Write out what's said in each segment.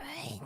right.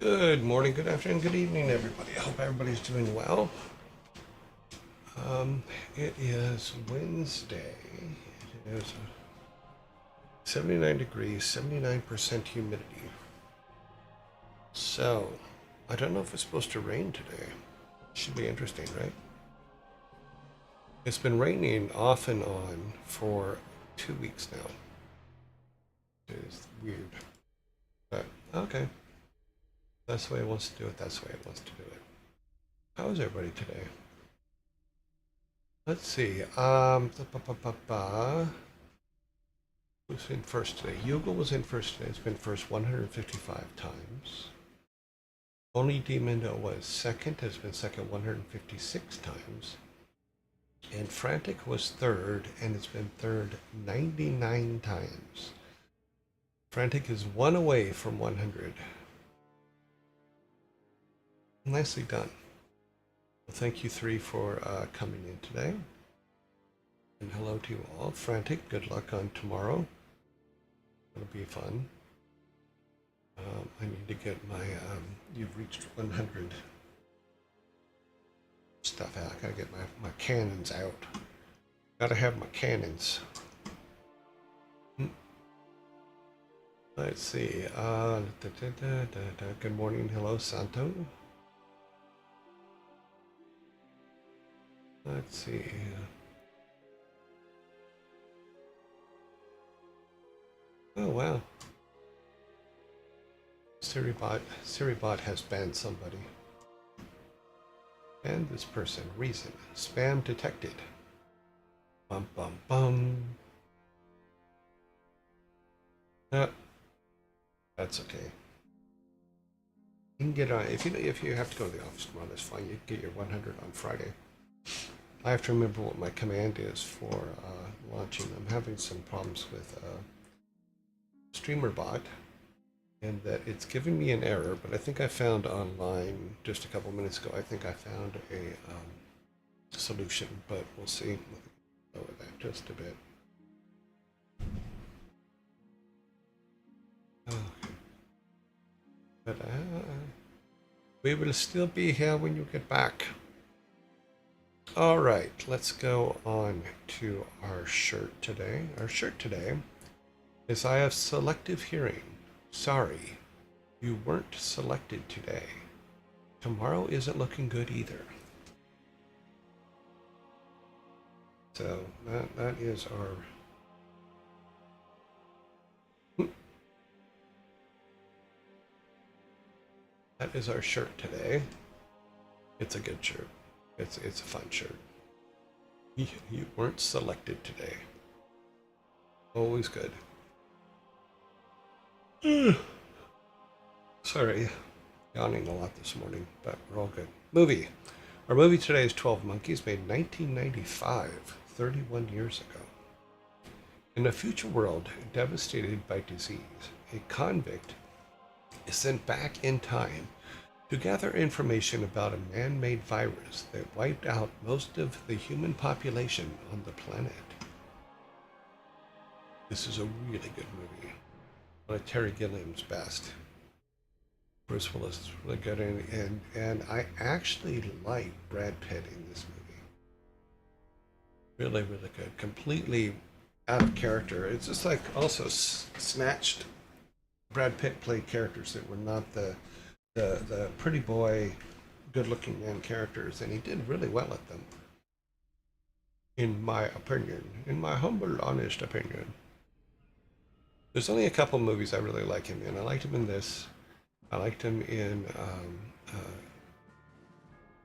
Good morning, good afternoon, good evening, everybody. I hope everybody's doing well. It is Wednesday. It is 79 degrees, 79% humidity. So, I don't know if it's supposed to rain today. Should be interesting, right? It's been raining off and on for 2 weeks now. It is weird. But, okay. That's the way it wants to do it. That's the way it wants to do it. How is everybody today? Let's see. Who's in first today? Yugal was in first today. It's been first 155 times. Only Demon was second. Has been second 156 times. And Frantic was third, and it's been third 99 times. Frantic is one away from 100. Nicely done. Well, thank you three for coming in today. And hello to you all. Frantic, good luck on tomorrow. It'll be fun. I need to get my, you've reached 100 stuff out. I gotta get my cannons out. Gotta have my cannons. Let's see. Good morning. Hello, Santo. Let's see. Oh, wow. Siribot has banned somebody. And this person. Reason. Spam detected. Bum bum bum. That's okay. You can get on if you have to go to the office tomorrow. That's fine. You can get your 100 on Friday. I have to remember what my command is for launching. I'm having some problems with StreamerBot, and that it's giving me an error. But I think I found online just a couple minutes ago. I think I found a solution, but we'll see. We'll go with that just a bit. Okay. But we will still be here when you get back. All right, let's go on to our shirt today. Our shirt today is I have selective hearing. Sorry, you weren't selected today. Tomorrow isn't looking good either. So that is our that is our shirt today. It's a good shirt. It's a fun shirt. You weren't selected today. Always good. Sorry, yawning a lot this morning, but we're all good. Movie. Our movie today is 12 Monkeys, made in 1995, 31 years ago. In a future world devastated by disease, a convict is sent back in time to gather information about a man-made virus that wiped out most of the human population on the planet. This is a really good movie. One of Terry Gilliam's best. Bruce Willis is really good, and I actually like Brad Pitt in this movie. Really, really good. Completely out of character. It's just like also snatched. Brad Pitt played characters that were not the pretty boy, good-looking man characters, and he did really well at them. In my opinion, in my humble, honest opinion, there's only a couple movies I really like him in. I liked him in this. I liked him in.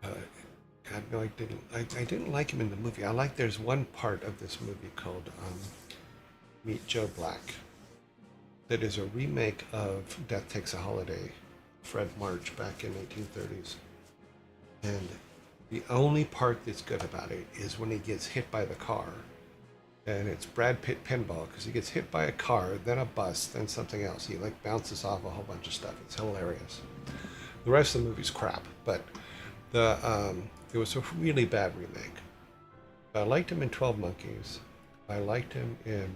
God, no, I didn't. I didn't like him in the movie. I like. There's one part of this movie called Meet Joe Black that is a remake of Death Takes a Holiday, Fred March back in 1930s. And the only part that's good about it is when he gets hit by the car. And it's Brad Pitt pinball because he gets hit by a car, then a bus, then something else. He like bounces off a whole bunch of stuff. It's hilarious. The rest of the movie's crap, but it was a really bad remake. I liked him in 12 Monkeys. I liked him in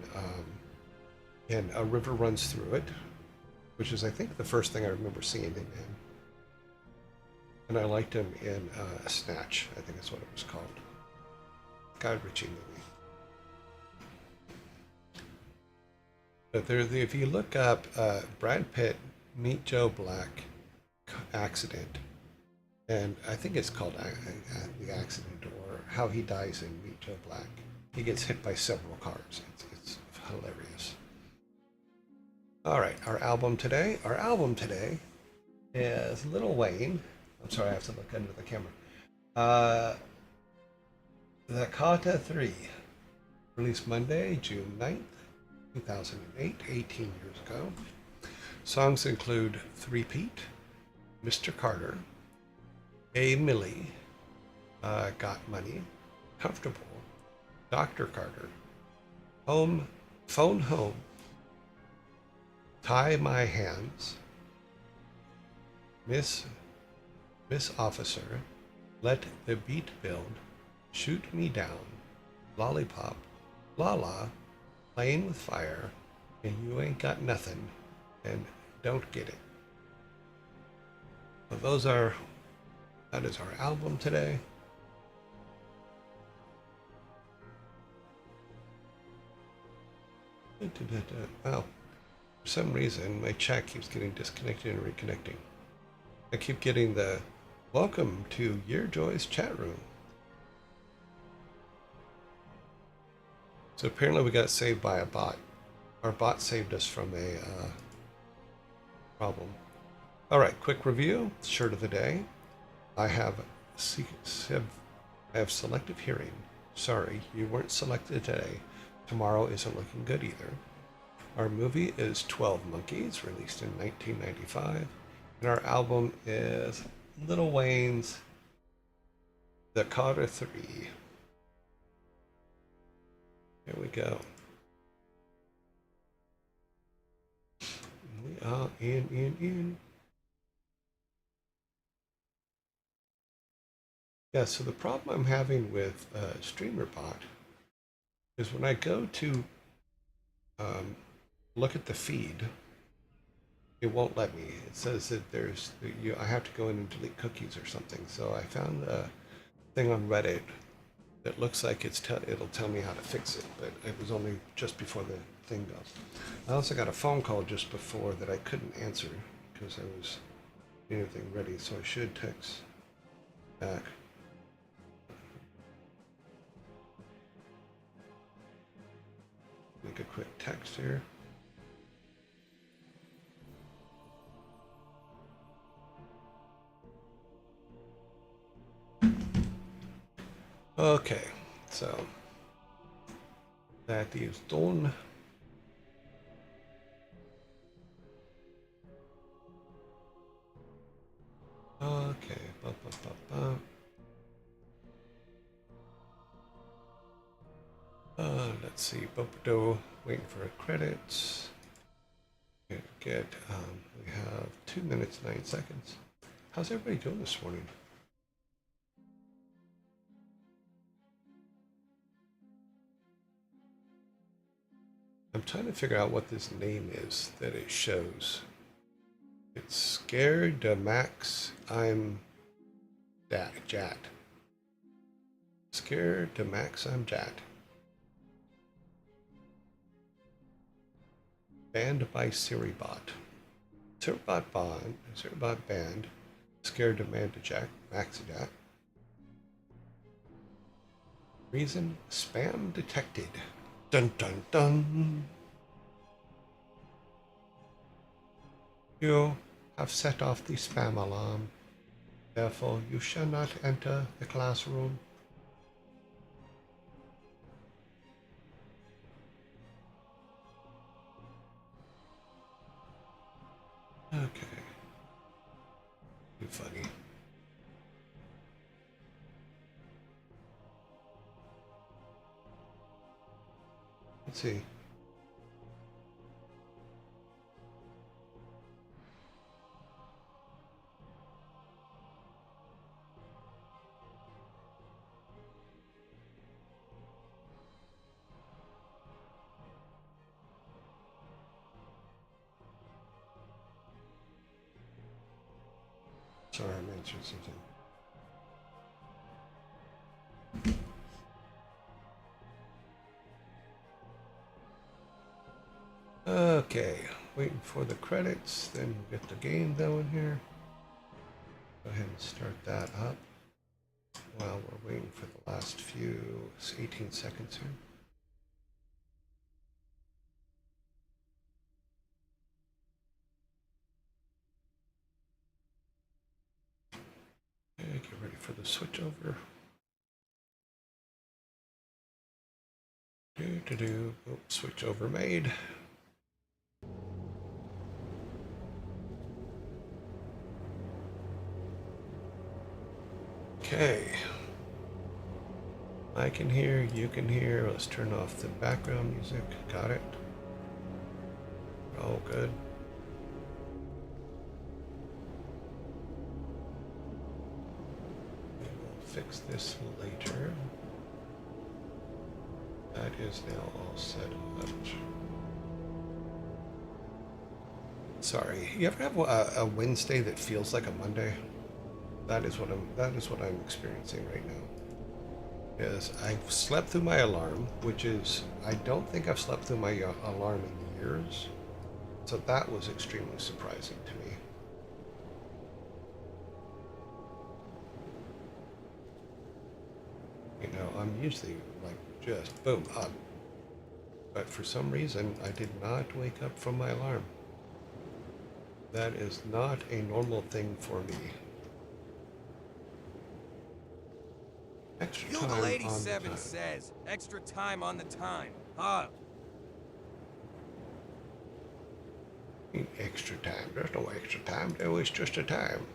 A River Runs Through It, which is I think the first thing I remember seeing him in. And I liked him in Snatch, I think that's what it was called. Guy Ritchie movie. But if you look up Brad Pitt, Meet Joe Black, accident, and I think it's called The Accident or How He Dies in Meet Joe Black. He gets hit by several cars. It's hilarious. All right, our album today. Our album today is Lil Wayne. I'm sorry, I have to look under the camera. The Carter 3, released Monday, June 9th, 2008, 18 years ago. Songs include Three Pete, Mr. Carter, A Millie, Got Money, Comfortable, Dr. Carter, Home, Phone Home, Tie My Hands, Miss Officer, Let the Beat Build, Shoot Me Down, Lollipop, Lala, Playing with Fire, and You Ain't Got Nothing, and Don't Get It. So that is our album today. Well, for some reason my chat keeps getting disconnected and reconnecting. I keep getting the welcome to Yearjoy's chat room. So apparently we got saved by a bot. Our bot saved us from a problem. All right, quick review. Shirt of the day. I have selective hearing. Sorry, you weren't selected today. Tomorrow isn't looking good either. Our movie is 12 Monkeys, released in 1995. And our album is Lil Wayne's The Carter 3. There we go. We are in. Yeah, so the problem I'm having with StreamerBot is when I go to look at the feed, it won't let me. It says that I have to go in and delete cookies or something. So I found a thing on Reddit that looks like it'll tell me how to fix it, but it was only just before the thing goes. I also got a phone call just before that I couldn't answer because I was getting everything ready, so I should text back. Make a quick text here. Okay, so that is done. Okay, let's see, waiting for credits. We have 2 minutes, 9 seconds. How's everybody doing this morning? I'm trying to figure out what this name is that it shows. It's scared to max. I'm Jat. Scared to max. I'm Jat. Banned by Siribot. Siribot banned. Scared to man to Jack. Max Jat. Reason: spam detected. Dun dun dun. You have set off the spam alarm. Therefore, you shall not enter the classroom. Okay. Too funny. Let's see. Sorry, I mentioned something. Okay, waiting for the credits, then get the game going here. Go ahead and start that up while we're waiting for the last few 18 seconds here. Okay, get ready for the switch over. Oh, switch over made. Okay. I can hear, you can hear. Let's turn off the background music. Got it. All good. We will fix this later. That is now all set up. Sorry, you ever have a Wednesday that feels like a Monday? That is what I'm experiencing right now. Is I've slept through my alarm, which is I don't think I've slept through my alarm in years. So that was extremely surprising to me. You know, I'm usually like just boom up. But for some reason, I did not wake up from my alarm. That is not a normal thing for me. Extra time Bugle on 87 the time. says, extra time on the time. Huh? Extra time. There's no extra time. There was just a time.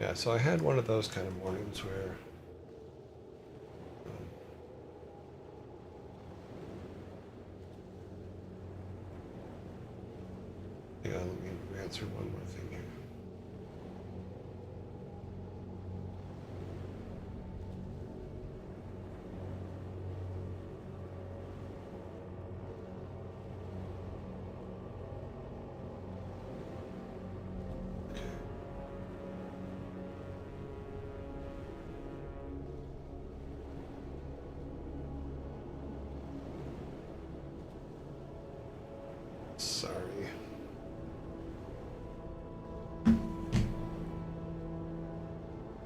Yeah, so I had one of those kind of mornings where hang on, let me answer one more thing here. Sorry.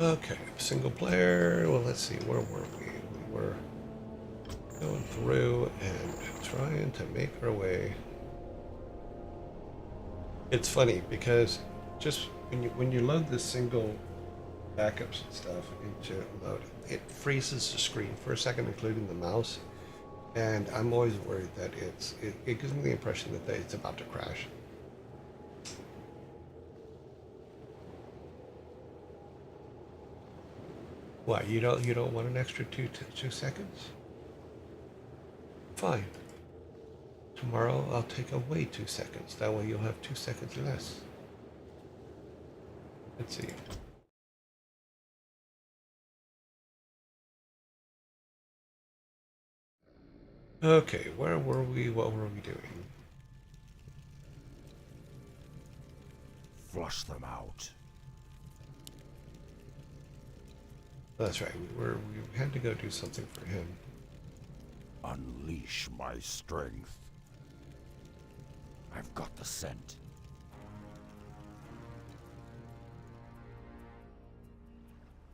Okay, single player. Well, let's see, where were we? We were going through and trying to make our way. It's funny because just when you load the single backups and stuff into load, it freezes the screen for a second, including the mouse. And I'm always worried that it gives me the impression that it's about to crash. Why, you don't want an extra two seconds? Fine. Tomorrow I'll take away 2 seconds. That way you'll have 2 seconds less. Let's see. Okay, where were we? What were we doing? Flush them out. That's right. We had to go do something for him. Unleash my strength. I've got the scent.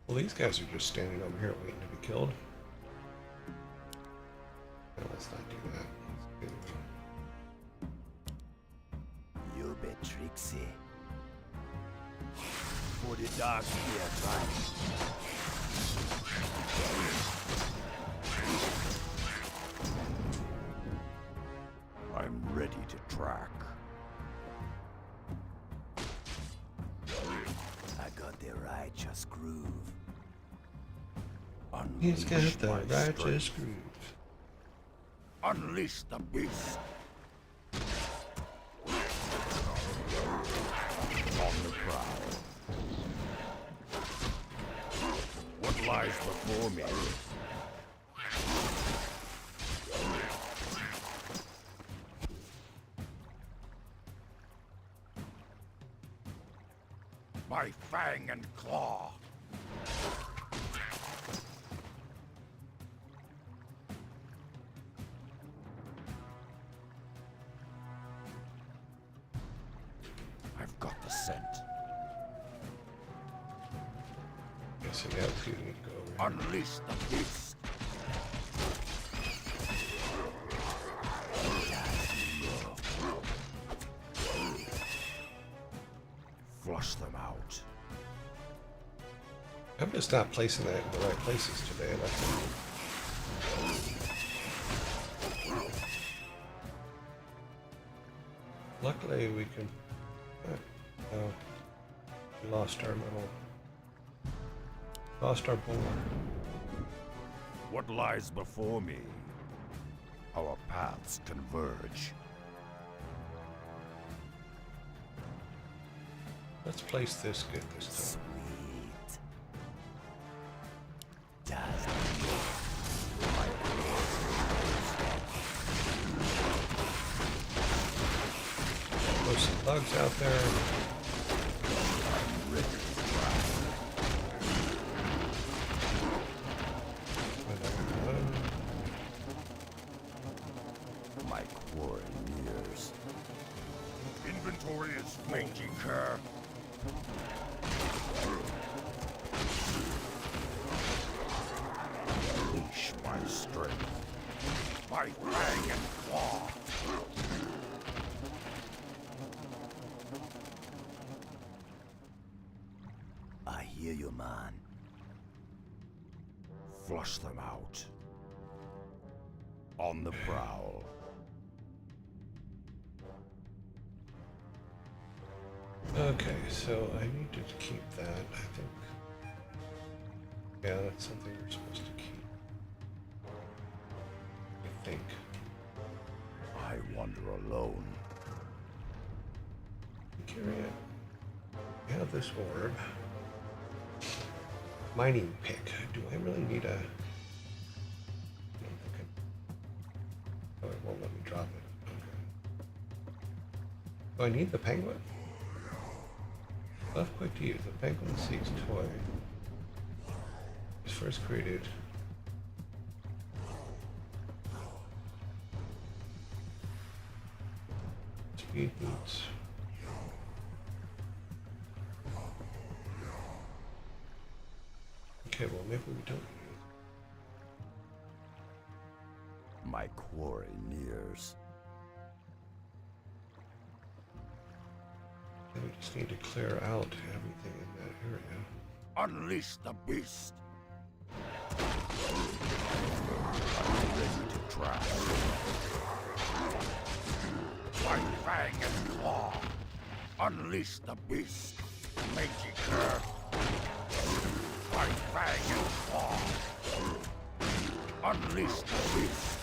Well, these guys are just standing over here waiting to be killed. No, let's not do that. Let's do... You bet, Trixie. For the dark spirit, right? I'm ready to track. I got the righteous groove. He's got Unleash the my righteous strength. groove. Unleash the beast. On the prowl. What lies before me? My fang and claw. I've got the scent. Yes, so now we need to go over here. Unleash the beast. Flush them out. I'm just not placing that in the right places today. Luckily, we can. Oh, we lost our little. Lost our board. What lies before me? Our paths converge. Let's place this good this time. Sweet. Does Throw some bugs out there. I'm ready to try. My quarry nears. Inventory is mangy cur. Unleash my strength. My fang and claw. I hear you, man. Flush them out. On the prowl. Okay, so I need to keep that, I think. Yeah, that's something we're supposed to keep. I think. I wander alone. Carry it. We have this orb. Mining pick. Do I really need a... Oh, it won't let me drop it. Okay. Do I need the penguin? Left quick to use. The penguin seeks toy. Was first created. Speed boots. Okay, well maybe we don't need it. My quarry nears. Then we just need to clear out everything in that area. Unleash the beast. I'm ready to try. My fang and claw. Unleash the beast. Mangy cur. My fang and claw. Unleash the beast.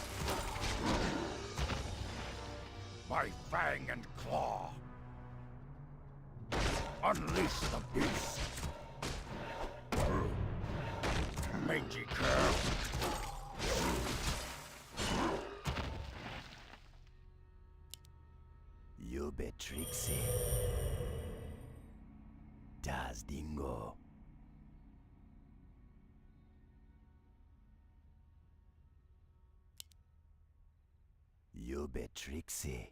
My fang and claw. Unleash the beast. Mangy cur. Trixie. Das Dingo. You be Trixie.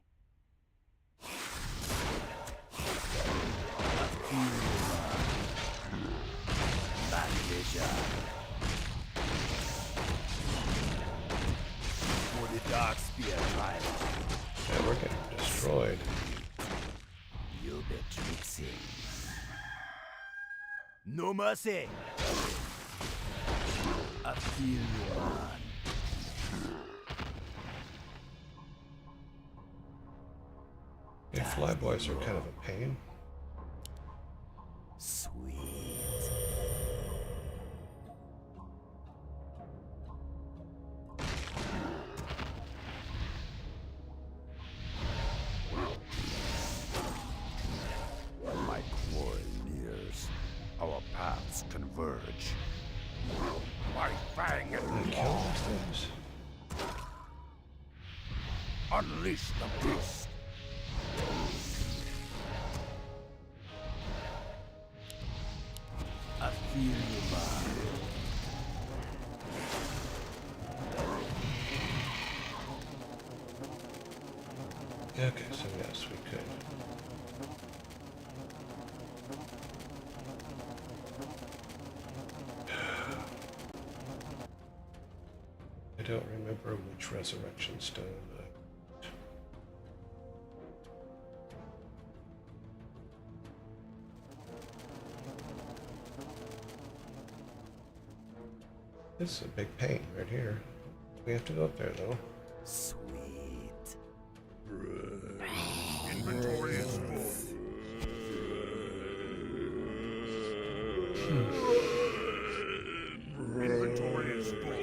For the dark spear tribe. And we're getting destroyed. You be Trixie. No mercy. I feel you, man. Yeah, flyboys are kind of a pain. Sweet. My quarry nears. Our paths converge. My fang and Kill claw. these things. Unleash the beast. I feel you, man. Okay, so yes, we could. I don't remember which resurrection stone I... This is a big pain right here. We have to go up there though. Sweet. Inventory is full. Inventory is full.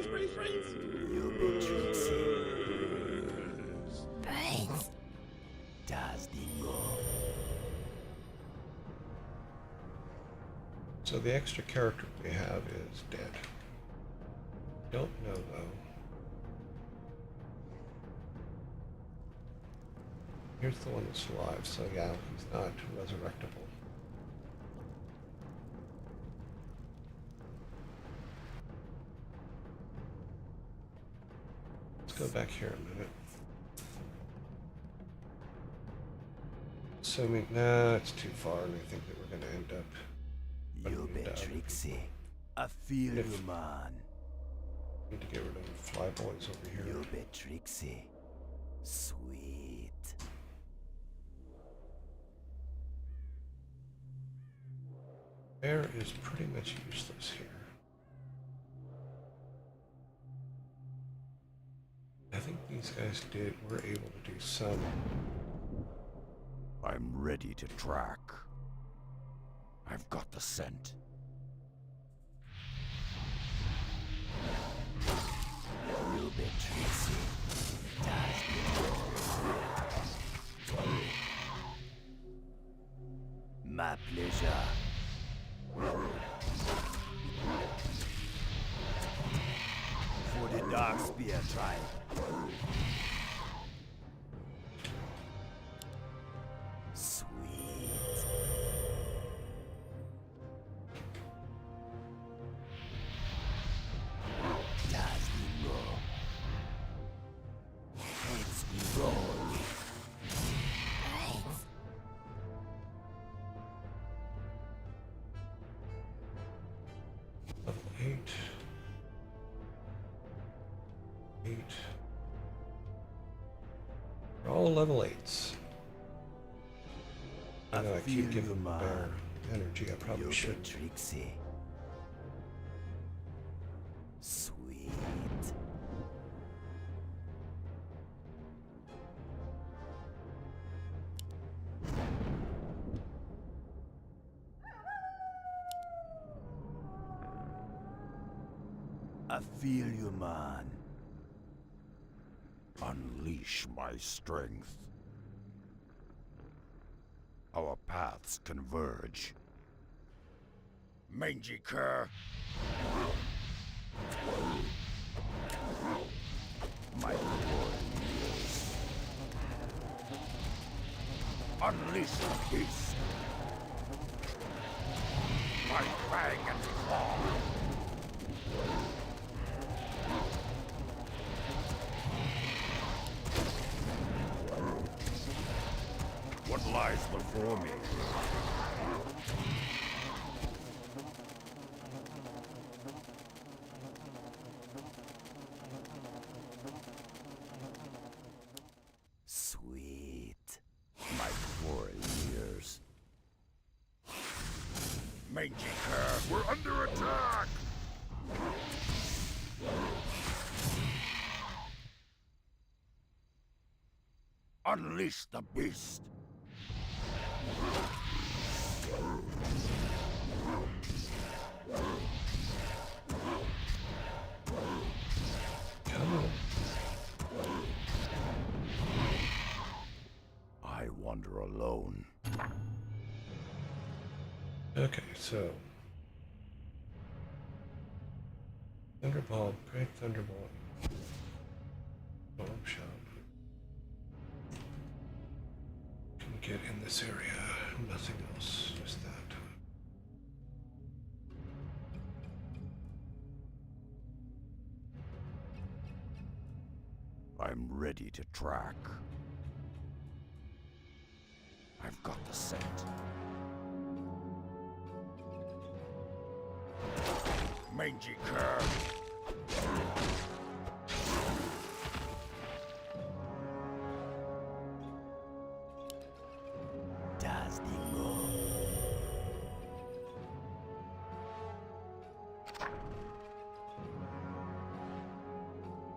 You be Trixie. Brains. Das Dingo. So the extra character we have is dead. Don't know though. Here's the one that's alive, so yeah, he's not resurrectable. Let's go back here a minute. Assuming, nah, it's too far, and I think that we're gonna end up. You be Trixie. I feel If- you, man. Need to get rid of the flyboys over here. You be Trixie. Sweet. Bear is pretty much useless here. I think these guys were able to do some. I'm ready to track. I've got the scent. You be Trixie. Das Dingo. My pleasure. For the dark spear tribe. Sweet. Das Dingo. Let's roll. Level 8. 8. They're all level 8s. I know I keep feel giving you, the bear man. energy, I probably You be should. Trixie. Sweet. I feel you, man. Unleash my strength. Our paths converge. Mangy cur. My warriors. Unleash the beast. My fang and claw. What lies before me? Sweet. My quarry years. Mangy cur, we're under attack! Unleash the beast! Come on. I wander alone. Okay, so Thunderball, great Thunderbolt. Bomb shot. Can get in this area. Nothing else. Just that. I'm ready to track. I've got the scent. Mangy cur. Das Dingo.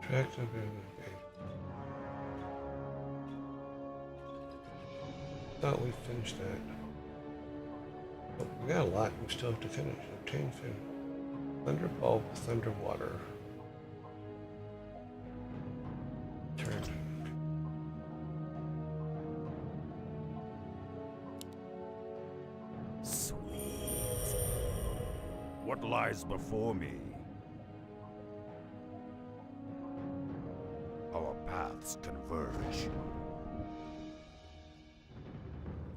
Track the okay. Thought we finished that. But we got a lot we still have to finish. Obtain fin. Thunderball with Thunderwater. Turn. Sweet. What lies before me? Our paths converge.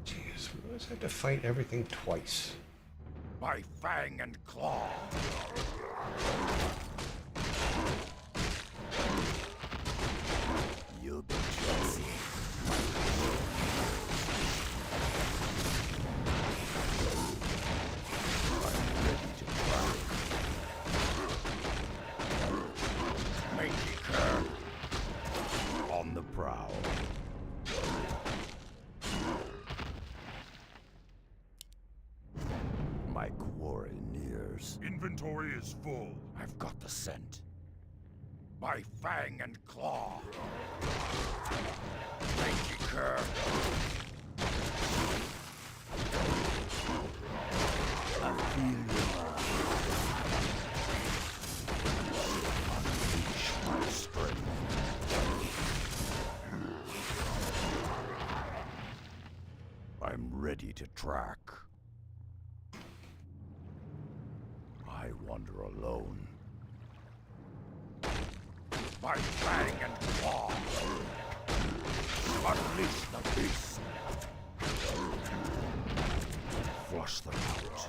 Jeez, we always have to fight everything twice. My fang and claw. You'll be crazy. I'm ready to track. Mangy cur. On the prowl. My quarry nears. Inventory is full. I've got the scent. My fang and claw. Mangy cur. I feel you, man. Unleash my strength. I'm ready to track. I wander alone. My fang and claw. Unleash the beast. Flush them out.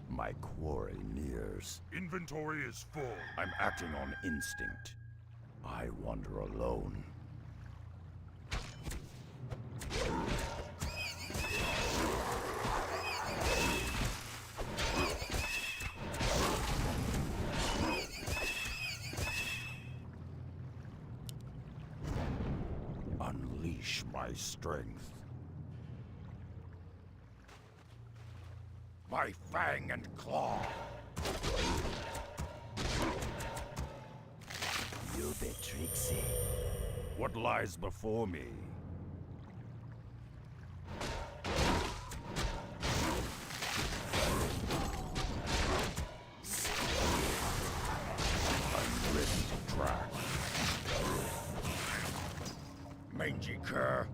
My quarry nears. Inventory is full. I'm acting on instinct. I wander alone. Unleash my strength. My fang and claw. You'll be tricksy. What lies before me? I'm ready to track. Mangy cur.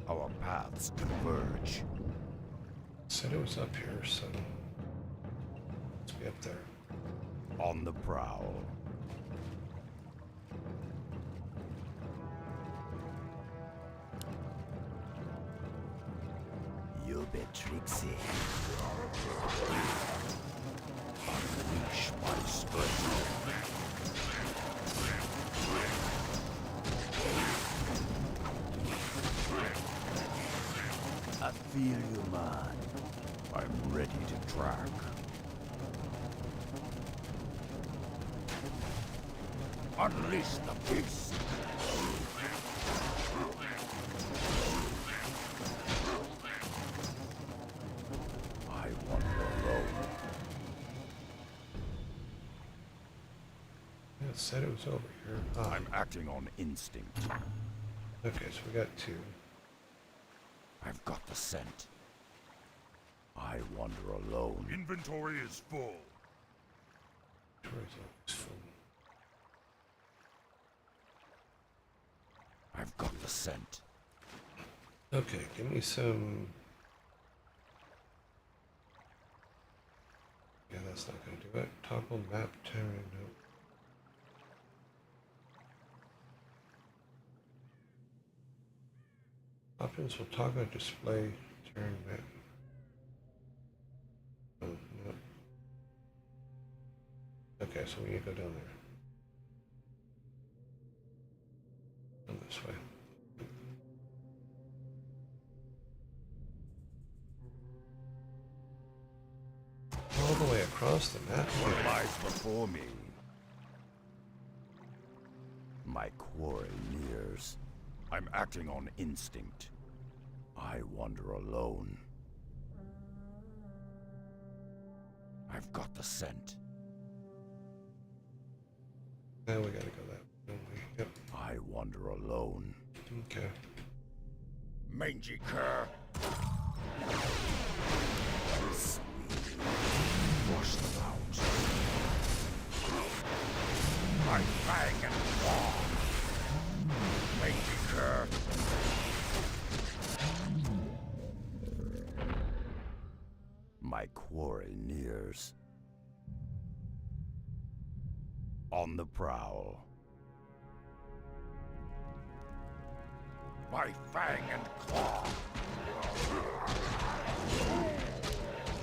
Our paths converge. Said it was up here, so up there. On the prowl. You bit tricksy. Unleash my strength. I feel you, man. I'm ready to track. Unleash the beast. I wander alone. Yeah, it said it was over here. Ah, I'm acting on instinct. okay, so we got two. I've got the scent. I wander alone. Inventory is full. Inventory's always full. I've got the scent. Okay, give me some. Yeah, that's not going to do it. Toggle map terrain. Nope. Options will toggle display terrain map. Oh, no. Okay, so we need to go down there. Go this way. All the way across the map. What lies before me? My quarry nears. I'm acting on instinct. I wander alone. I've got the scent. Now we gotta go that way, don't we? Yep. I wander alone. Okay. Mangy cur. Flush them out. I fang and claw. Mangy cur. My quarry nears. On the prowl. My fang and claw.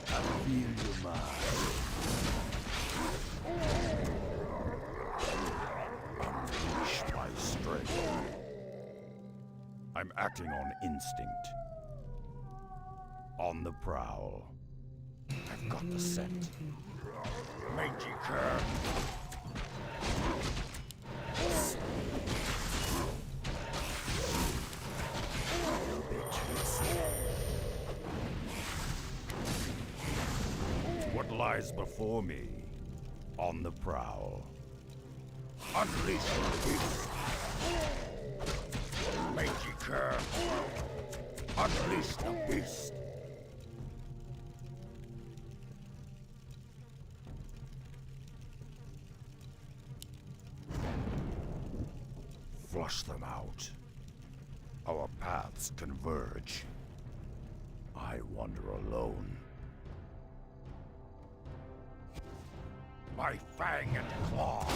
I feel you, man. Unleash my strength. I'm acting on instinct. On the prowl. I've got the scent. Mangy cur. You bit tricksy. What lies before me? On the prowl. Unleash the beast. Mangy cur. Unleash the beast. Flush them out. Our paths converge. I wander alone. My fang and claw.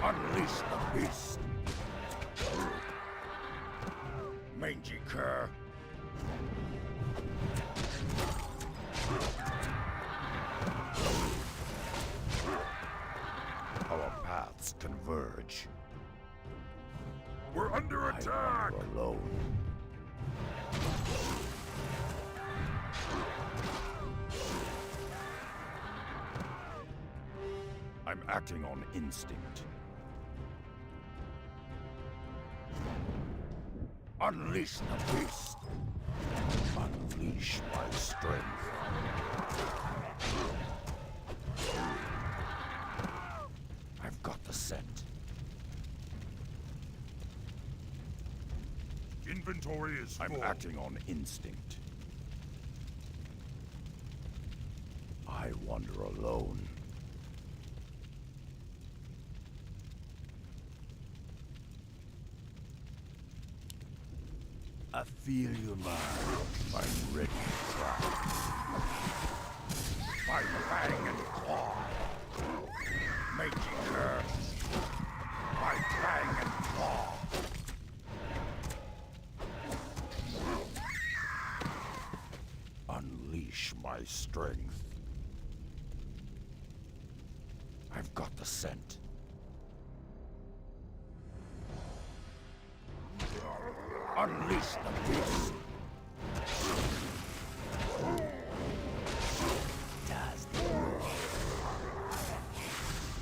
Unleash the beast. Mangy cur. Our paths converge. We're under attack! I wander alone. I'm acting on instinct. Unleash the beast! Unleash my strength. I've got the scent. Inventory is full. I'm acting on instinct. I wander alone. I feel you, man. I'm ready to try. by fang and claw, making her by fang and claw. Unleash my strength. I've got the scent. Unleash the beast.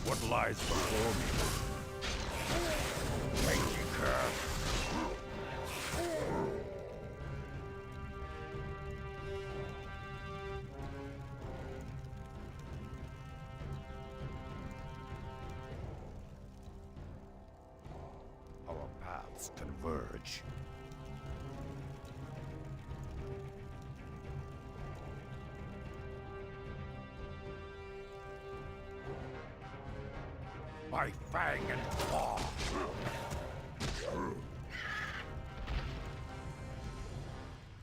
What lies before me? Making her. Our paths converge. By fang and claw.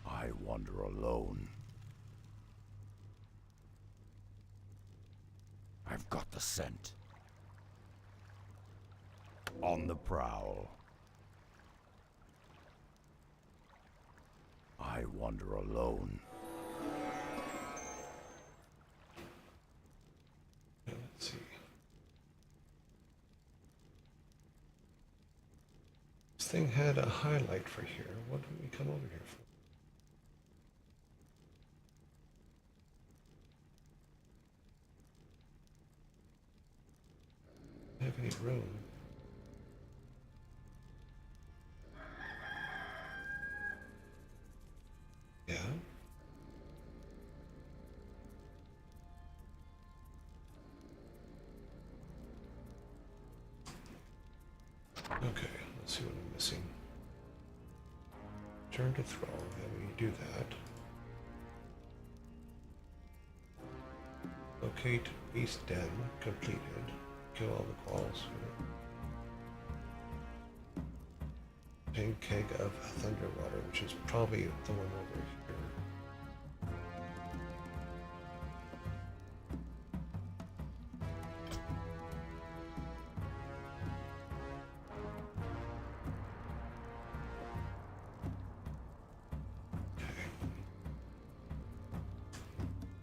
I wander alone. I've got the scent. On the prowl. I wander alone. Let's see. This thing had a highlight for here. What did we come over here for? Don't have any room. Yeah. Okay, let's see what I'm missing. Turn to throw. How do we do that? Locate beast den. Completed. Kill all the quals. Tank keg of thunder water, which is probably the one over here.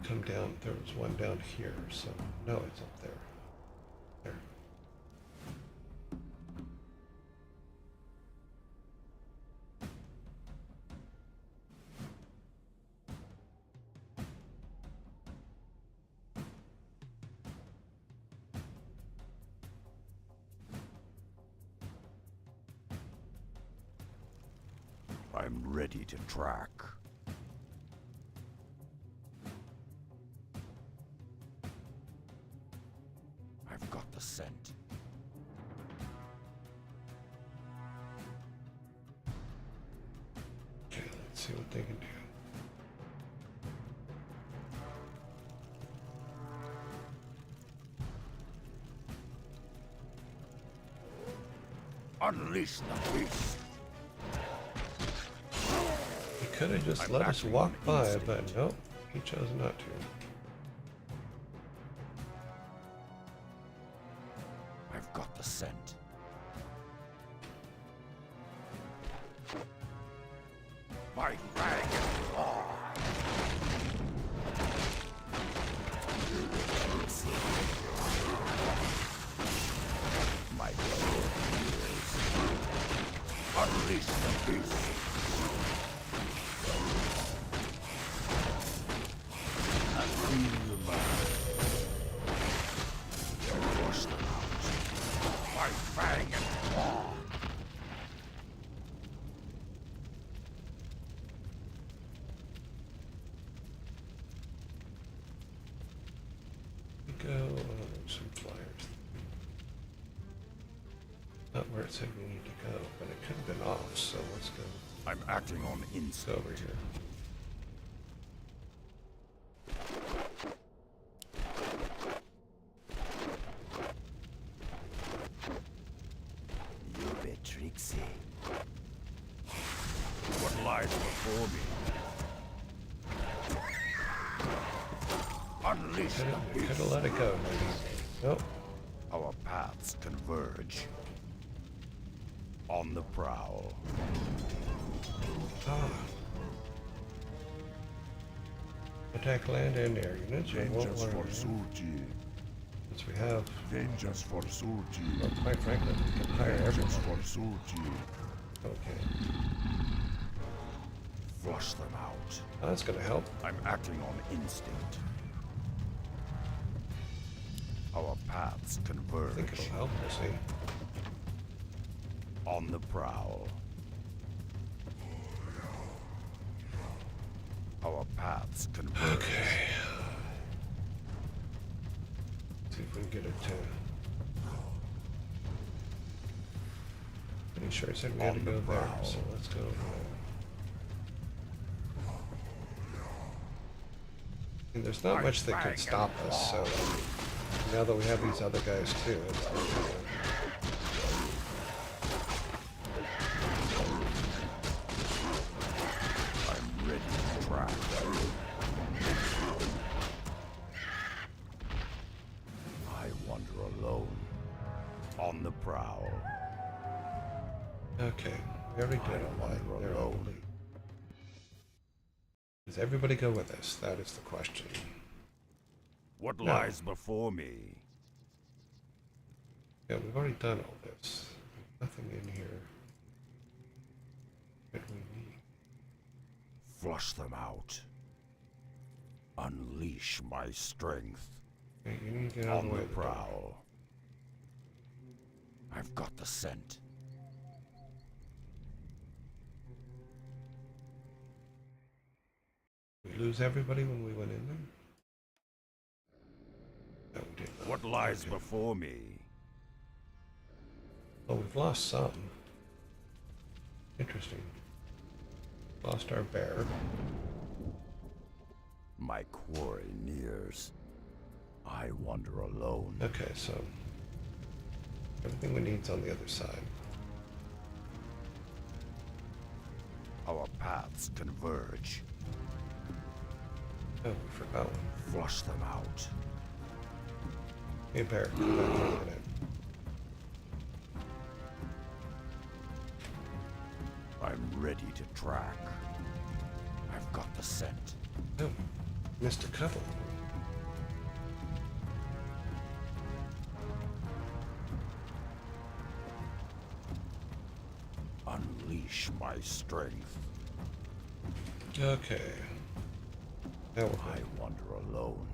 Come down, there was one down here, so no, it's up there. There. I'm ready to track. I've got the scent. Okay, let's see what they can do. Unleash the beast. He could have just let us walk by, but nope, he chose not to. I've got the scent. My fang and claw. My blood. Unleash the beast. I feel your mind. Force them out. My fang and claw. We go some flyers. Not where it said we need to go, but it could have been off, so let's go. I'm acting on Let's go instinct. over here. You bet Trixie. What lies before me? Unleash the Could beast. have let it go, maybe. Nope. Our paths converge. On the prowl. Ah. Attack land and air units. We won't Vengeance learn for that. Suji. Since we have, Vengeance for Suji. well, quite frankly, we can hire Vengeance everybody. for Suji. Okay. Flush them out. Oh, that's gonna help. I'm acting on instinct. Our paths I converge. think it'll help. We'll see. On the prowl. Our paths converge. Okay. See if we can get it to. Pretty sure I said we had to On the go there, prowl. so let's go over there. And there's not much that can stop us, so now that we have these other guys too, it's I'm ready to track. I wander alone. On the prowl. okay. We already did all that. wander They're alone. only. Does everybody go with us? That is the question. What No. lies before me? Yeah, we've already done all this. Nothing in here that we need. Flush them out. Unleash my strength. Okay, you need to get out of On the way the of the door. prowl. I've got the scent. We lose everybody when we went in there? No, we did not. What lies Okay. before me? Oh, we've lost some. Interesting. Lost our bear. My quarry nears. I wander alone. Okay, so everything we need's on the other side. Our paths converge. Oh, we forgot one. Flush them out. Hey, bear, come back here a minute. I'm ready to track. I've got the scent. Oh, missed a couple. Unleash my strength. Okay. Now we're I good. wander alone.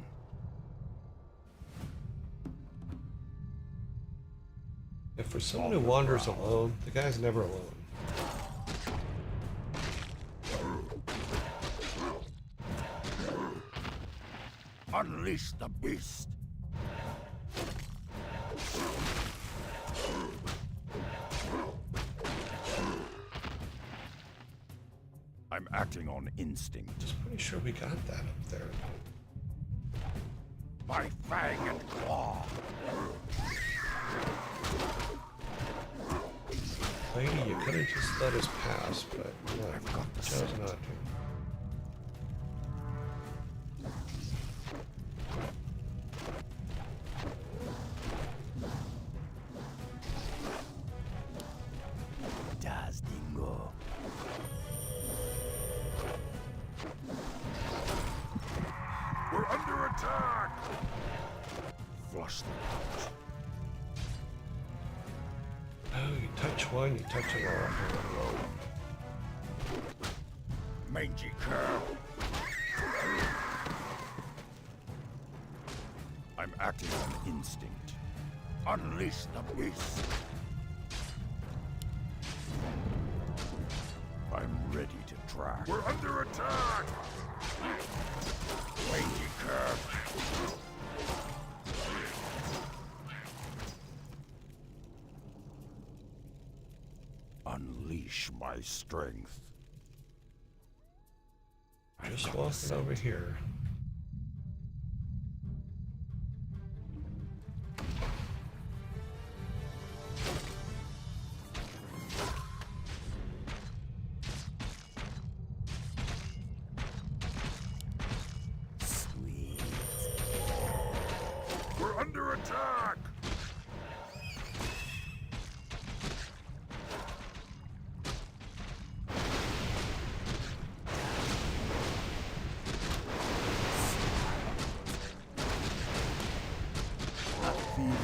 If for someone who wanders alone, the guy's never alone. Unleash the beast. I'm acting on instinct. Just pretty sure we got that up there. My fang and claw. Lady, you could have just let us pass, but no, I've got the chose scent. not to. Das Dingo. We're under attack. Flush them out. Oh, you touch one, you touch it all. Mangy cur. I'm acting on instinct. Unleash the beast. I'm ready to track. We're under attack. Mangy cur. Unleash my strength. I've Just got the walking scent. over here. Sweet. attack! I feel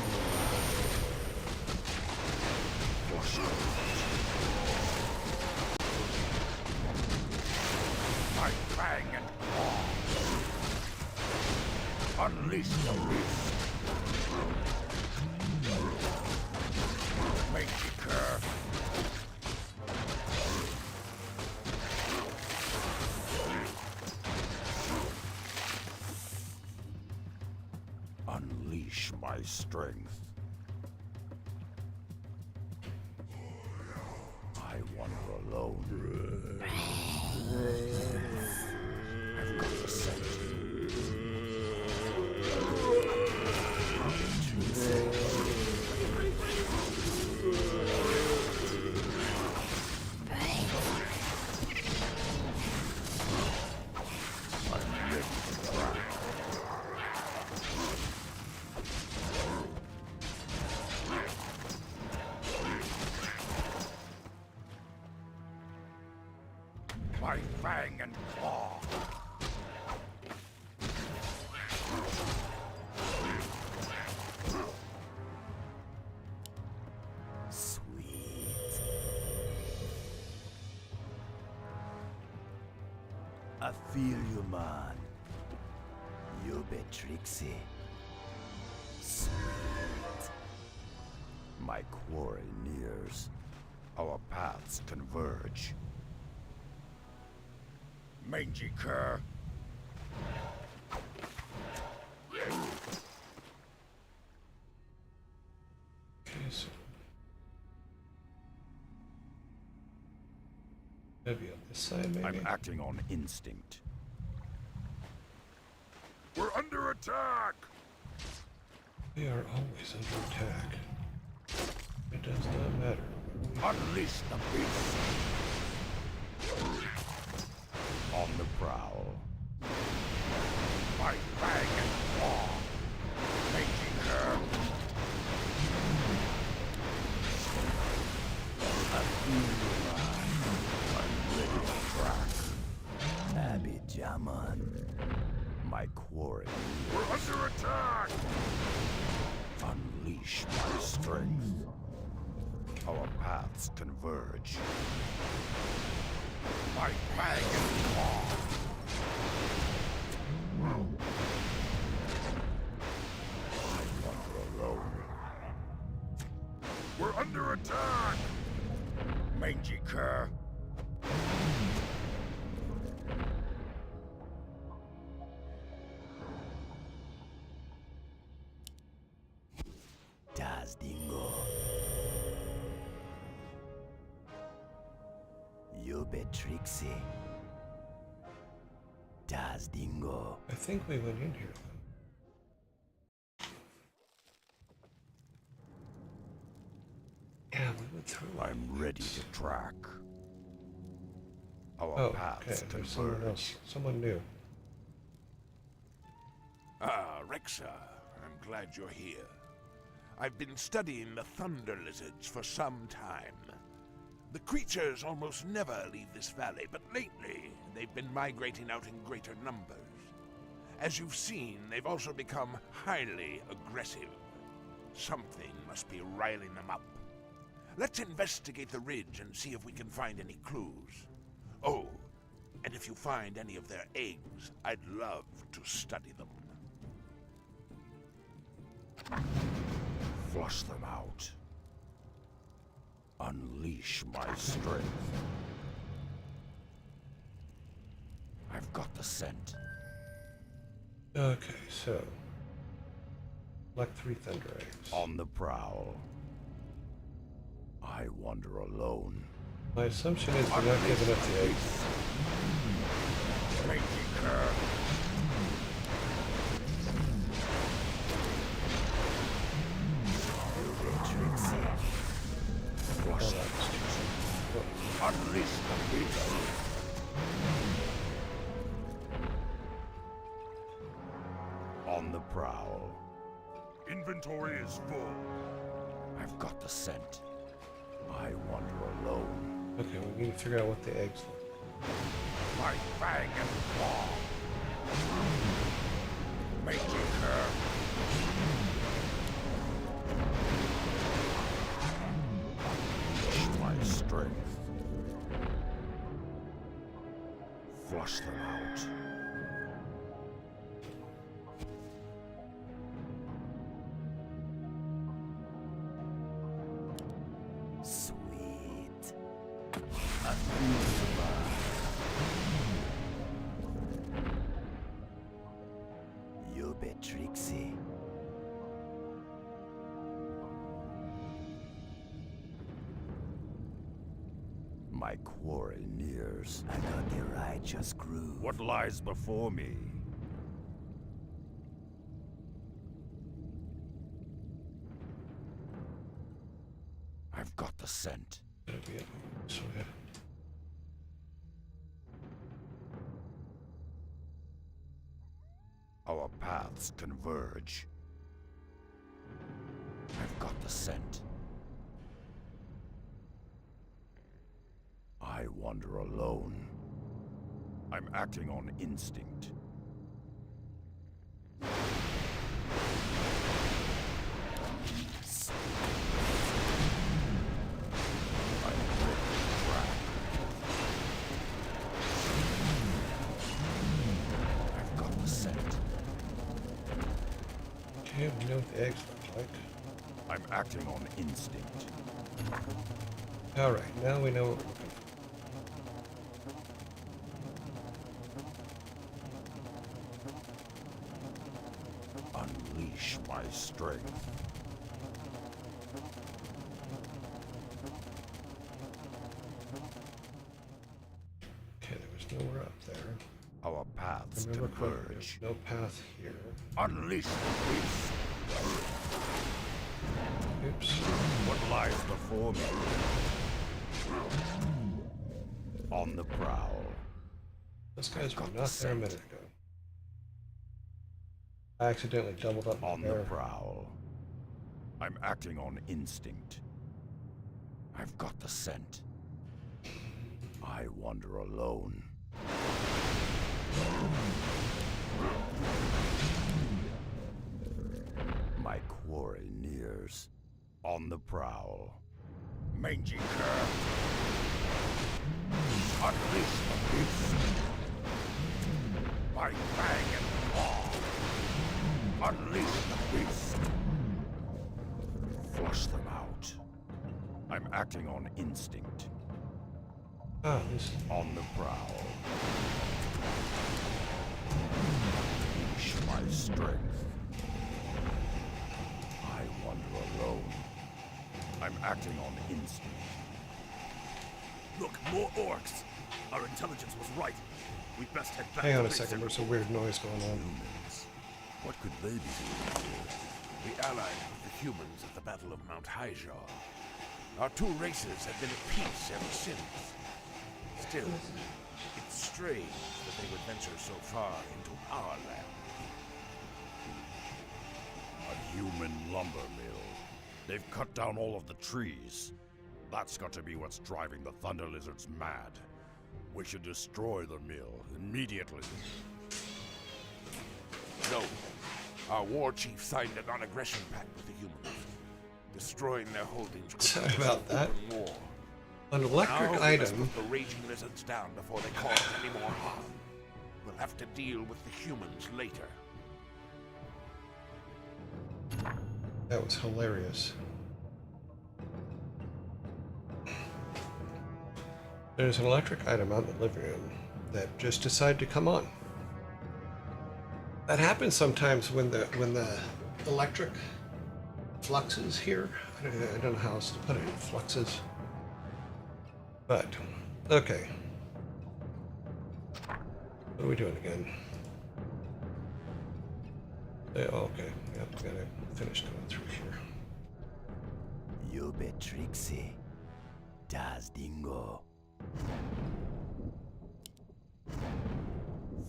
My fang and claw. Unleash the beast. Make it curve. Unleash my strength. I wander alone. I've got the scent. I'm ready to try. My fang and claw. sweet. I feel you, man. You be tricksy. Sweet. My quarry nears. Our paths converge. Mangy cur. Okay, so maybe on this side, maybe. I'm acting on instinct. We're under attack! We are always under attack. It does not matter. Unleash the beast! On the prowl. My fang and claw. Making her. I feel you, man. I'm ready to track. Abby Jaman. My quarry. We're under attack! Unleash my strength. Our paths converge. My fang and claw. I wander alone. We're under attack! Mangy cur. Das Dingo. You be tricksy. Das Dingo. I think we went in here though. Yeah, we went through. I'm ready to track. Our Oh, okay. paths There's someone converge. else. Someone new. Ah, Rexa, I'm glad you're here. I've been studying the thunder lizards for some time. The creatures almost never leave this valley, but lately they've been migrating out in greater numbers. As you've seen, they've also become highly aggressive. Something must be riling them up. Let's investigate the ridge and see if we can find any clues. Oh, and if you find any of their eggs, I'd love to study them. Flush them out. Unleash my strength. I've got the scent. Okay, so like 3 thunder eggs. On the prowl. I wander alone. My assumption is they're not giving up the eggs. Mangy cur. Tricksy. Flush Oh, them. that was too soon. Unleash the beast. On the prowl. Inventory is full. I've got the scent. I wander alone. Okay, we need to figure out what the eggs look My fang and claw. Make it curve. My strength. Flush them out. Sweet. Unusual. You bet Trixie. My quarry nears. I got the righteous groove. What lies before me? I've got the scent. gonna be it. So yeah. Our paths converge. I've got the scent. I wander alone. I'm acting on instinct. I'm ready to track. I've got the scent. Okay, we know what the eggs look like. I'm acting on instinct. Alright, now we know what we're looking for. Unleash my strength. Okay, there was nowhere up there. Our paths Remember correctly, converge. there's no path here. Unleash the beast. Oops. What lies before me? On the prowl. Those guys were got not the there a scent. minute ago. I accidentally doubled up On there. the prowl. I'm acting on instinct. I've got the scent. I wander alone. My quarry nears. On the prowl. Mangy cur. Unleash the beast. My fang and claw. Unleash the beast. Flush them out. I'm acting on instinct. Ah, this On the prowl. Unleash my strength. I wander alone. I'm acting on instinct. Look, more orcs. Our intelligence was right. We best head back. hang on to a base second, and there's a weird noise going on. Humans. What could they be doing here? We allied with the humans at the Battle of Mount Hyjal. Our two races have been at peace ever since. Still, it's strange that they would venture so far into our land. A human lumber mill. They've cut down all of the trees. That's got to be what's driving the Thunder Lizards mad. We should destroy the mill immediately. No. Our war chief signed a non-aggression pact with the humans. Destroying their holdings could Sorry cause about that. open war. An electric Now we must item. put the raging lizards down before they cause any more harm. We'll have to deal with the humans later. That was hilarious. There's an electric item out in the living room that just decided to come on. That happens sometimes when the electric fluxes here. I don't know how else to put it. Fluxes. But okay. What are we doing again? Oh, okay. Yep, we gotta finish going through here. You bet Trixie. Das Dingo.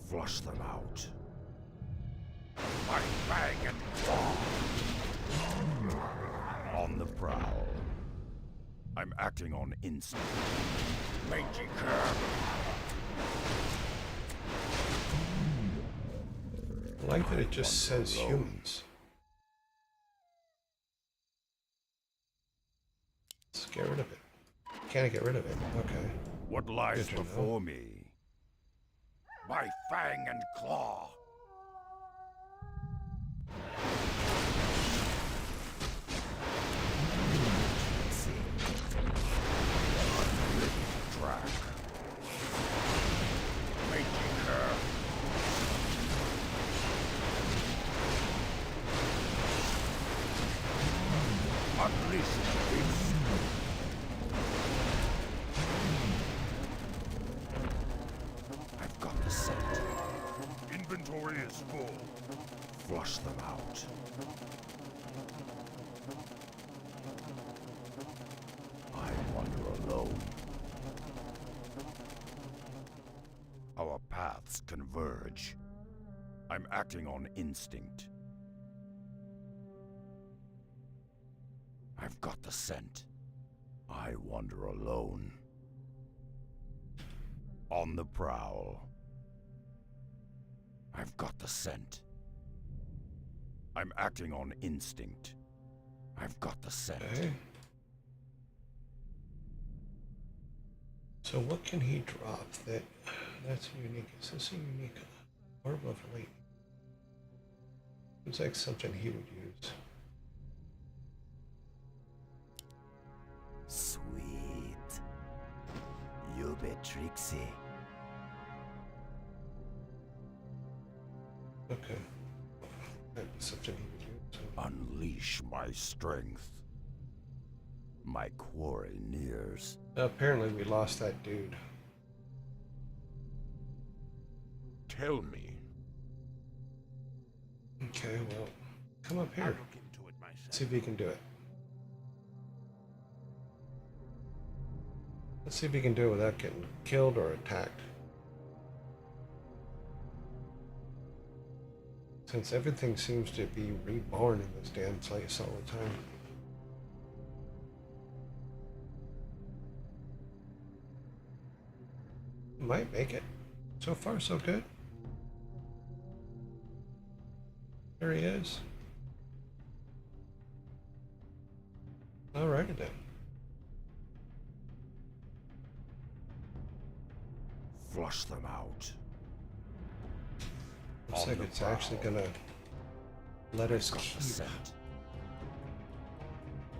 Flush them out. My fang and claw. I'm acting on instinct. Mangy curve. I like that it just says humans. Let's get rid of it. Can't get rid of it. Okay. What lies Good to know. before me? By fang and claw. Track. Making her. Unleash the beast. I've got the scent. Inventory is full. Flush them out. I wander alone. Our paths converge. I'm acting on instinct. I've got the scent. I wander alone. On the prowl. I've got the scent. I'm acting on instinct. I've got the scent. Okay. So what can he drop that's unique? Is this a unique orb of light? Seems like something he would use. Sweet. You be Trixie. Okay. Might be something he would use. Unleash my strength. My quarry nears. Apparently we lost that dude. Tell me. Okay, well, come up I'll here. look into it myself. See if he can do it. Let's see if he can do it without getting killed or attacked. Since everything seems to be reborn in this damn place all the time. Might make it. So far, so good. There he is. Alrighty then. Flush them out. Looks On like the it's actually gonna let us Got the keep. scent.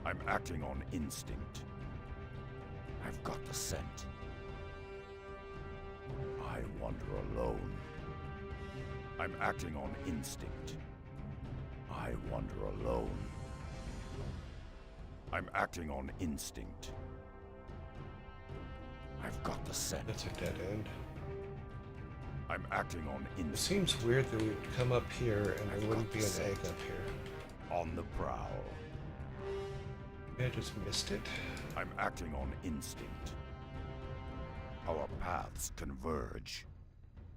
I'm acting on instinct. I've got the scent. I wander alone. I'm acting on instinct. I wander alone. I'm acting on instinct. I've got the scent. That's a dead end. I'm acting on It instinct. seems weird that we would come up here and there wouldn't be an egg up here. On the prowl. Maybe I just missed it. I'm acting on instinct. Our paths converge.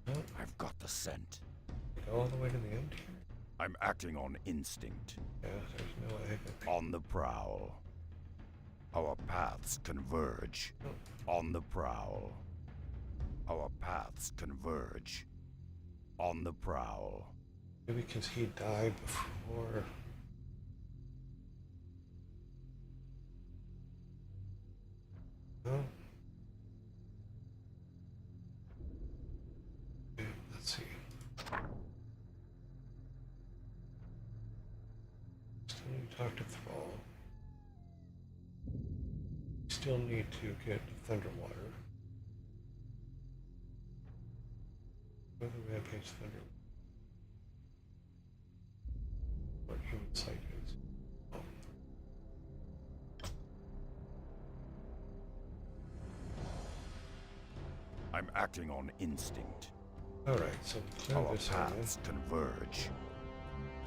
Oh, I've got the scent. go all the way to the end here. I'm acting on instinct. Yeah, there's no egg up here. On the prowl. Our paths converge. On the prowl. Our paths converge. On the prowl. Maybe because he died before. No. Okay, let's see. Still need to talk to Thrall. Still need to get Thunderwater. Where the Rampage Thunder. Where Human Sight is. Oh. I'm acting on instinct. Alright, so clear Our this area. paths converge.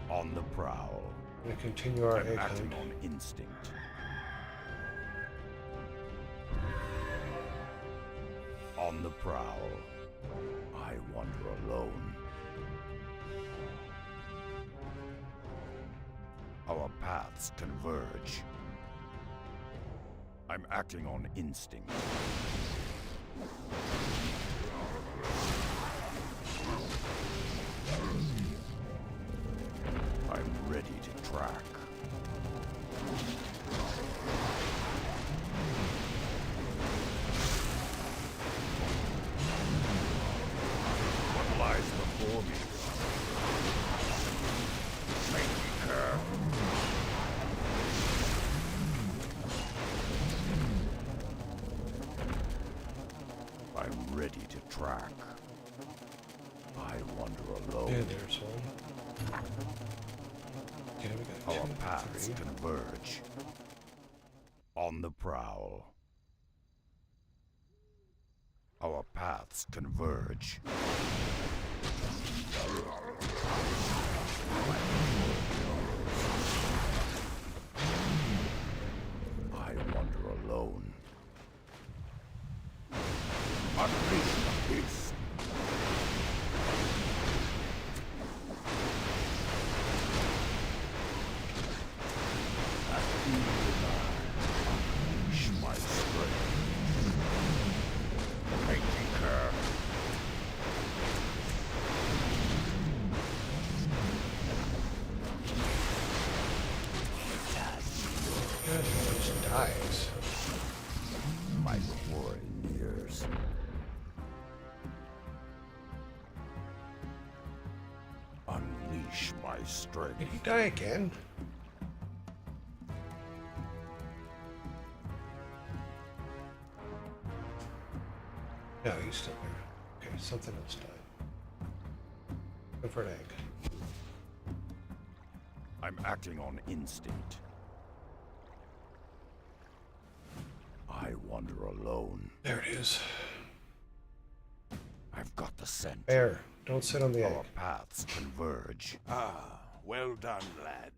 On the prowl. We're going to continue our I'm egg acting hunt. on instinct. On the prowl. I wander alone. Our paths converge. I'm acting on instinct. I'm ready to track. What lies before me? Make me care. I'm ready to track. I wander alone. Yeah, there's one. Okay, we got Our two, paths three. converge. On the prowl. Our paths converge. I wander alone. Unleash the beast. Unleash my strength. Make me care. Good, it just dies. My quarry nears. Unleash my strength. Did he die again? No, he's still there. Okay, something else died. Go for an egg. I'm acting on instinct. I wander alone. There it is. I've got the scent. Bear, don't sit on the egg. Our paths converge. Ah, well done, lad.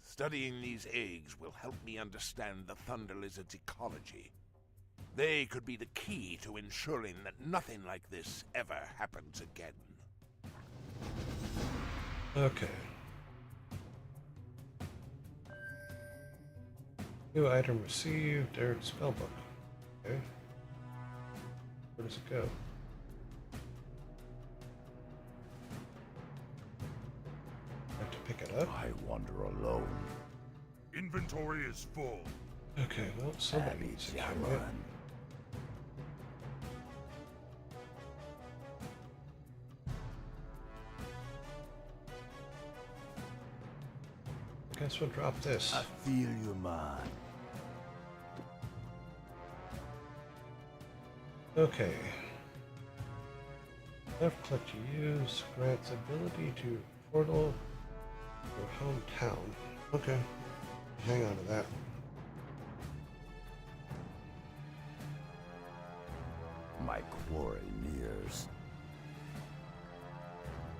Studying these eggs will help me understand the Thunder Lizard's ecology. They could be the key to ensuring that nothing like this ever happens again. Okay. New item received. Eric's spellbook. Okay. Where does it go? I have to pick it up. I wander alone. Inventory is full. Okay, well, somebody needs to carry it. Guess we'll drop this. I feel you, man. Okay. Left click to use grants ability to portal your hometown. Okay. Hang on to that. My quarry nears.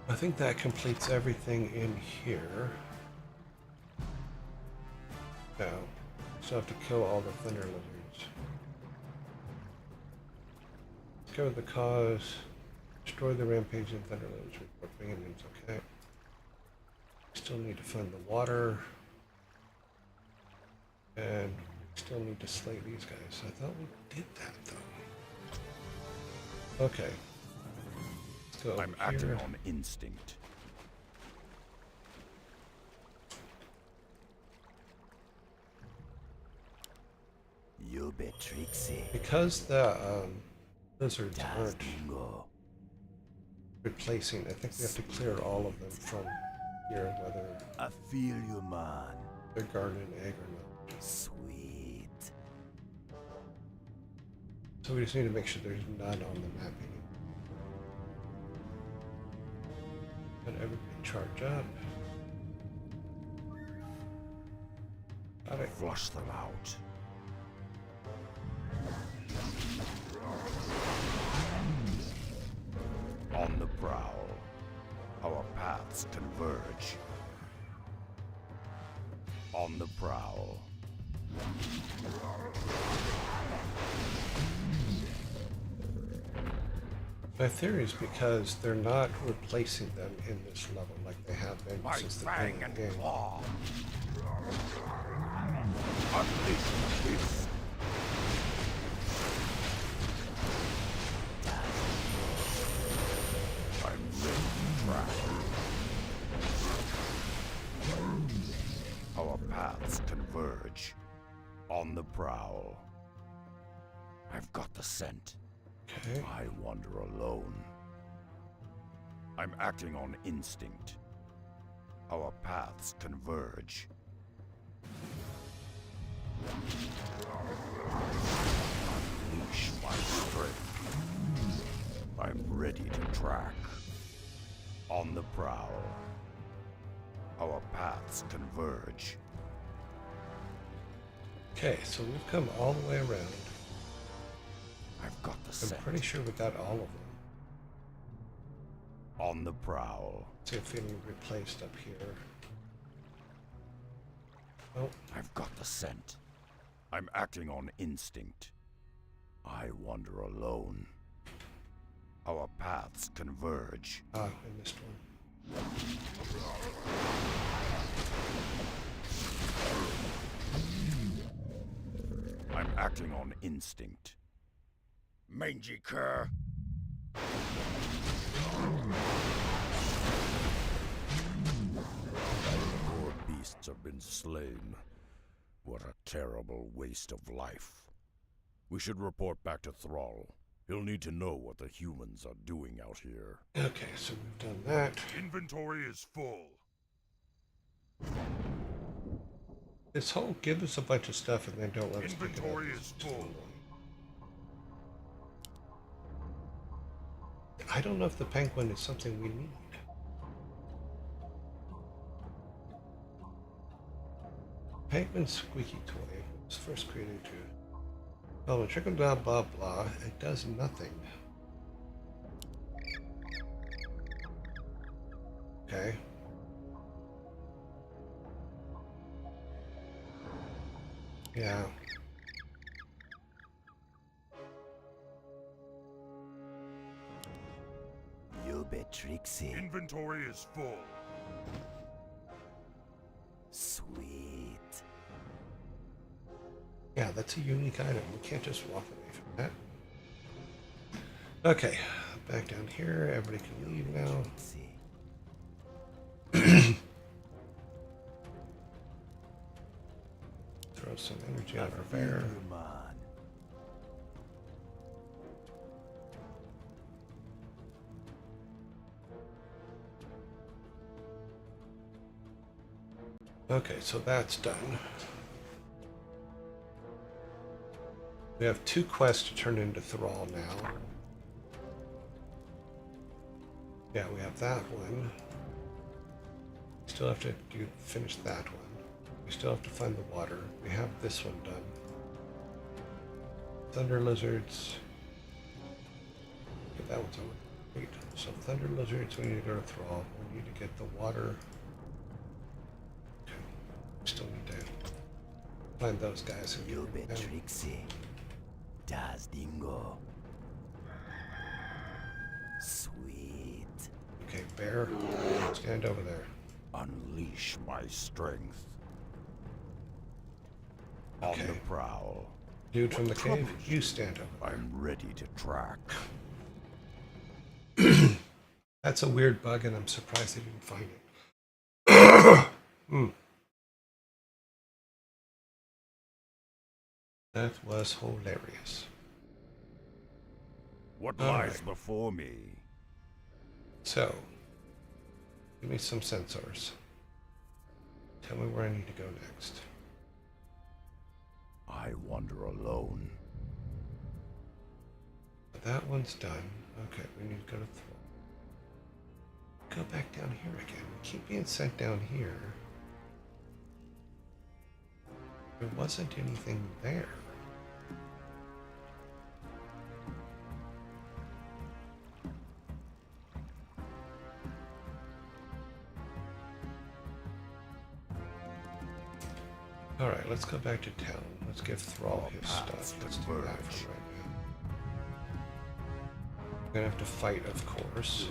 I think that completes everything in here. Now, still have to kill all the thunder lizards. Discover the cause. Destroy the rampaging thunder lizards. Report minions. Okay. Still need to find the water. And still need to slay these guys. I thought we did that though. Okay. Let's go I'm over acting here. on instinct. You be tricksy. Because the lizards aren't Tastingo. replacing, I think we have to clear all of them from here, whether I feel you, man. they're guarded an egg or not. Sweet. So we just need to make sure there's none on the mapping. Let everybody charge up. Got it. Flush them out. On the prowl. Our paths converge. On the prowl. My theory is because they're not replacing them in this level like they have been My since the fang beginning of and the game. claw. Unleash the beast. Our paths converge. On the prowl. I've got the scent. Okay. I wander alone. I'm acting on instinct. Our paths converge. Unleash my strength. I'm ready to track. On the prowl. Our paths converge. Okay, so we've come all the way around. I've got the I'm scent. pretty sure we got all of them. On the prowl. See if feeling replaced up here. Oh, I've got the scent. I'm acting on instinct. I wander alone. Our paths converge. I missed one. I'm acting on instinct. Mangy cur. Poor beasts have been slain. What a terrible waste of life. We should report back to Thrall. He'll need to know what the humans are doing out here. Okay, so we've done that. Inventory is full. This whole give us a bunch of stuff and then don't let us pick it up. Inventory is full. I don't know if the penguin is something we need. Penguin squeaky toy was first created to... Oh, and trickle down blah blah. It does nothing. Okay. Yeah. You bet Trixie. Inventory is full. Sweet. Yeah, that's a unique item. We can't just walk away from that. Okay, back down here. Everybody can leave now. Trixie. Throw some energy on our bear. Man. Okay, so that's done. We have 2 quests to turn into Thrall now. Yeah, we have that one. We still have to finish that one. We still have to find the water. We have this one done. Thunder lizards. Okay, that one's over. Wait, so thunder lizards, we need to go to Thrall. We need to get the water. Okay, we still need to find those guys and You get bet them. Trixie. Das Dingo. Sweet. Okay, bear, stand over there. Unleash my strength. Okay. On the prowl. Dude from the What trouble cave, you stand over I'm ready to track. there. That's a weird bug, and I'm surprised they didn't find it. That was hilarious. What All lies right. before me? So, give me some sensors. Tell me where I need to go next. I wander alone. That one's done. Okay, we need to go to Thrall. Go back down here again. We keep being sent down here. There wasn't anything there. Alright, let's go back to town. Let's give Thrall his stuff. Let's do that for right now. We're gonna have to fight, of course.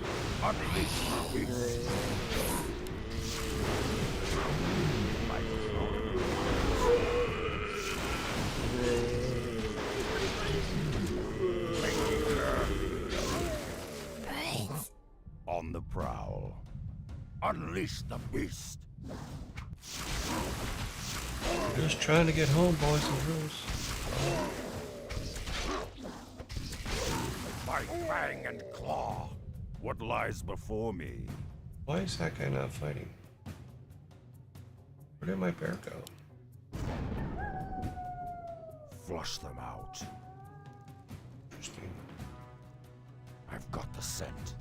On the prowl. Unleash the beast. Just trying to get home, boys and girls. My fang and claw. What lies before me? Why is that guy not fighting? Where did my bear go? Flush them out. Interesting. I've got the scent.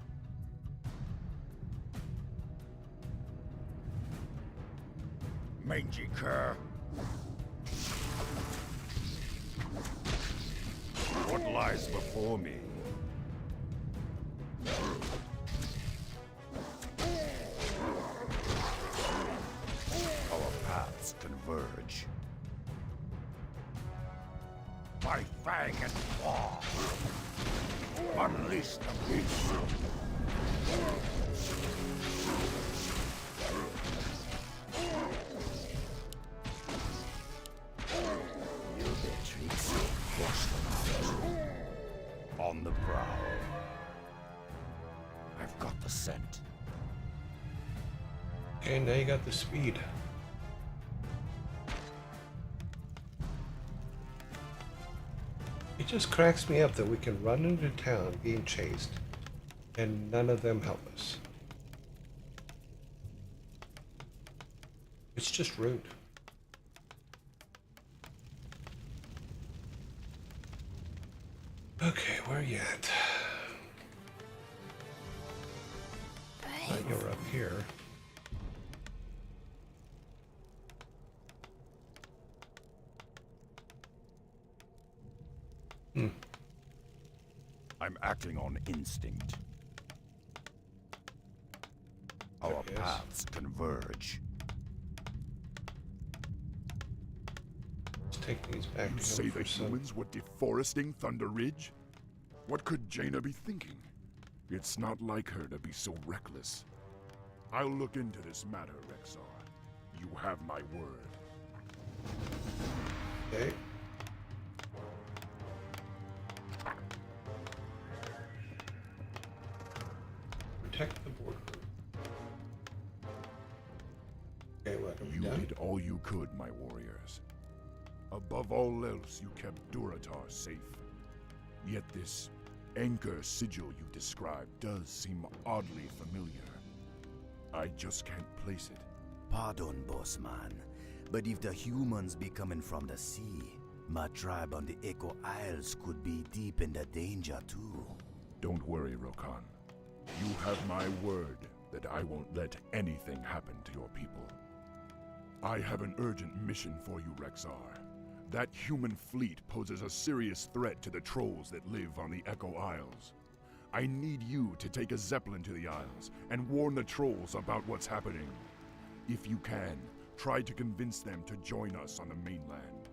Mangy cur. What lies before me? Our paths converge. My fang and claw. Unleash the beast. Flush them out. On the prowl. I've got the scent. Okay, now you got the speed. It just cracks me up that we can run into town being chased and none of them help us. It's just rude. Okay, where are you at? Thought you were up here. I'm acting on instinct. Our Yes. paths converge. Let's take these back You to say him the for some. humans were deforesting Thunder Ridge? What could Jaina be thinking? It's not like her to be so reckless. I'll look into this matter, Rexar. You have my word. Okay. Protect the border. Okay, what have we You done? did all you could, my warriors. Above all else, you kept Duratar safe. Yet this anchor sigil you described does seem oddly familiar. I just can't place it. Pardon, boss man, but if the humans be coming from the sea, my tribe on the Echo Isles could be deep in the danger too. Don't worry, Rokan. You have my word that I won't let anything happen to your people. I have an urgent mission for you, Rexar. That human fleet poses a serious threat to the trolls that live on the Echo Isles. I need you to take a zeppelin to the Isles and warn the trolls about what's happening. If you can, try to convince them to join us on the mainland.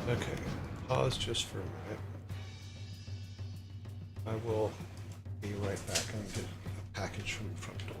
Okay, pause just for a minute. I will be right back. I'm going to get a package from the front door.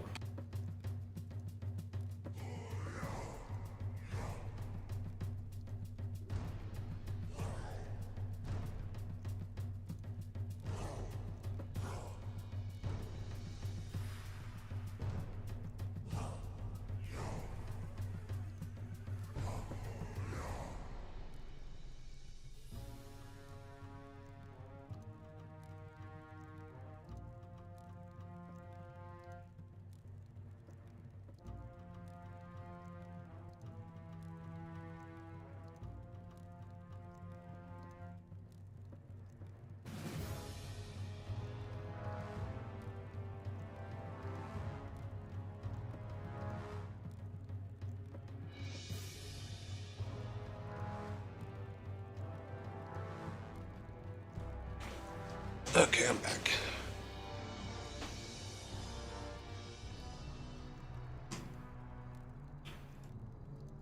Okay, I'm back.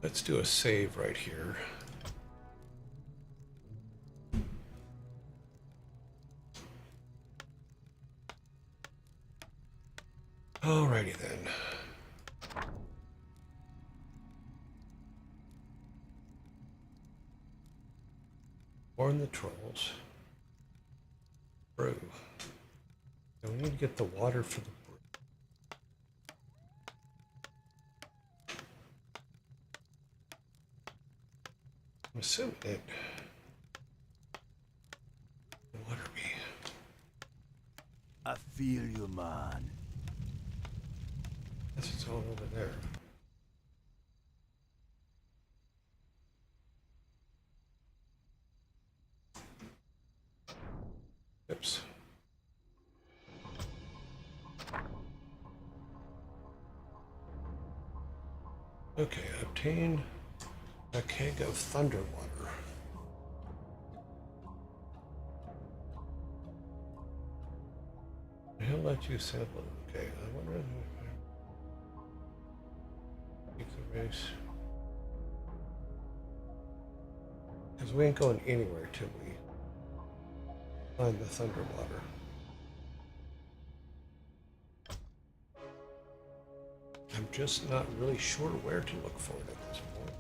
Let's do a save right here. Alrighty then. Warn the trolls. Brew. And we need to get the water for the brew. I'm assuming it. What are we? I feel you, man. Guess it's all over there. Oops. Okay, obtain a keg of thunder water. He'll let you sample it. Okay, I wonder if keep the race. Because we ain't going anywhere till we find the thunder water. I'm just not really sure where to look for it at this point.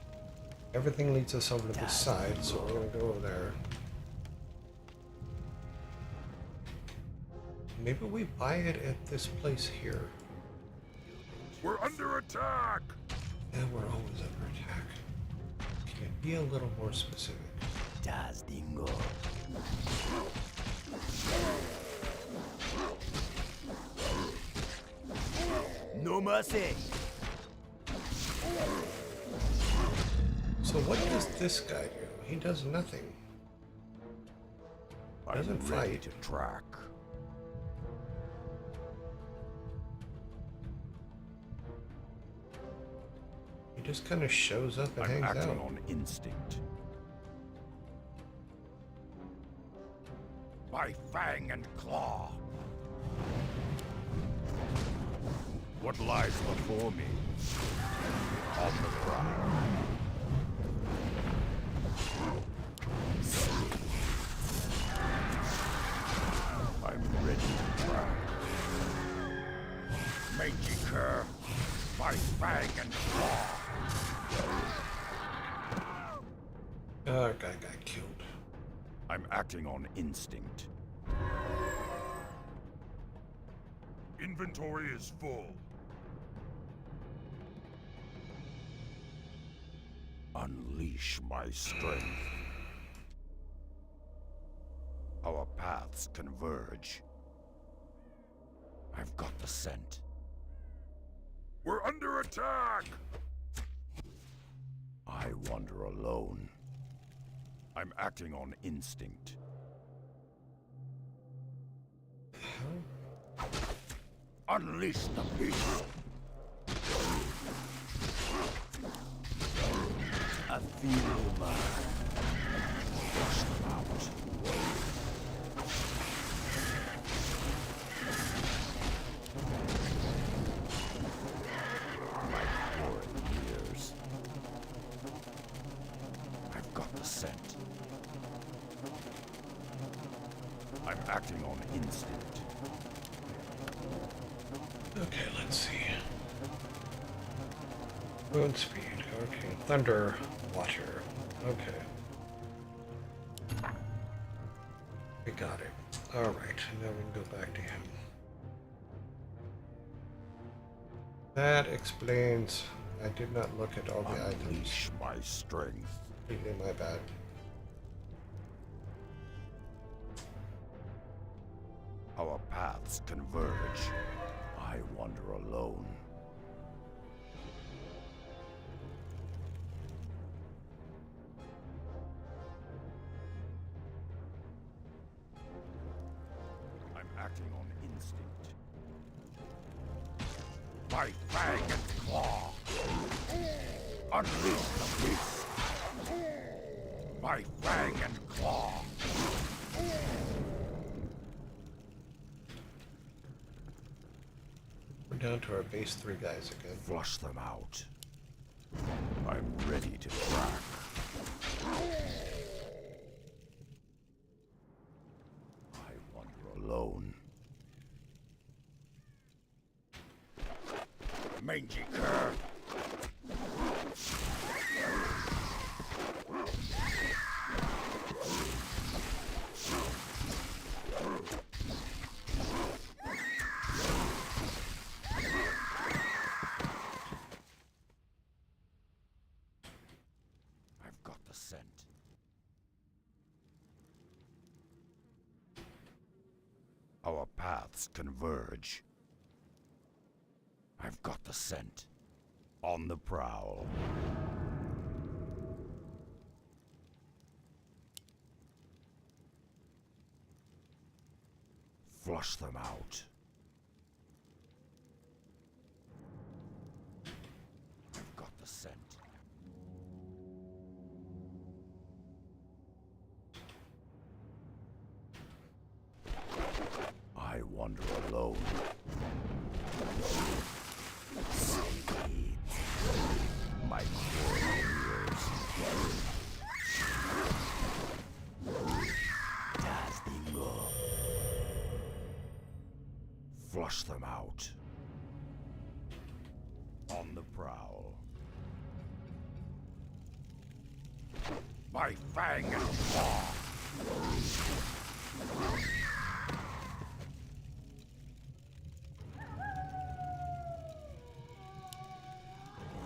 Everything leads us over to this side, so we're going to go over there. Maybe we buy it at this place here. We're under attack! Yeah, we're always under attack. Can you be a little more specific? Das Dingo. No mercy. So what does this guy do? He does nothing. Doesn't I'm ready fight. to track. He just kind of shows up and I'm hangs acting out. on instinct. By fang and claw. What lies before me? On the ground. I'm ready to track. Mangy cur. By fang and claw. Our guy got killed. I'm acting on instinct. Inventory is full. Unleash my strength. Our paths converge. I've got the scent. We're under attack! I wander alone. I'm acting on instinct. Unleash the beast! I feel you, man. Flush them out. My pouring ears. I've got the scent. I'm acting on instinct. Okay, let's see. Moon speed. Okay. Thunder, water. Okay. We got it. Alright, now we can go back to him. That explains I did not look at all the items. Unleash my strength. Completely my bad. Our paths converge. I wander alone. I'm acting on instinct. By fang and claw. Unleash the beast. By fang and claw. We're down to our base 3 guys again. Flush them out. I'm ready to track. I wander alone. Mangy cur. I've got the scent. Our paths converge. I've got the scent. On the prowl. Flush them out. I've got the scent. I wander alone. Sweet. My core ears. Dazzling. Flush them out. On the prowl. My fang and claw.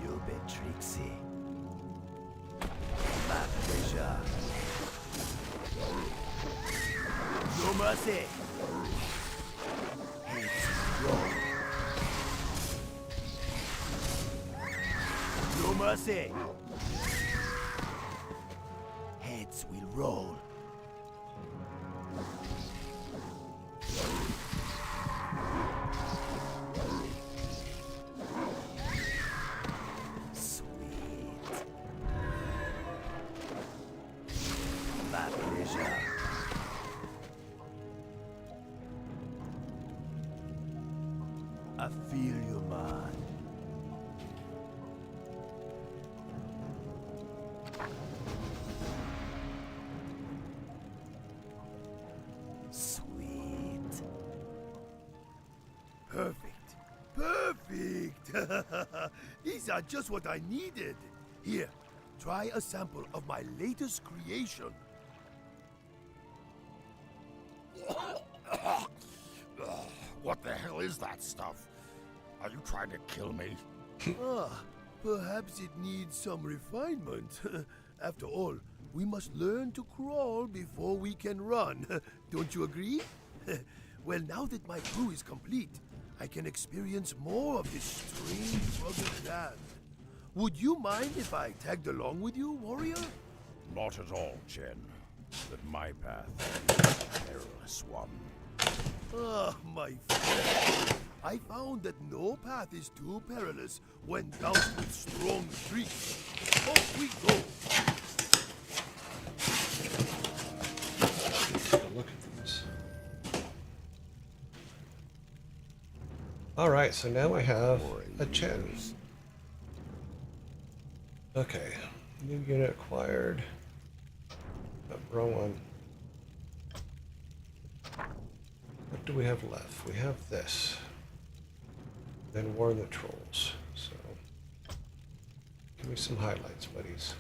You bet, Trixie. My pleasure. No mercy. No mercy. Heads will roll. Sweet. My pleasure. I feel you, man. Sweet. Perfect. Perfect! These are just what I needed. Here, try a sample of my latest creation. What the hell is that stuff? Are you trying to kill me? Perhaps it needs some refinement. After all, we must learn to crawl before we can run. Don't you agree? Well, now that my crew is complete, I can experience more of this strange, rugged land. Would you mind if I tagged along with you, warrior? Not at all, Chen. But my path is a perilous one. Ah, my friend. I found that no path is too perilous when doused with strong trees. Off we go. Look at these. All right, so now I have a Chen. Okay, new unit acquired. Oh, wrong one. What do we have left? We have this. Then War the Trolls. So, give me some highlights, buddies.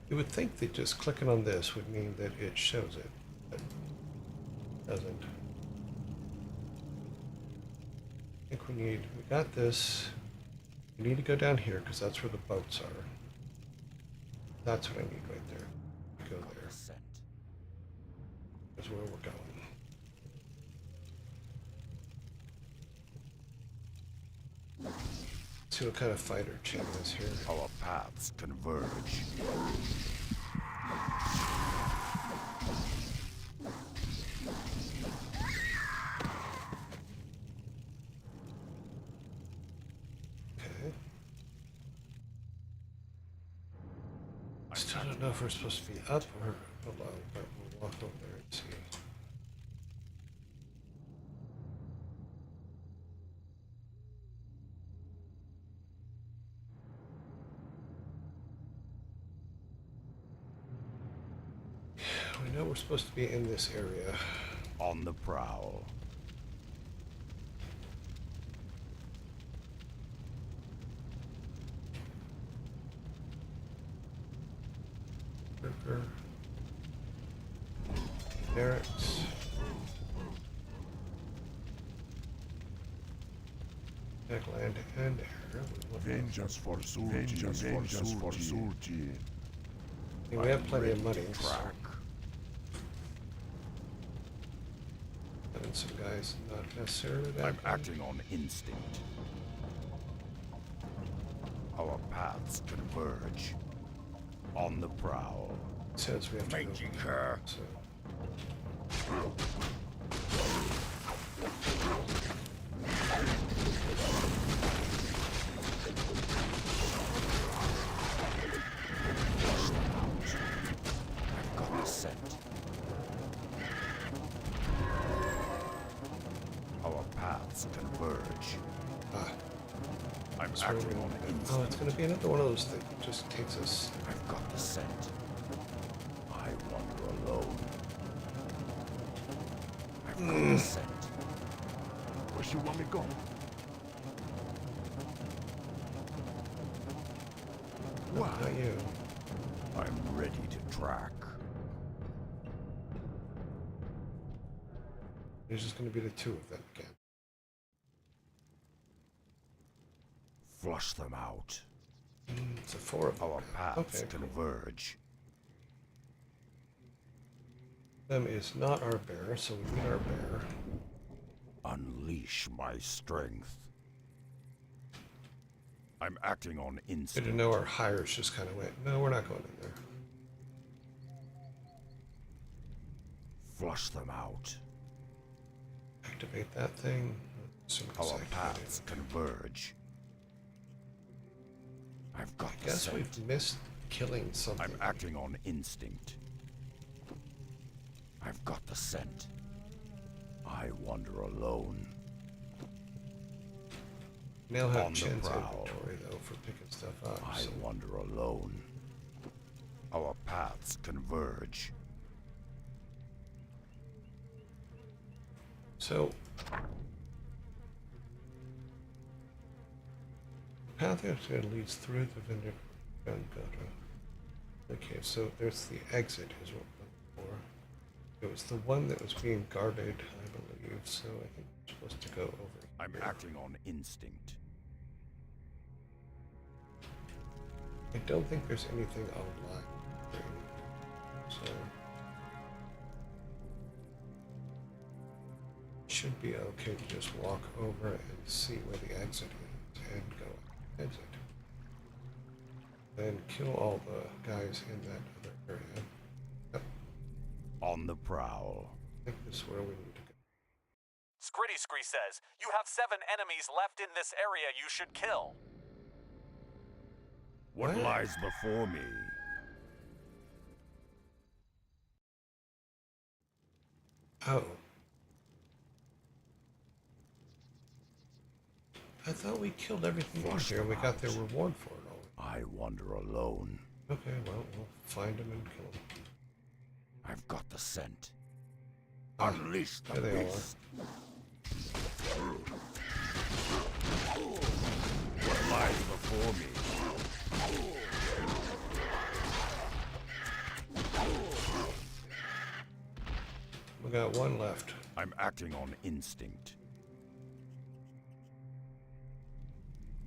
You would think that just clicking on this would mean that it shows it, but it doesn't. I think we got this. We need to go down here because that's where the boats are. That's what I need right there. Go there. That's where we're going. See what kind of fighter Chen is here. Our paths converge. Okay. Still don't know if we're supposed to be up or below, but we'll walk over there and see. We know we're supposed to be in this area. On the prowl. River. Barracks. 'Cause Attack land and air. We want Vengeance for Sulti. Vengeance for Sulti. we have plenty of money. Track. Having some guys not necessarily that I'm bad. acting on instinct. Our paths converge. On the prowl. It says we have to go. Mangy cur. So. I've got the scent. Our paths converge. Ah, I'm that's where acting we on want to go. instinct. Oh, it's going to be another one of those that just takes us. I've got the scent. I wander alone. I've got the scent. Where you want me go? No, not you. I'm ready to track. There's just going to be the two of them again. Flush them out. It's a four of them. Our paths Okay, cool. converge. Them is not our bear, so we need our bear. Unleash my strength. I'm acting on Good instinct. to know our hires just kind of went, no, we're not going in there. Flush them out. Activate that thing. Our paths converge. I've got I the guess scent. we've missed killing something. I'm acting on instinct. I've got the scent. I wander alone. Now have on the Chen's prowl. inventory though for picking stuff up. I So wander alone. Our paths converge. So, the path actually leads through the Vineyard Gungoda. Okay, so there's the exit is what we're looking for. It was the one that was being guarded, I believe, so I think we're supposed to go over I'm here. acting on instinct. I don't think there's anything online. So should be okay to just walk over and see where the exit is and go exit. Then kill all the guys in that other area. Yep, On the prowl. I think this is where we need to go. Scritty Scree says, you have 7 enemies left in this area you should kill. What What? lies before me? Oh. I thought we killed everything in Flush here and we them got their out. reward for it all. I wander alone. Okay, well, we'll find them and kill them. I've got the scent. Ah, Unleash the there they all beast. What lies before me? We got one left. I'm acting on instinct.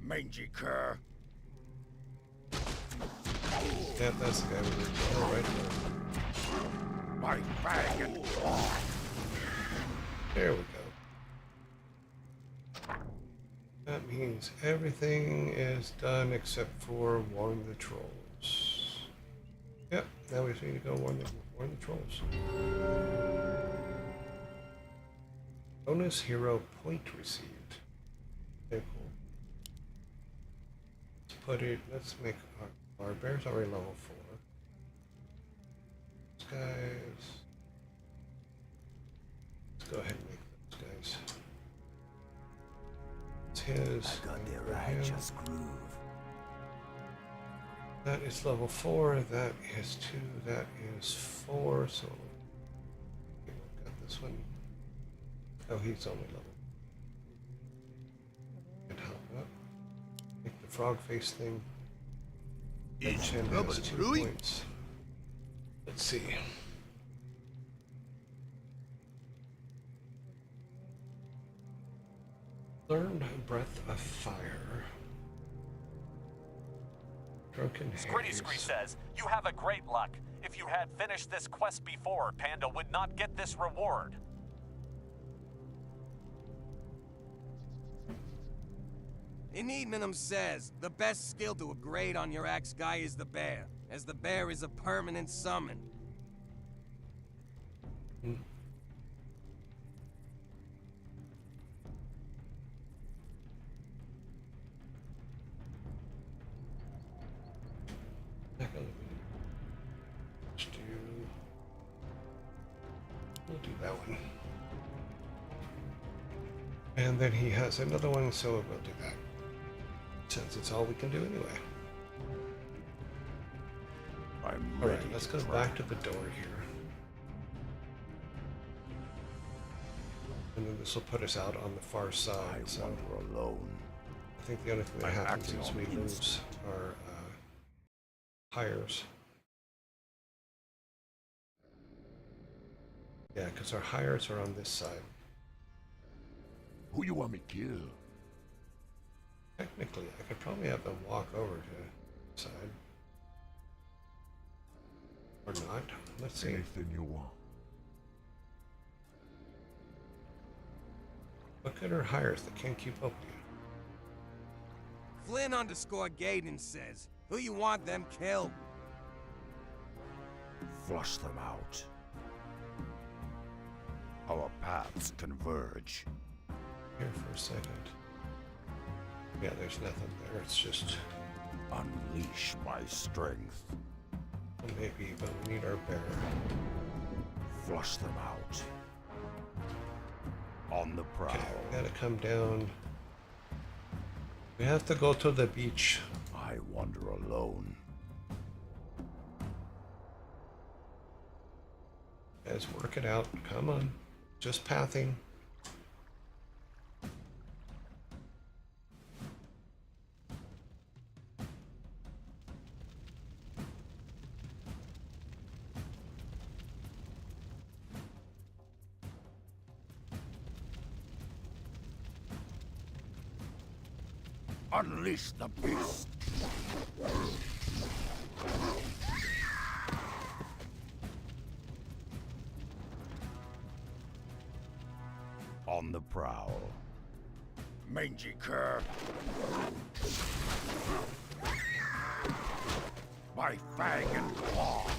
Mangy cur. Yep, that's the guy we need to kill right there. My fang and claw. There we go. That means everything is done except for warn the trolls. Yep, now we just need to go warn the trolls. Bonus hero point received. Okay, cool. Let's make our bear's already level 4. These guys. Let's go ahead and make those guys. It's his. I got the for him. righteous groove. That is level 4, that is 2, that is 4, so okay, we've got this one. Oh, he's only level. And hop up. Make the frog face thing. And Chen has 2 points. Let's see. Learn Breath of Fire. Drunken Gritty Haze. Scree says, you have a great luck. If you had finished this quest before, Panda would not get this reward. Enigmanum says, the best skill to upgrade on your axe guy is the bear, as the bear is a permanent summon. Hmm. We'll do that one. And then he has another one, so we'll do that. Since it's all we can do anyway. I'm Alright, ready let's to go try. back to the door here. And then this will put us out on the far side. I So wander alone. I think the only thing that I'm happens acting is on we lose instinct. our hires. Yeah, because our hires are on this side. Who you want me to kill? Technically, I could probably have them walk over to the side. Or not. Let's see. Anything you want. Look at our hires that can't keep up with you. Flynn_Gaiden says, who you want them killed? Flush them out. Our paths converge. Here for a second. Yeah, there's nothing there. It's just Unleash my strength. maybe, but we need our bear. Flush them out. On the prowl. Okay, we gotta come down. We have to go to the beach. I wander alone. Guys, work it out. Come on. Just pathing. Unleash the beast. On the prowl. Mangy cur. By fang and claw.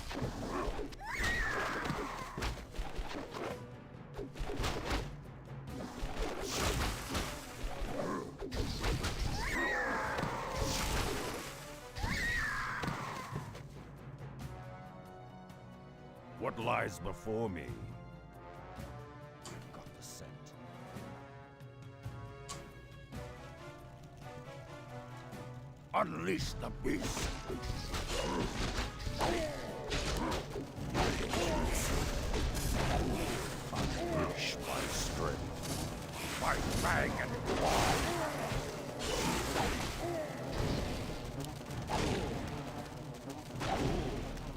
What lies before me? Got the scent. Unleash the beast. Unleash my strength. My fang and claw.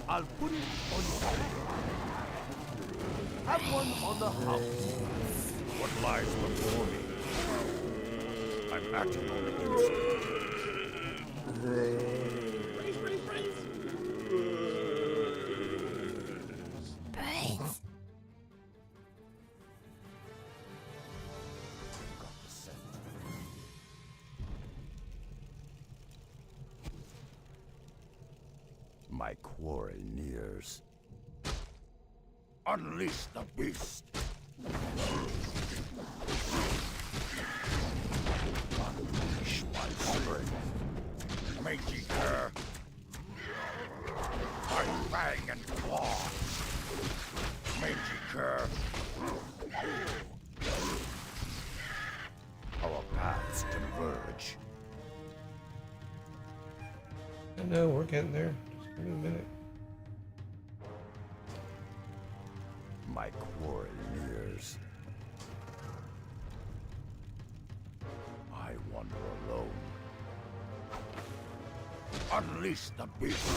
I'll put it on your head. Have one on the house. What lies before me? I'm acting on instinct. Got the scent. My quarry nears. Unleash the beast! Unleash my strength. Mangy cur. My fang and claw. Mangy cur. Our paths converge. I know, we're getting there. Just give me a minute. My quarry nears. I wander alone. Unleash the beast!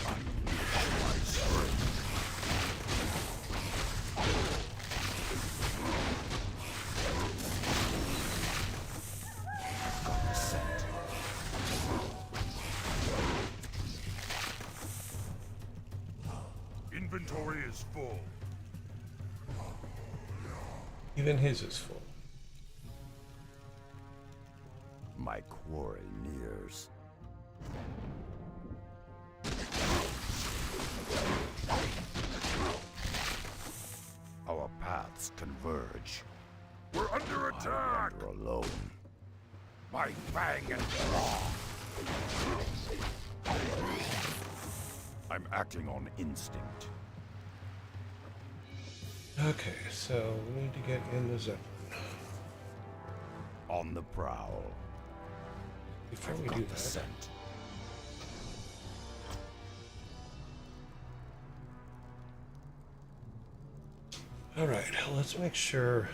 Unleash my strength. is full. Even his is full. My quarry nears. Our paths converge. We're under attack! I wander alone. My fang and claw! I'm acting on instinct. Okay, so we need to get in the Zeppelin. On the prowl. Before I've we got do the that, scent. alright, let's make sure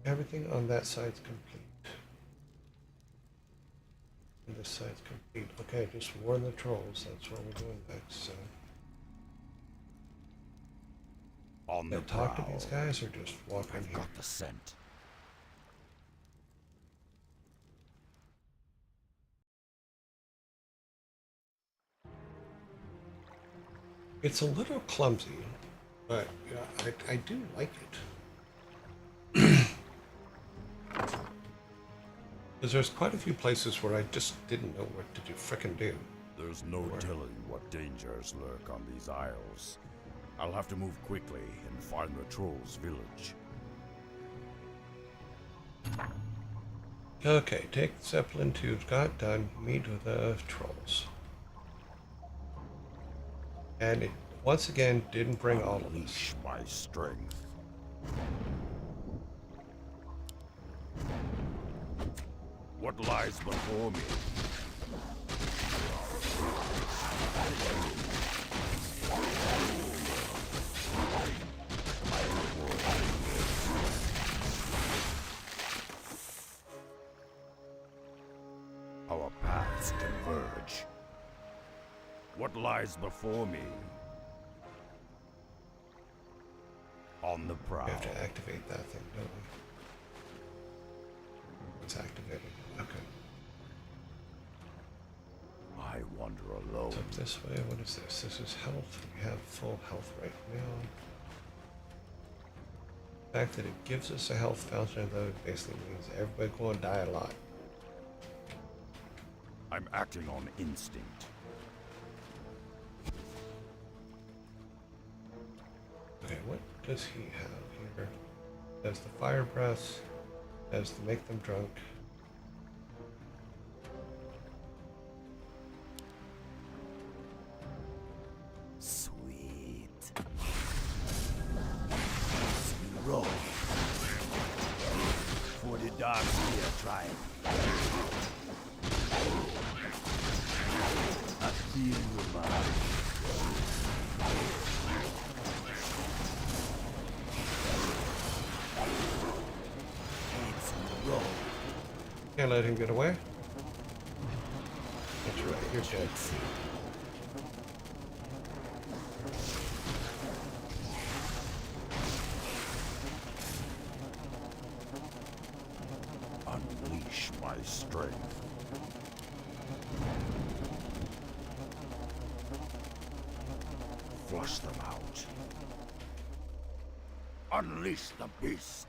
everything on that side's complete. And this side's complete. Okay, just warn the trolls. That's what we're doing next. So, On the talk to prowl. these guys or just walk in I've here. got the scent. It's a little clumsy, but yeah, I do like it. Because there's quite a few places where I just didn't know what to frickin' do. There's no telling what dangers lurk on these isles. I'll have to move quickly and find the trolls' village. Okay, take Zeppelin to Scott, done, meet with the trolls. And it, once again, didn't bring all of us. Unleash my strength. What lies before me? Our paths converge. What lies before me? On the prowl. We have to activate that thing, don't we? It's activated. Okay. I wander alone. It's up this way. What is this? This is health. We have full health right now. The fact that it gives us a health fountain, though, basically means everybody's going to die a lot. I'm acting on instinct. Okay, what does he have here? Does the fire breath? Does to make them drunk? Sweet. Roll. For the dark spear triumph. I feel your mind. Can't let him get away. That's right, you're dead. Unleash my strength. Flush them out. Unleash the beast.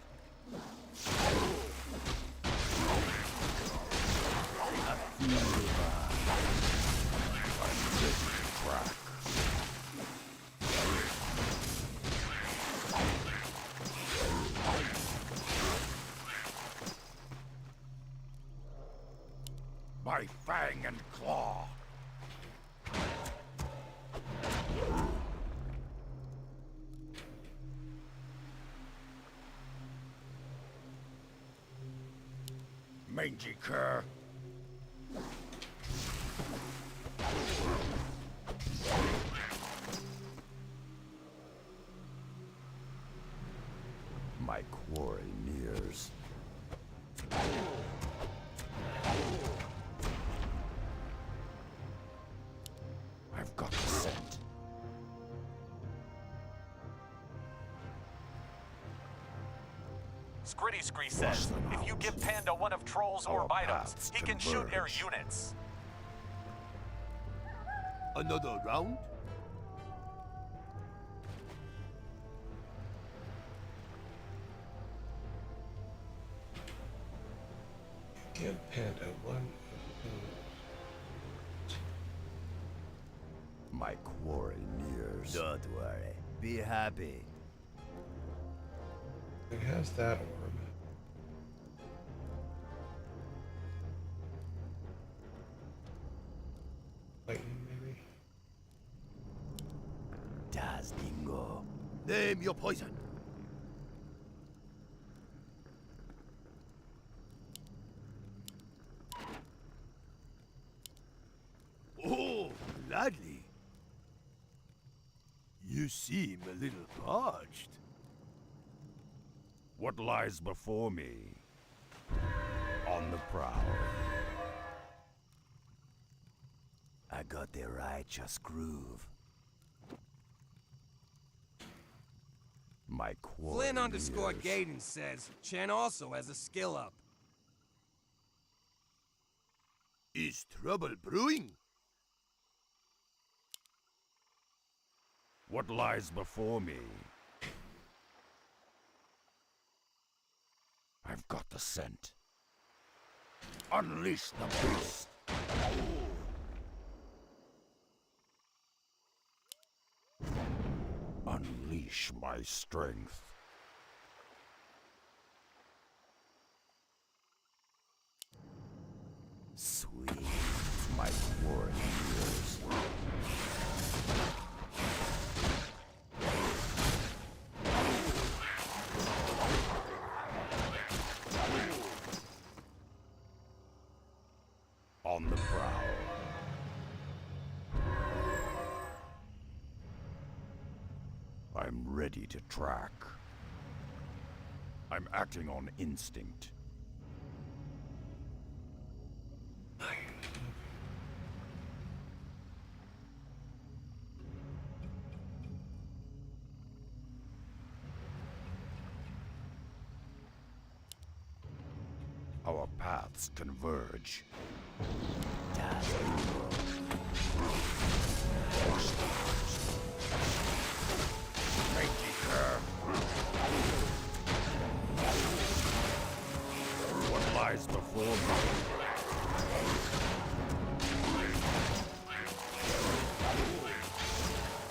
My fang and claw. Mangy cur. My quarry nears. I've got the scent. Scritty Scree says, if you give Panda one of Troll's orb items, he can shoot air units. Another round? Give Panda one of My quarry nears. Don't worry. Be happy. those. It has that orb. Lightning, maybe? Das Dingo. Name your poison. Oh, gladly. You seem a little parched. What lies before me? On the prowl. I got the righteous groove. My quarry Flynn underscore nears. Gaiden says Chen also has a skill up. Is trouble brewing? What lies before me? I've got the scent. Unleash the beast! Unleash my strength. Sweet, my quarry nears. On the prowl. I'm ready to track. I'm acting on instinct. Our paths converge. Das Dingo. What lies before me?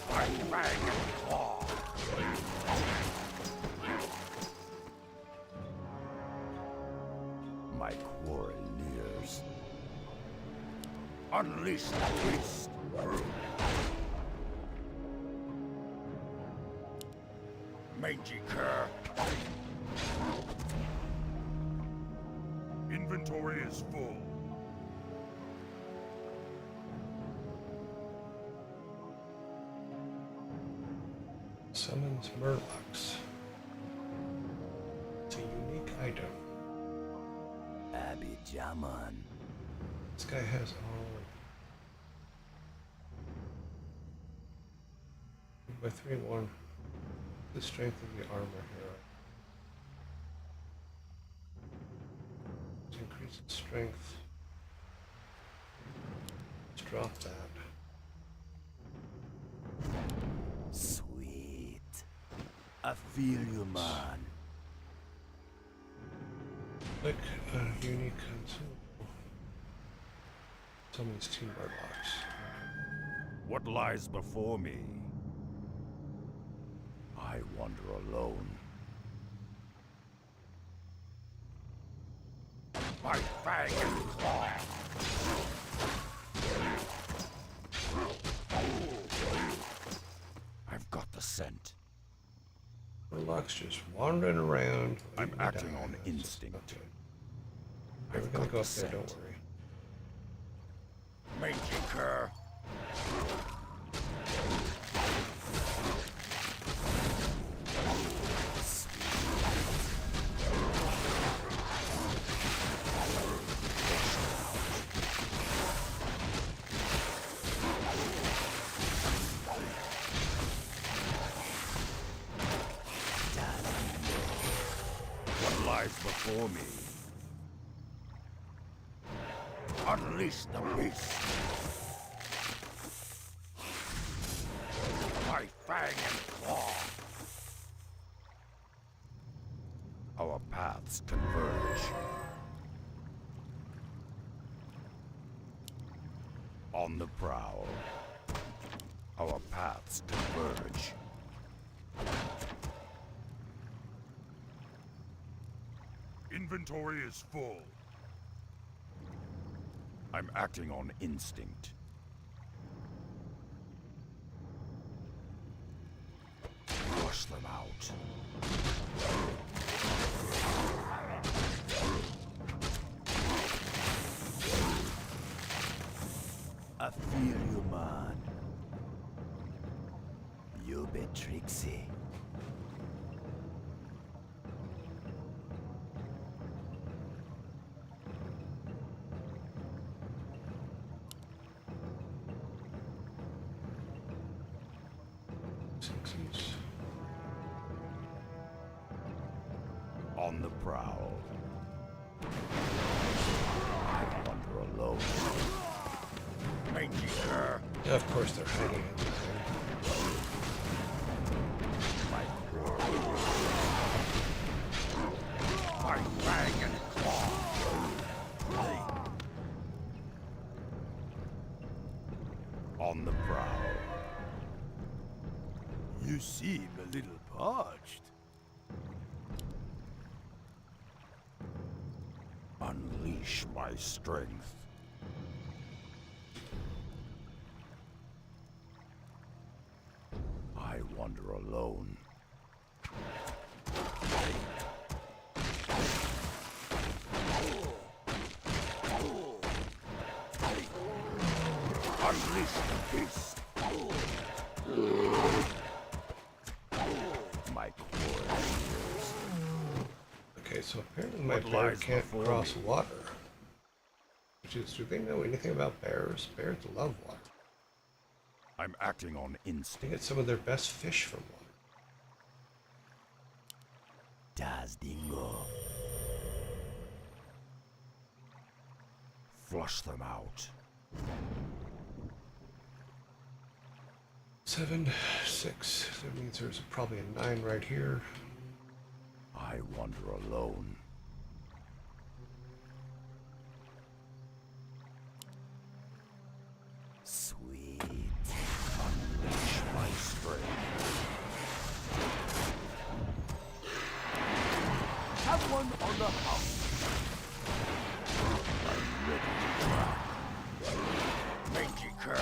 Bang, bang, and claw. My quarry nears. Unleash the beast. Mangy cur. Inventory is full. Summons Murlocs. It's a unique item. Abby Jaman. This guy has all by 3-1. The strength of the armor here. Let's increase its strength. Let's drop that. Sweet. I feel you, man. Click a unique console. Summons 2 Murlocs. What lies before me? I wander alone. My fang and claw! I've got the scent. Murlocs just wandering around. I'm waiting to acting die. on That's instinct. just not good. Okay, we're gonna got go the up there, don't scent. worry. Mangy cur! What lies before me? Unleash the beast! My fang and claw! Our paths converge. prowl. Our paths diverge. Inventory is full. I'm acting on instinct. Flush them out. I feel you, man. You be tricksy. Sixes. On the prowl. I wander alone. Mangy cur. Yeah, of course they're hiding in the thing. My quarry. My fang and claw. On the prowl. You seem a little parched. Unleash my strength. I wander alone. Unleash the beast. My quarry. Okay, so apparently my What bear lies can't before cross me? water. Which is, do they know anything about bears? Bears love water. I'm acting on They instinct. get some of their best fish from water. Das Dingo. Flush them out. 7, 6. That means there's probably a 9 right here. I wander alone. Sweet. Unleash my strength. Have one on the house. Mangy cur.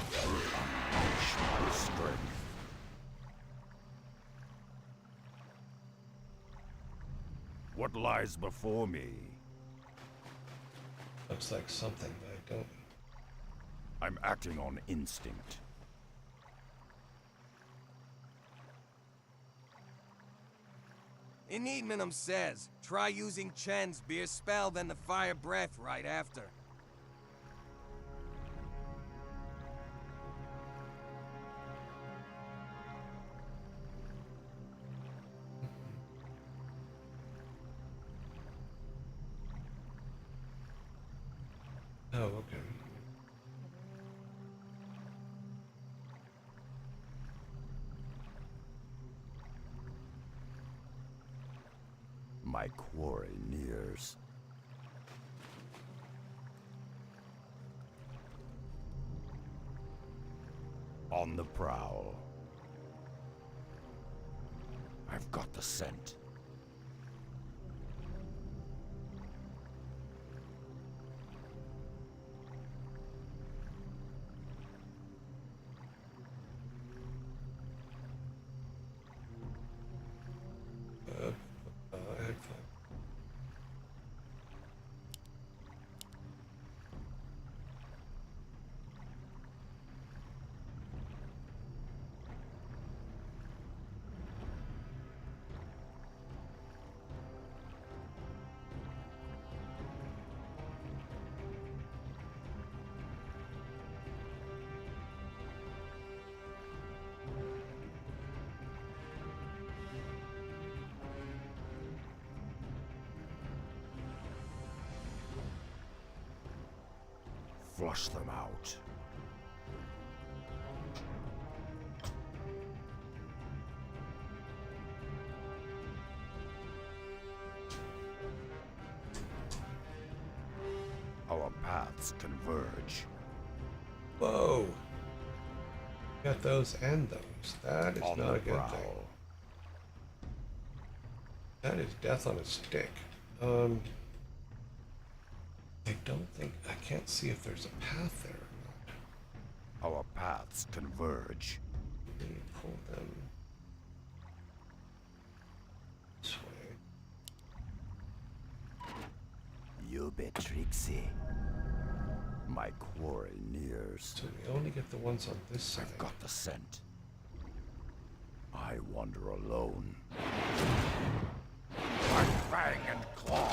Unleash my strength. What lies before me? Looks like something, but I don't. I'm acting on instinct. Enigmanum says, try using Chen's beer spell, then the fire breath right after. Oh, okay. My quarry nears. On the prowl. I've got the scent. I had 5. Flush them out. paths converge. Whoa. Got those and those. That is On not the a good thing. prowl. That is death on a stick. I don't think, I can't see if there's a path there or not. Our paths converge. Let me pull them this way. You bet, Trixie. My quarry nears. So we only get the ones on this side. I've got the scent. I wander alone. I fang and claw.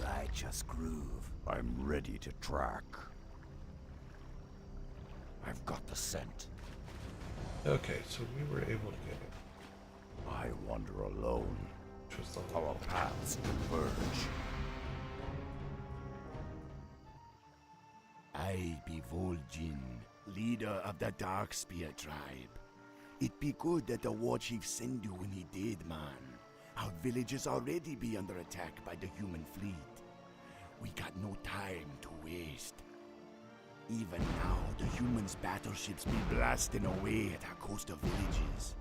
Righteous groove. I'm ready to track. I've got the scent. Okay, so we were able to get it. I wander alone. Which was the Our whole paths converge. I be Vol'jin, leader of the Darkspear tribe. It be good that the war chief send you when he did, man. Our village is already be under attack by the human fleet. We got no time to waste. Even now, the humans' battleships be blasting away at our coastal villages.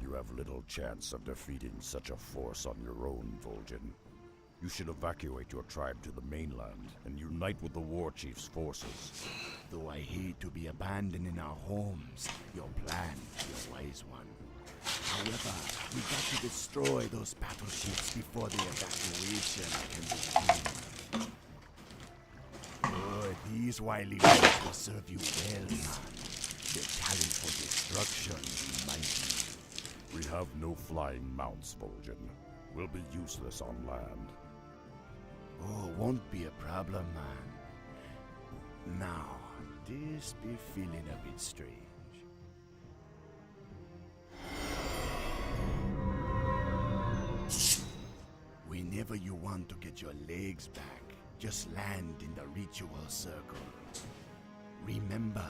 You have little chance of defeating such a force on your own, Vol'jin. You should evacuate your tribe to the mainland and unite with the war chief's forces. Though I hate to be abandoning our homes, your plan is a wise one. However, we got to destroy those battleships before the evacuation can begin. Oh, these wily ones will serve you well, man. Their talent for destruction is mighty. We have no flying mounts, Vol'jin. We'll be useless on land. Oh, won't be a problem, man. Now, this be feeling a bit strange. Whenever you want to get your legs back, just land in the ritual circle. Remember,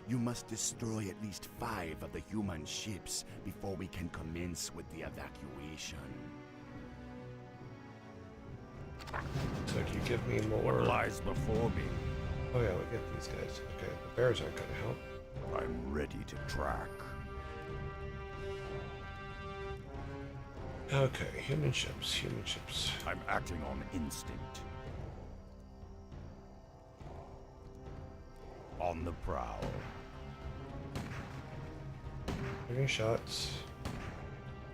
you must destroy at least 5 of the human ships before we can commence with the evacuation. So do you give me more? What lies before me? Oh yeah, we get these guys. Okay, the bears aren't gonna help. I'm ready to track. Okay, human ships, human ships. I'm acting on instinct. On the prowl. Any shots?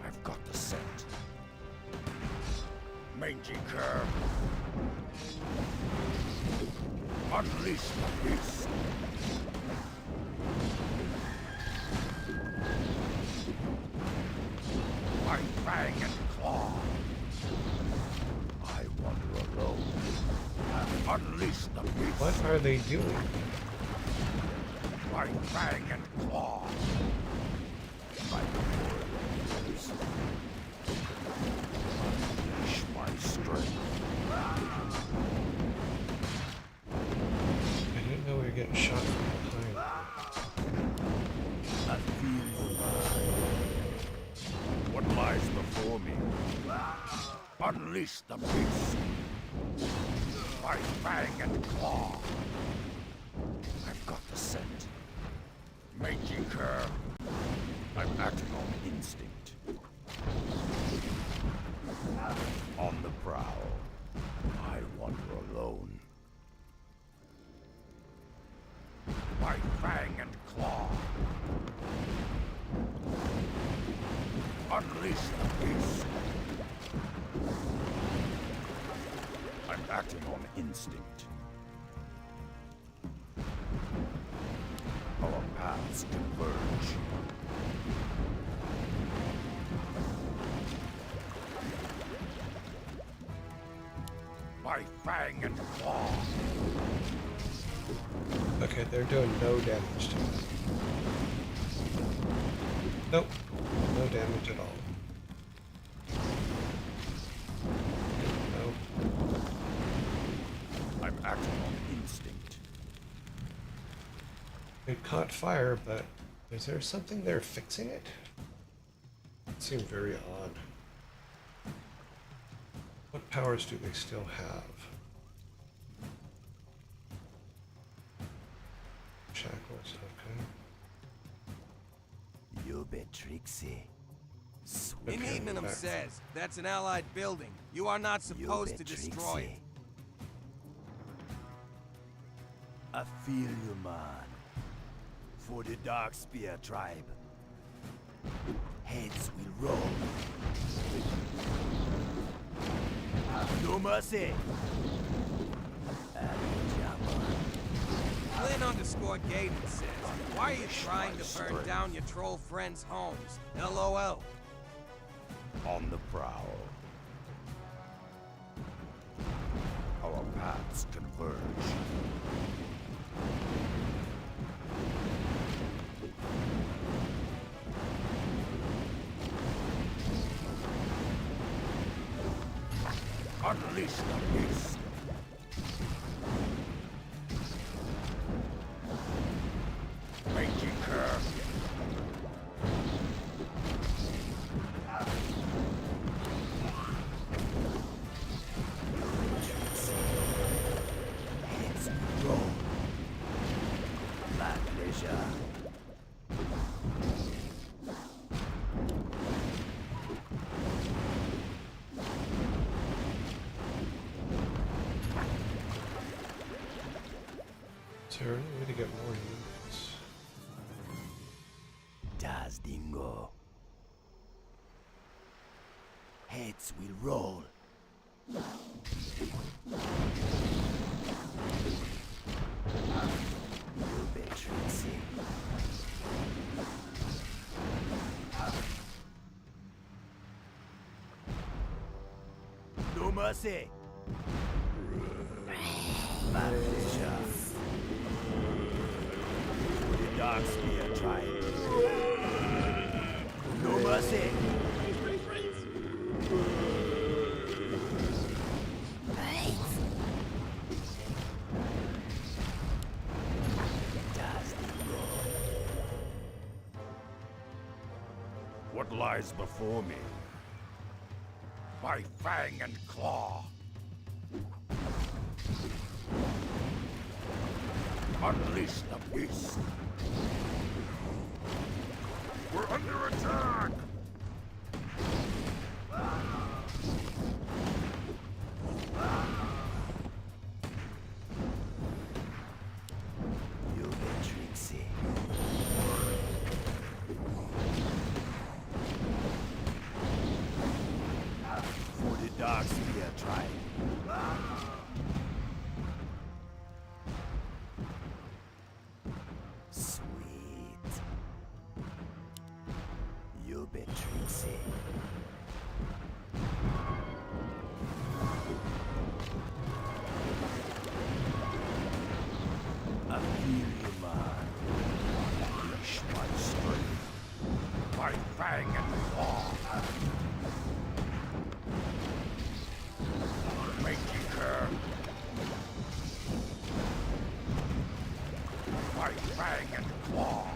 I've got the scent. Mangy cur. Unleash the beast. I fang and claw. I wander alone. Unleash the beast. What are they doing? I fang and claw. My warriors. Unleash my strength. I didn't know we were getting shot from behind. I feel you. What lies before me? Unleash the beast. I fang and claw. I've got the scent. Mangy cur. I'm acting on instinct. On the prowl. I wander alone. I fang and claw. Unleash the beast. I'm acting on instinct. Our paths converge. I fang and claw. Okay, they're doing no damage to us. Nope, no damage at all. Nope. I'm acting on instinct. It caught fire, but is there something there fixing it? It seemed very odd. What powers do they still have? Shackles, okay. You bet Trixie. Sweet. Okay, Enigmatum back. says that's an allied building. You are not supposed to destroy it. I feel you, man. For the Dark Spear tribe. Heads will roll. No mercy. Flynn_Gated says, why are you trying to burn down your troll friends' homes? LOL. On the prowl. Our paths converge. Unleash the beast. Make ye curve. Heads will roll. My pleasure. Is there any way to get more units? Das Dingo. Heads will roll. You bet Trixie. No mercy. My pleasure. The Dark Spear tribe. No mercy. What lies before me? By fang and claw. Unleash the beast. We're under attack! You bet Trixie. For the Dark Spear tribe. Sweet. You bet Trixie. I feel you, man. Unleash my strength. By fang and claw. Make ye curve. By fang and claw.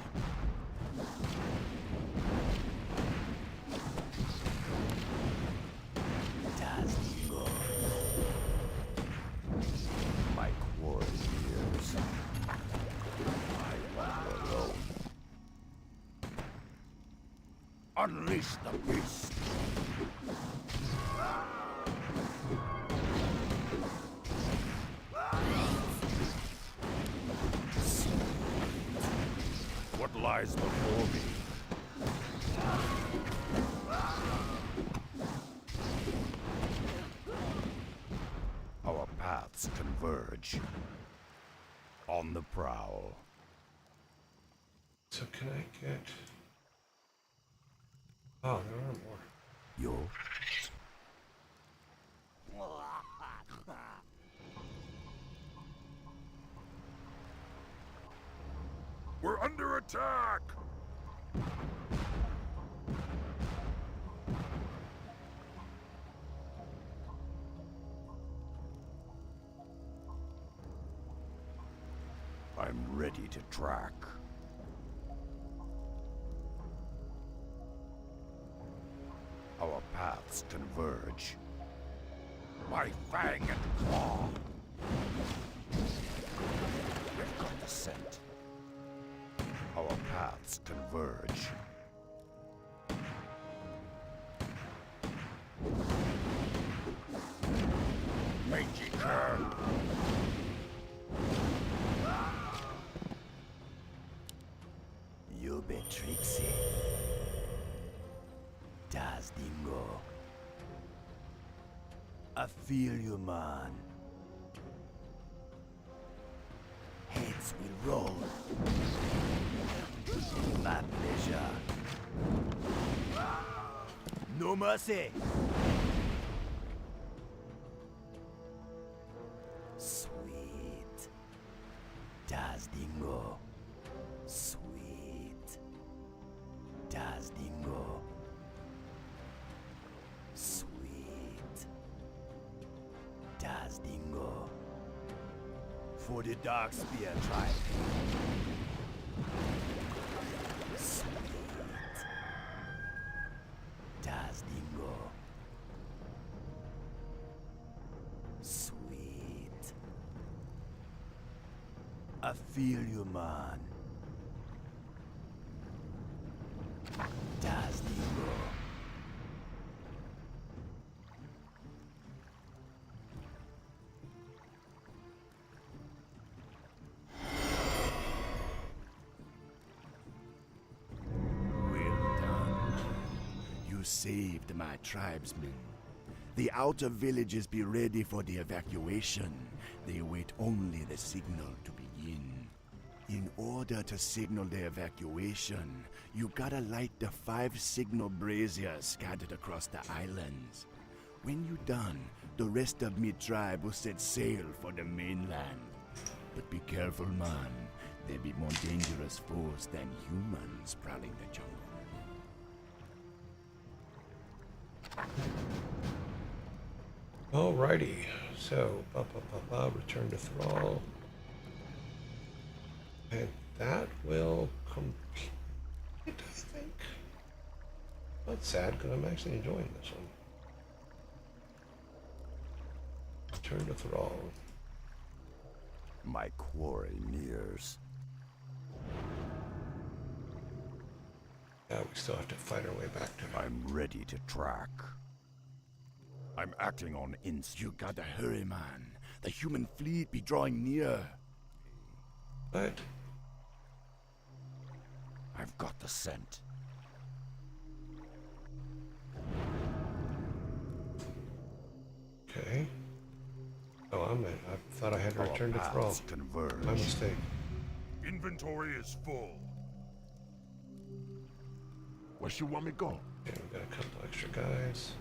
Das Dingo. My quarry years. I wander alone. Unleash the beast. What lies before me? Our paths converge. On the prowl. So can I get... Oh, there are more. Yo. We're under attack! I'm ready ready to track. Our paths converge. My fang and claw! We've got the scent. Our paths converge. Mangy cur! You be Trixie. Das Dingo. I feel you, man. Heads will roll. My pleasure. No mercy. Sweet. Das Dingo. Sweet. Das Dingo. Sweet. Das Dingo. For the Dark Spear tribe. Sweet. Das Dingo. Sweet. I feel you, man. Das Dingo. Well done. You saved my tribesmen. The outer villages be ready for the evacuation. They await only the signal to begin. In order to signal the evacuation, you gotta light the 5 signal braziers scattered across the islands. When you done, the rest of me tribe will set sail for the mainland. But be careful, man. There be more dangerous foes than humans prowling the jungle. Alrighty, so return to thrall, and that will complete, I think. That's sad because I'm actually enjoying this one. Return to thrall. My quarry nears. Yeah, we still have to fight our way back to it. I'm ready to track. I'm acting on instinct. You gotta hurry, man. The human fleet be drawing near. But I've got the scent. okay. Oh, I thought I had to return to thrall. Paths converge. My mistake. Inventory is full. Where you want me to go? Okay, we've got a couple extra guys.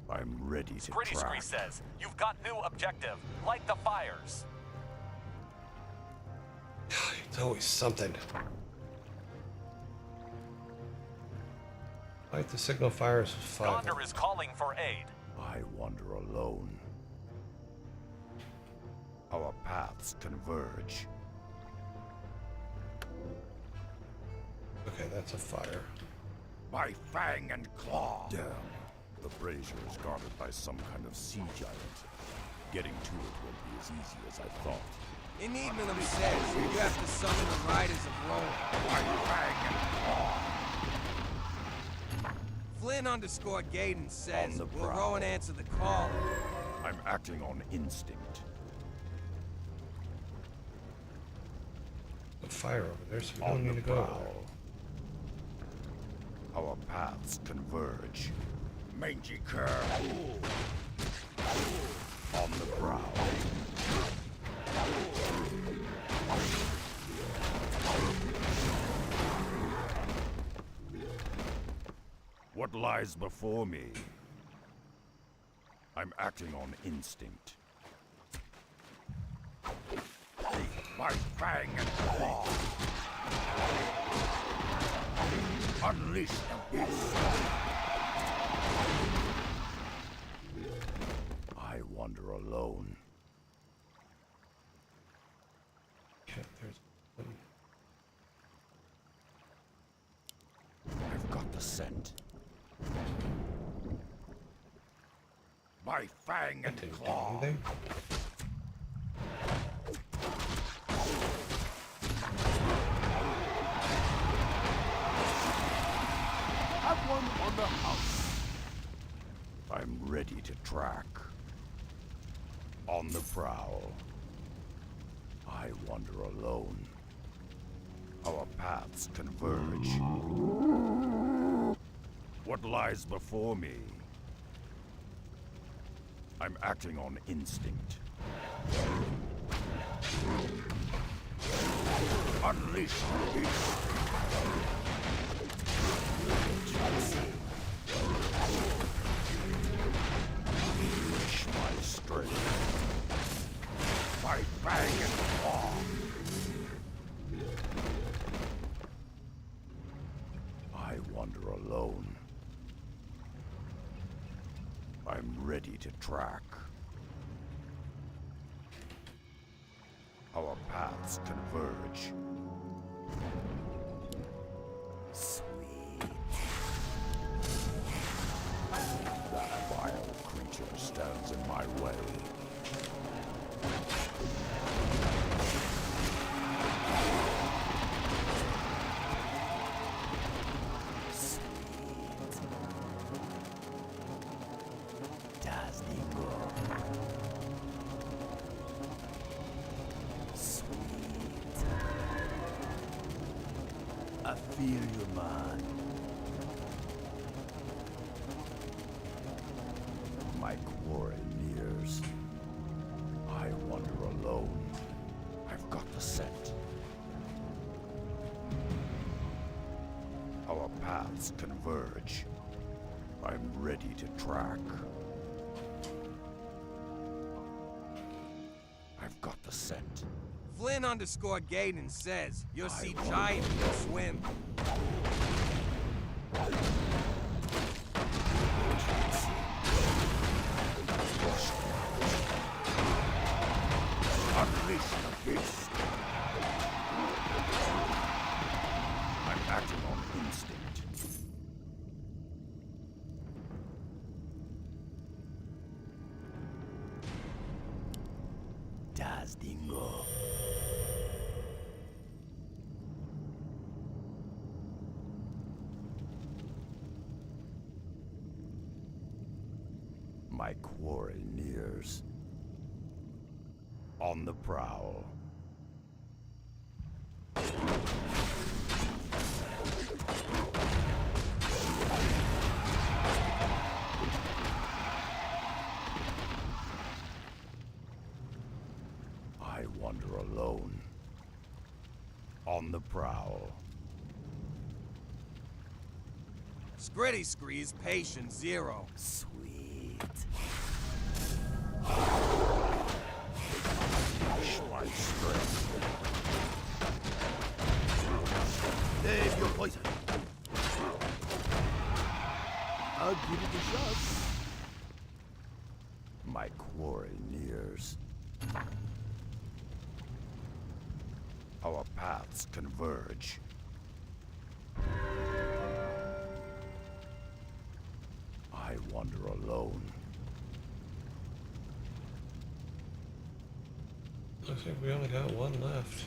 I'm ready to Gritty Scree track. says, you've got new objective. Light the fires. It's always something. Light the signal fires with 5. Gondor is calling for aid. I wander alone. Our paths converge. Okay, that's a fire. My fang and claw! Damn. The brazier is guarded by some kind of sea giant. Getting to it won't be as easy as I thought. In Eadmanum says you have to summon the Riders of Rome. My fang and claw! Flynn_Gaden says, On the will prowl. Rowan answer the call? I'm acting on instinct. A fire over there, so we On don't the need to go over there. prowl. Our paths converge. Mangy cur! On the prowl. What lies before me? I'm acting on instinct. My fang and claw! Unleash the beast! I wander alone. Okay, there's one. the scent. My fang That and didn't do claw. anything. Have one on the house. I'm ready to track. On the prowl. I wander alone. Our paths converge. What lies before me? I'm acting on instinct. Unleash the beast. Unleash my strength. My fang and claw. I wander alone. I'm ready to track. Our paths converge. Sweet. That vile creature stands in my way. Das Dingo. Sweet. I feel you, man. My quarry nears. I wander alone. I've got the scent. Our paths converge. I'm ready to track. I've got the scent. Flynn_Gaiden says you're sea giant can swim. Unleash the beast. I'm acting on instinct. Das Dingo. My quarry nears. On the prowl. I wander alone. On the prowl. Scritty Scree's patience 0. Sweet. My strength. Save your poison. I'll give it a shot. My quarry nears. Our paths converge. I wander alone. Looks like we only got one left.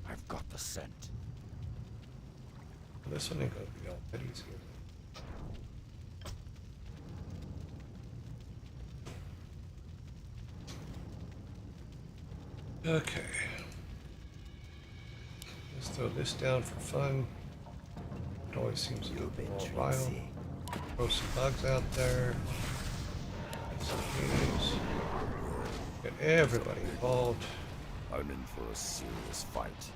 I've got the scent. This one ain't gonna be all that easy. Okay. Let's throw this down for fun. It always seems to You've be been a little while. tricksy. Throw some bugs out there. Get some keys. Get everybody involved. I'm in for a serious fight.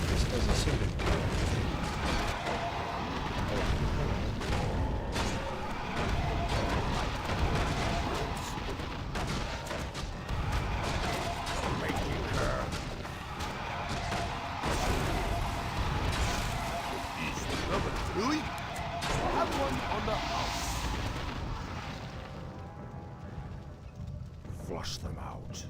This doesn't seem to do anything. Number 3. Have one on the house. flush them out.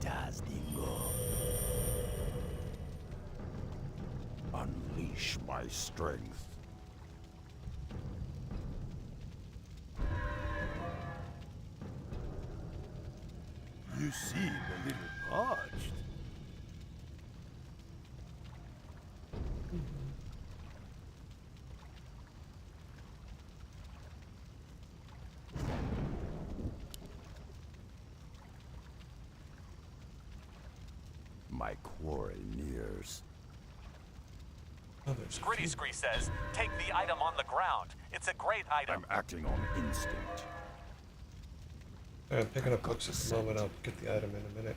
Das Dingo. Unleash my strength. You seem a little parched. My quarry nears. Oh, there's a Gritty few. Scree says, take the item on the ground. It's a great item. I'm acting on instinct. I'm picking up books at the moment. I'll get the item in a minute.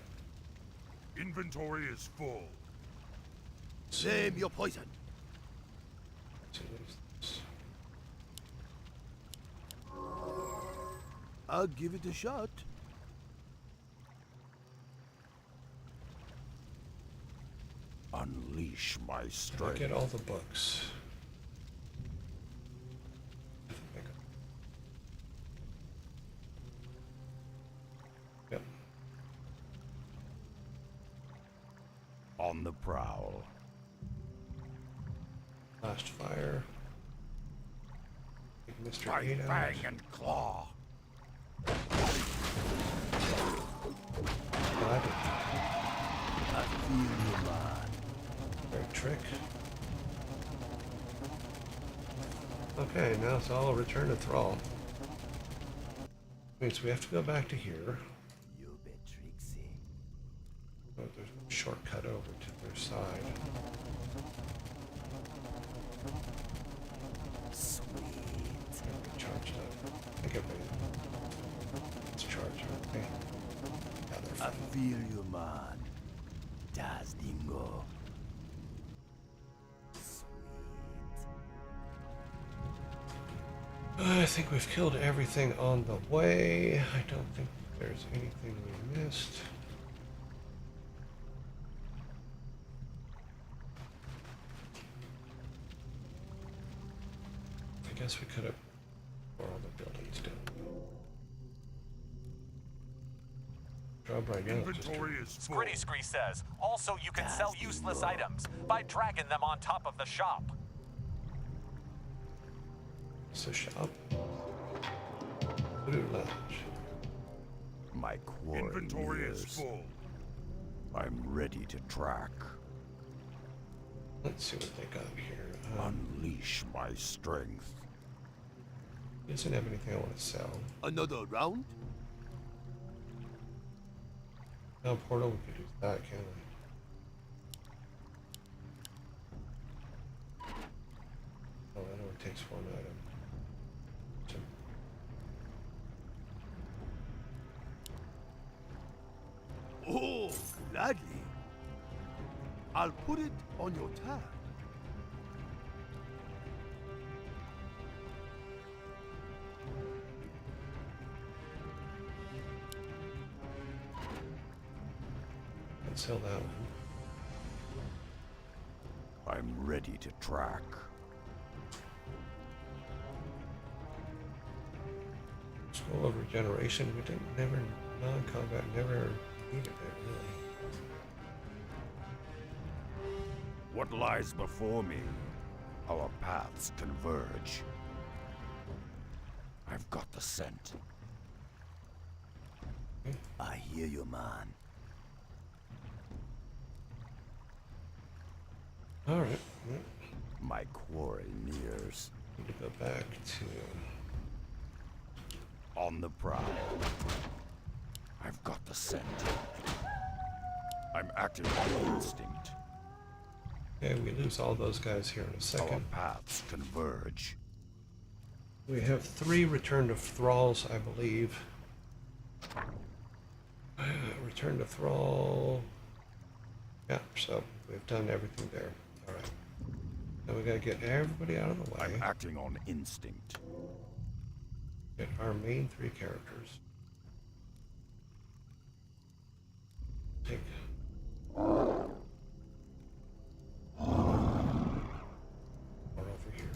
Inventory is full. Name your poison. So what is this? I'll give it a shot. Unleash my I strength. get all the books. Yep. On the prowl. Last fire. Big Mr. By 8 fang and claw. Got it. I feel you, man. Great trick. Okay, now it's all return to thrall. Means we have to go back to here. You bet, Trixie. Oh, there's a shortcut over to their side. Sweet. Everybody charged up. I think everybody's charged up. Okay. Yeah, they're I fine. feel you, man. Das Dingo. I think we've killed everything on the way. I don't think there's anything we missed. I guess we could have tore all the buildings down. Job right now is just Inventory is full. Gritty Scree says, also you can sell useless items by dragging them on top of the shop. the shop. Blue Lounge. My quarry Inventory is nears. full. I'm ready to track. Let's see what they got here. Unleash my strength. Doesn't have anything I want to sell. Another round? No, portal, we could use that, can't we? Oh, that only takes one item. Oh, gladly. I'll put it on your tab. Let's sell that one. I'm ready to track. Scroll of regeneration. We didn't never non-combat never needed it really. What lies before me? Our paths converge. I've got the scent. I hear you, man. All right. Well, My quarry nears. need to go back to. On the prowl. I've got the scent. I'm acting on instinct. Okay, we lose all those guys here in a Our second. paths converge. We have 3 return to thralls, I believe. Return to thrall. Yeah, so we've done everything there. All right. Now we gotta get everybody out of the way. I'm acting on instinct. Get our main 3 characters. Take. Or over here.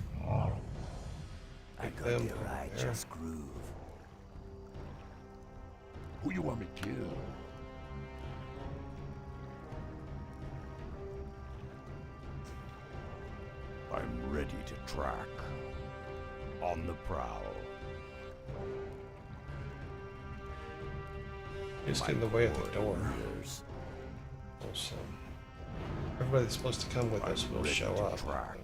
got them the over there. righteous groove. Who you want me to kill? I'm ready to track. On the prowl. Just in the way of the door. Ears. Also, everybody that's supposed to come with us will ready show to up. track.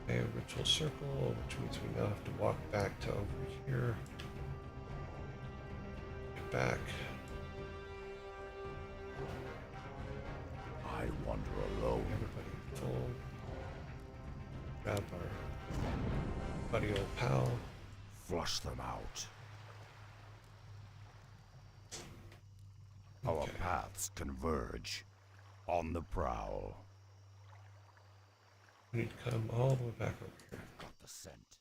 Okay, ritual circle, which means we now have to walk back to over here. Get back. I wander alone. Everybody full. Grab our buddy old pal. Flush them out. Our paths converge. On the prowl. We need to come all the way back over here. Got the scent.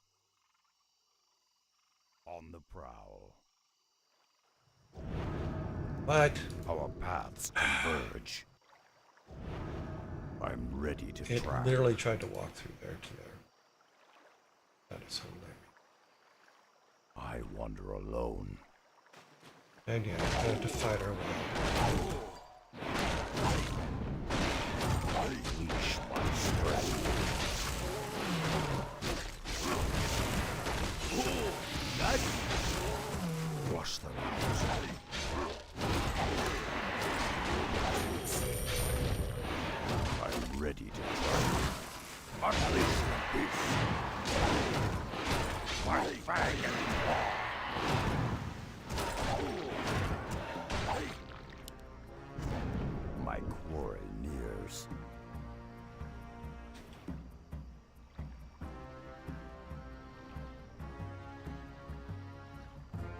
On the prowl. But Our paths converge. I'm ready to it track. literally tried to walk through there to there. That is hilarious. I wander alone. And yeah, we have to fight our way. Unleash my strength. Flush them out. I'm ready to try. Unleash the beast. My fang and claw. My quarry nears.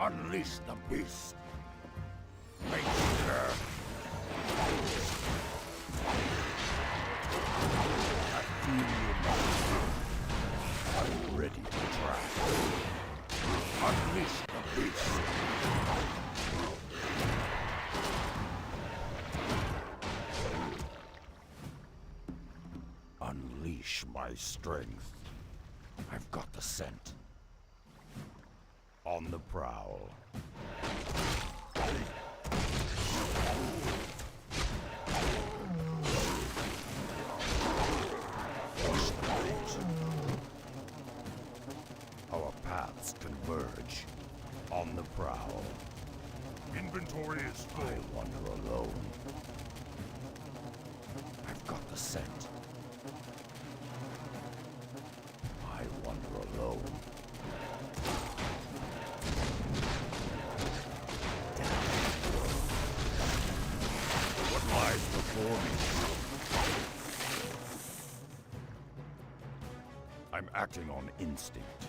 Unleash the beast. Make sure. I feel you, my I'm ready to try. Unleash the beast. Unleash my strength. I've got the scent. On the prowl. Our paths converge. On the prowl. Inventory is full. I wander alone. I've got the scent. I wander alone. What lies before me? I'm acting on instinct.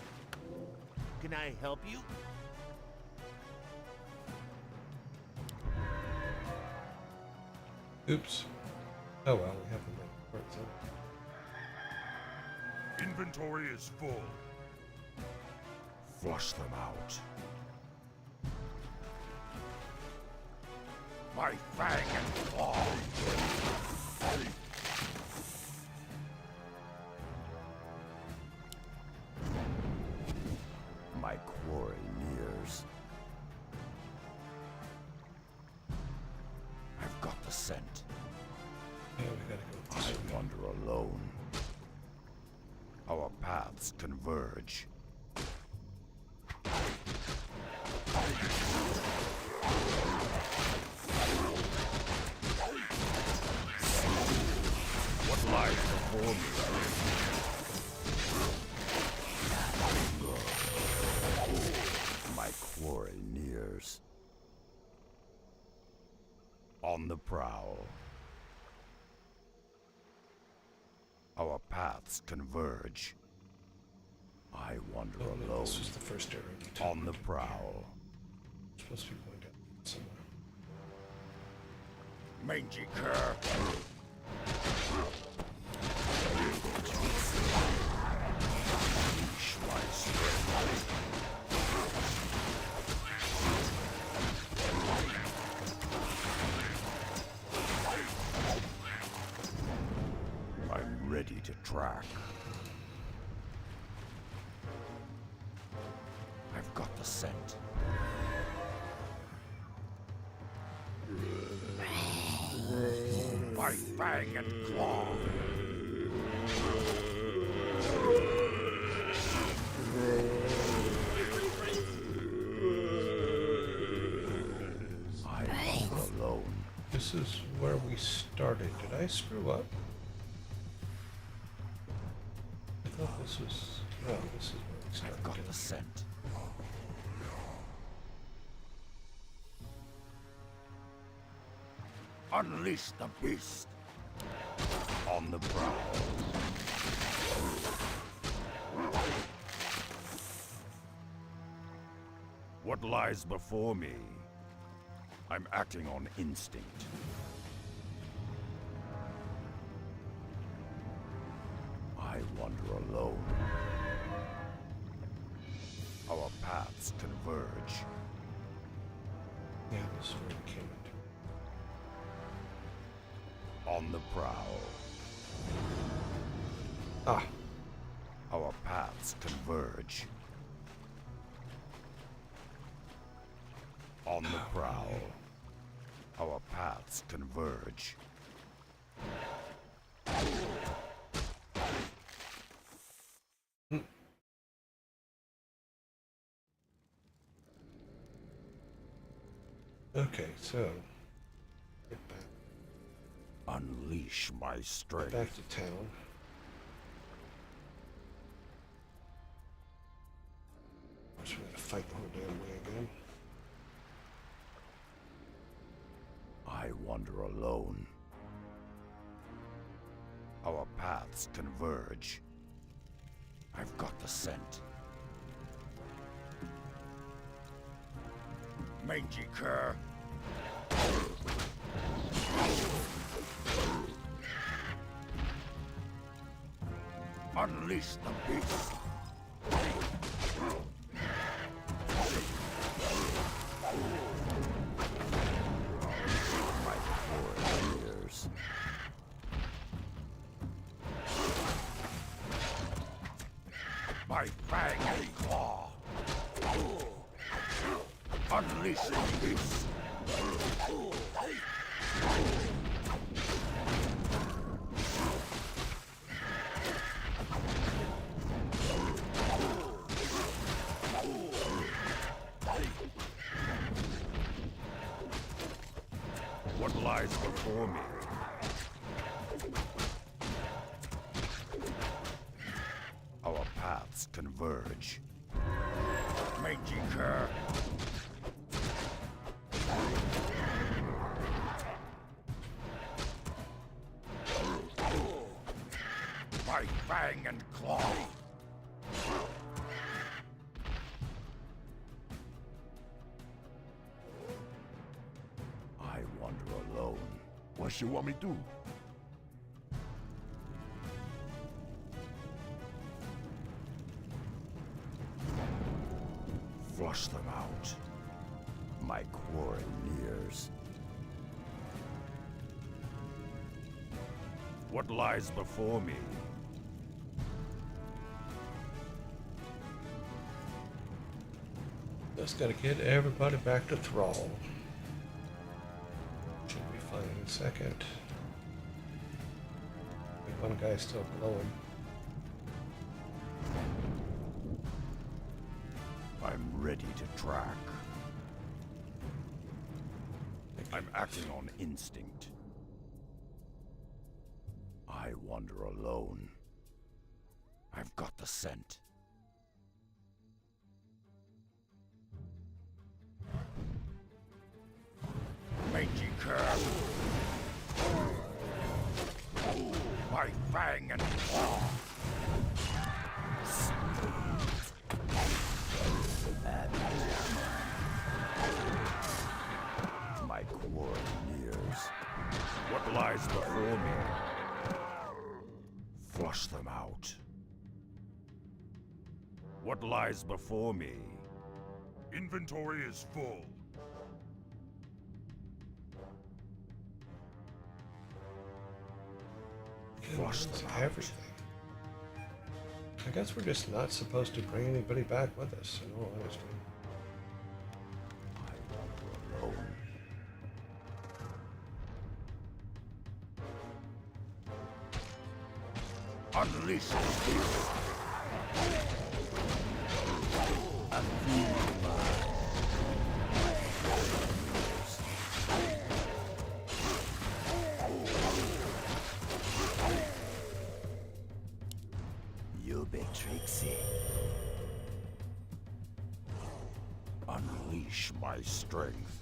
Can I help you? Oops. Oh well, we have the right part, so. Inventory is full. Flush them out. My fang and claw. My quarry nears. I've got the scent. Yeah, we gotta go this way. I wander alone. Our paths converge. What lies before me? My quarry nears. On the prowl. Our paths converge. I wander Oh, no, alone. this was the first area we took. On the prowl. We're supposed to be going down somewhere. Mangy cur. Unleash my strength. I'm ready to track. the scent. By fang and claw. I wander alone. This is where we started. Did I screw up? I thought this was... No, this is where we started. I've got the scent. Unleash the beast. On the prowl. What lies before me? I'm acting on instinct. I wander alone. Our paths converge. Yeah, this is where we came into. On the prowl. Ah. Our paths converge. On the prowl. Our paths converge. Okay, so get back. Unleash my strength. Back to town. So we gotta fight the whole damn way again. I wander alone. Our paths converge. I've got the scent. Mangy cur. Unleash the beast. My poor ears. My fang and claw. Unleash the beast. What lies before me? Our paths converge. Mangy cur. My fang and claw. I wander alone. What you want me to do? Flush them out. My quarry nears. What lies before me? Just gotta get everybody back to thrall. Should be fine in a second. I think one guy's still glowing. I'm ready to track. I'm acting on instinct. I wander alone. I've got the scent. Mangy cur. My fang and claw. My quarry nears. What lies before me? Flush them out. What lies before me? Inventory is full. Flush them out. Everything. I guess we're just not supposed to bring anybody back with us, in all honesty. Unleash the beast. You big Trixie. Unleash my strength.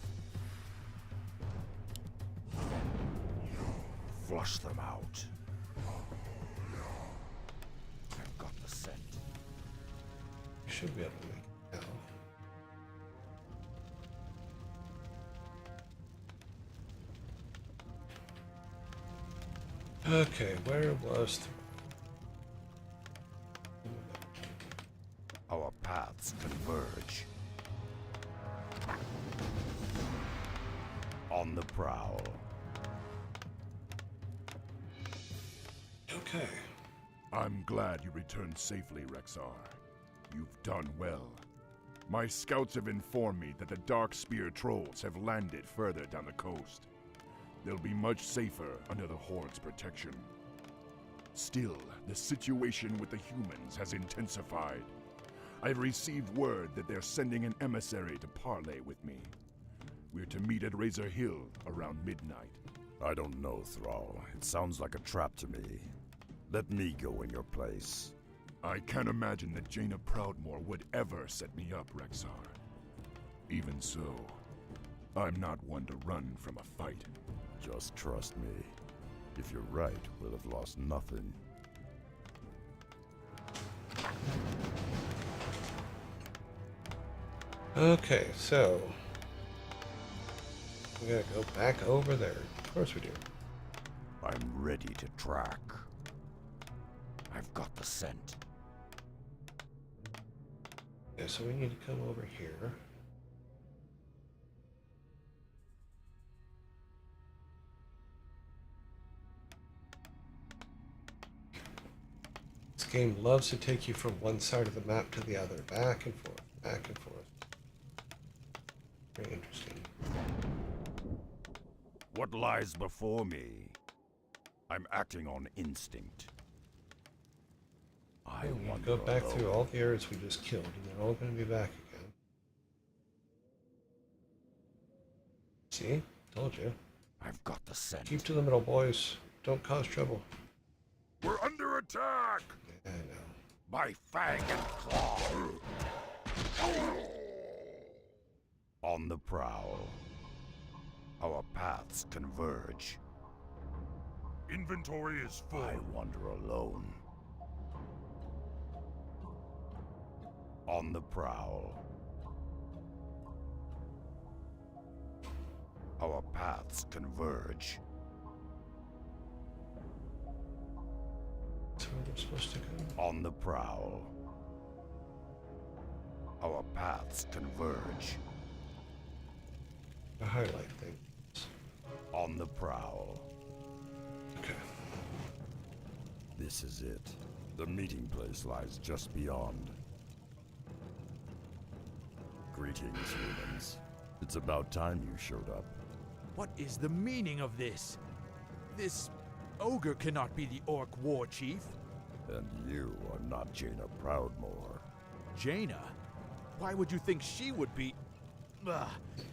Flush them out. I've got the scent. You should be able to make it now. Okay, where was Our paths converge. On the prowl. Okay. I'm glad you returned safely, Rexar. You've done well. My scouts have informed me that the Dark Spear trolls have landed further down the coast. They'll be much safer under the Horde's protection. Still, the situation with the humans has intensified. I've received word that they're sending an emissary to parley with me. We're to meet at Razor Hill around midnight. I don't know, Thrall. It sounds like a trap to me. Let me go in your place. I can't imagine that Jaina Proudmoore would ever set me up, Rexar. Even so, I'm not one to run from a fight. Just trust me. If you're right, we'll have lost nothing. Okay, so we gotta go back over there. Of course we do. I'm ready to track. I've got the scent. Okay, so we need to come over here. This game loves to take you from one side of the map to the other, back and forth, back and forth. Very interesting. What lies before me? I'm acting on instinct. I want to go back through all the areas we just killed, and they're all going to be back again. See? Told you. I've got the scent. Keep to the middle, boys. Don't cause trouble. We're under attack! I know. By fang and claw! On the prowl. Our paths converge. Inventory is full. I wander alone. On the prowl. Our paths converge. That's where we're supposed to go. On the prowl. Our paths converge. The highlight thing. On the prowl. Okay. This is it. The meeting place lies just beyond. Greetings, humans. It's about time you showed up. What is the meaning of this? This ogre cannot be the Orc war chief. And you are not Jaina Proudmoore. Jaina? Why would you think she would be... Ugh,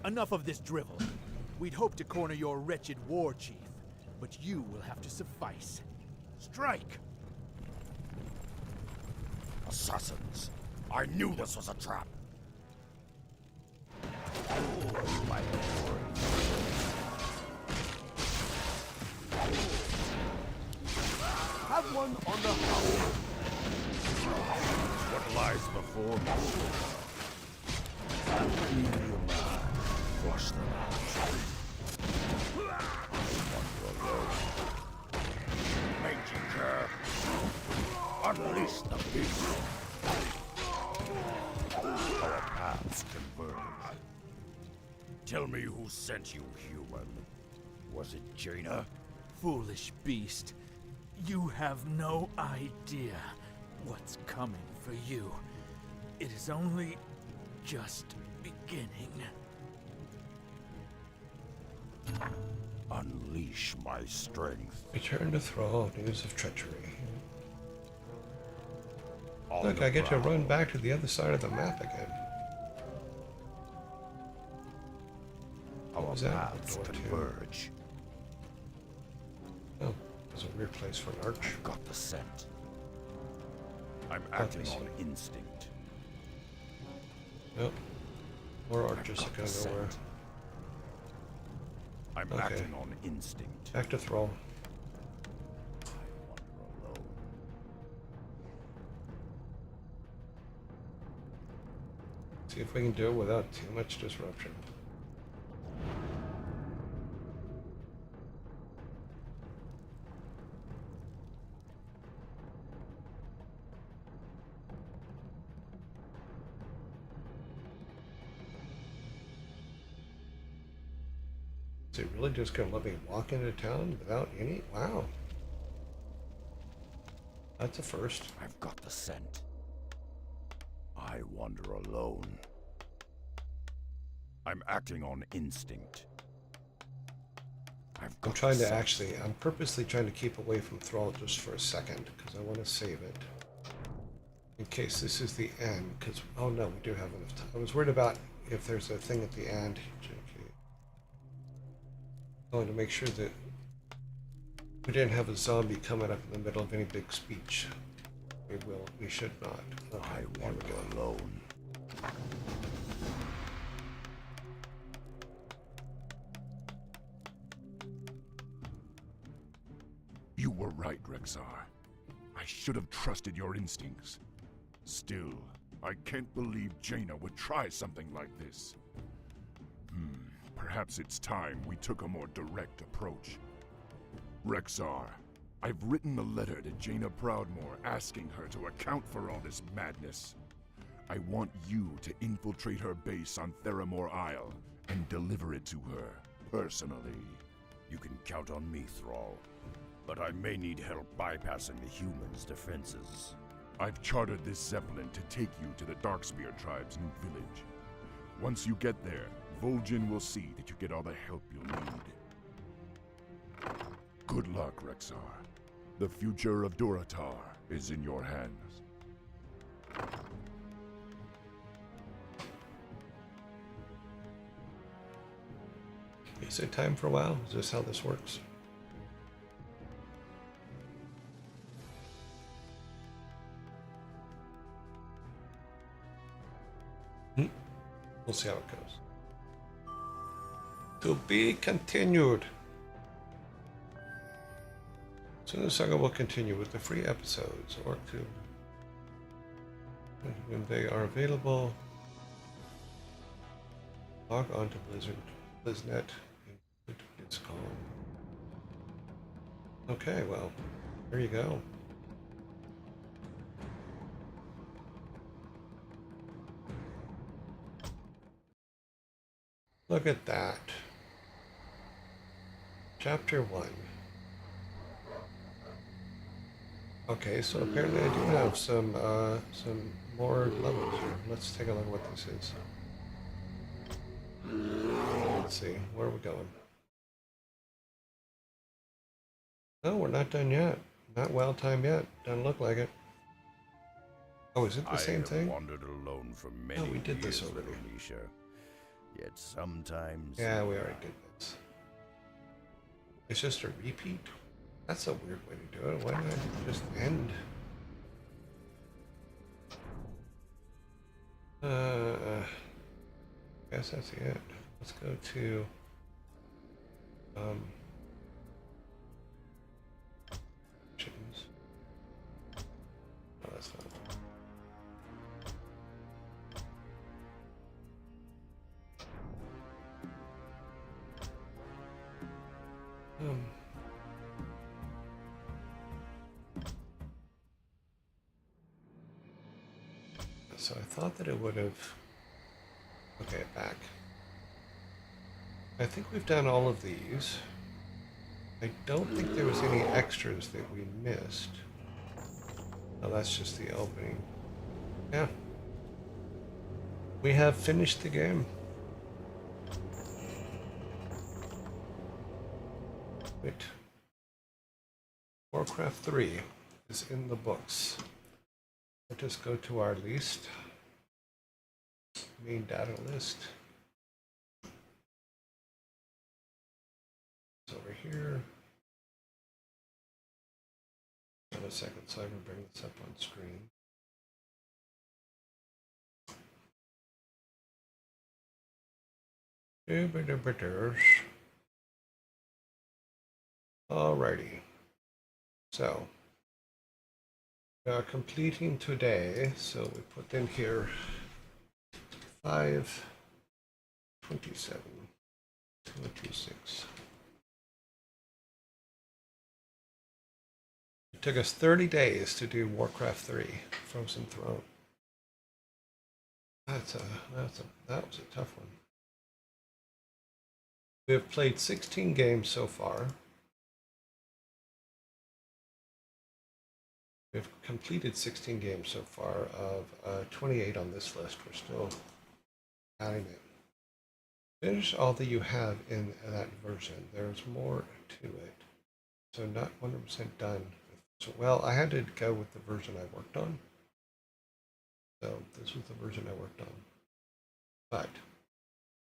enough of this drivel. We'd hoped to corner your wretched war chief, but you will have to suffice. Strike! Assassins! I knew this was a trap! Have one on the house. What lies before me? Clean your mind. Flush them out. Wander alone. Mangy cur. Unleash the beast. Our paths converge. Tell me who sent you, human. Was it Jaina? Foolish beast. You have no idea what's coming for you. It is only just beginning. Unleash my strength. Return to Thrall, news of treachery. Look, I get to run back to the other side of the map again. Our was that? paths Door two. converge. Oh, there's a weird place for an arch. I've got the scent. I'm Oh, acting I on see. instinct. Nope. More arches that got go the nowhere. scent. I'm Okay. acting on instinct. Back to Thrall. I wander alone. See if we can do it without too much disruption. Is it really just gonna let me walk into town without any? Wow. That's a first. I've got the scent. I wander alone. I'm acting on instinct. I'm trying to actually, I'm purposely trying to keep away from Thrall just for a second, because I want to save it. In case this is the end, because, oh no, we do have enough time. I was worried about if there's a thing at the end. I wanted to make sure that we didn't have a zombie coming up in the middle of any big speech. We should not. Okay, I wander alone. You were right, Rexar. I should have trusted your instincts. Still, I can't believe Jaina would try something like this. Perhaps it's time we took a more direct approach. Rexar, I've written a letter to Jaina Proudmoore asking her to account for all this madness. I want you to infiltrate her base on Theramore Isle and deliver it to her, personally. You can count on me, Thrall. But I may need help bypassing the humans' defenses. I've chartered this Zeppelin to take you to the Darkspear tribe's new village. Once you get there, Vol'jin will see that you get all the help you'll need. Good luck, Rexar. The future of Durotar is in your hands. Is it time for a while? Is this how this works? We'll see how it goes. To be continued. Soon as Saga will continue with the free episodes, or to when they are available. Log on to BlizzNet. It's called. Okay, well, there you go. Look at that. Chapter 1. Okay, so apparently I do have some more levels here. Let's take a look at what this is. Let's see, where are we going? No, we're not done yet. Not well timed yet. Doesn't look like it. Oh, is it the same thing? I have wandered alone for many we did years, this already. little Nisha. Yet sometimes... Yeah, we already did this. It's just a repeat? That's a weird way to do it. Why not just end? Guess that's it. Let's go to chickens. Oh, that's not. So I thought that it would have. Okay, back. I think we've done all of these. I don't think there was any extras that we missed. Oh, that's just the opening. Yeah. We have finished the game. Wait. WarCraft III is in the books. Let us go to our list, main data list. It's over here. Hold a second so I can bring this up on screen. Alrighty. So we are completing today, so we put in here 5, 27, 26. It took us 30 days to do WarCraft III, Frozen Throne. That was a tough one. We have played 16 games so far. We've completed 16 games so far of 28 on this list. We're still adding it. Finish all that you have in that version. There's more to it. So not 100% done. So, well, I had to go with the version I worked on. So this was the version I worked on. But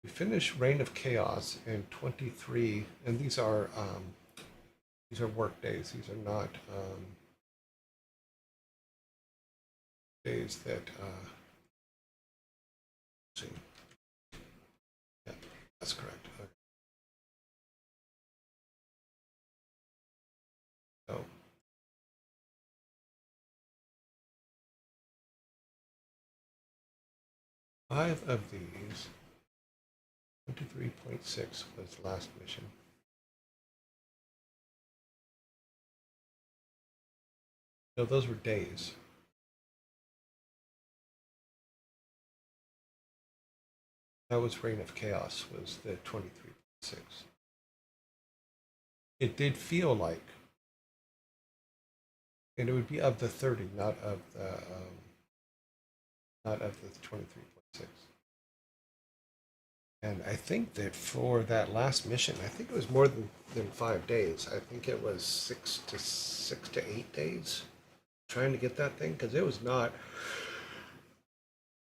we finished Reign of Chaos in 23, and these are work days. These are not days that see. Yeah, that's correct. Okay. So 5 of these, 23.6 was last mission. No, those were days. That was Reign of Chaos, was the 23.6. It did feel like, and it would be of the 30, not of the 23.6. And I think that for that last mission, I think it was more than 5 days. I think it was 6 to 8 days trying to get that thing, because it was not.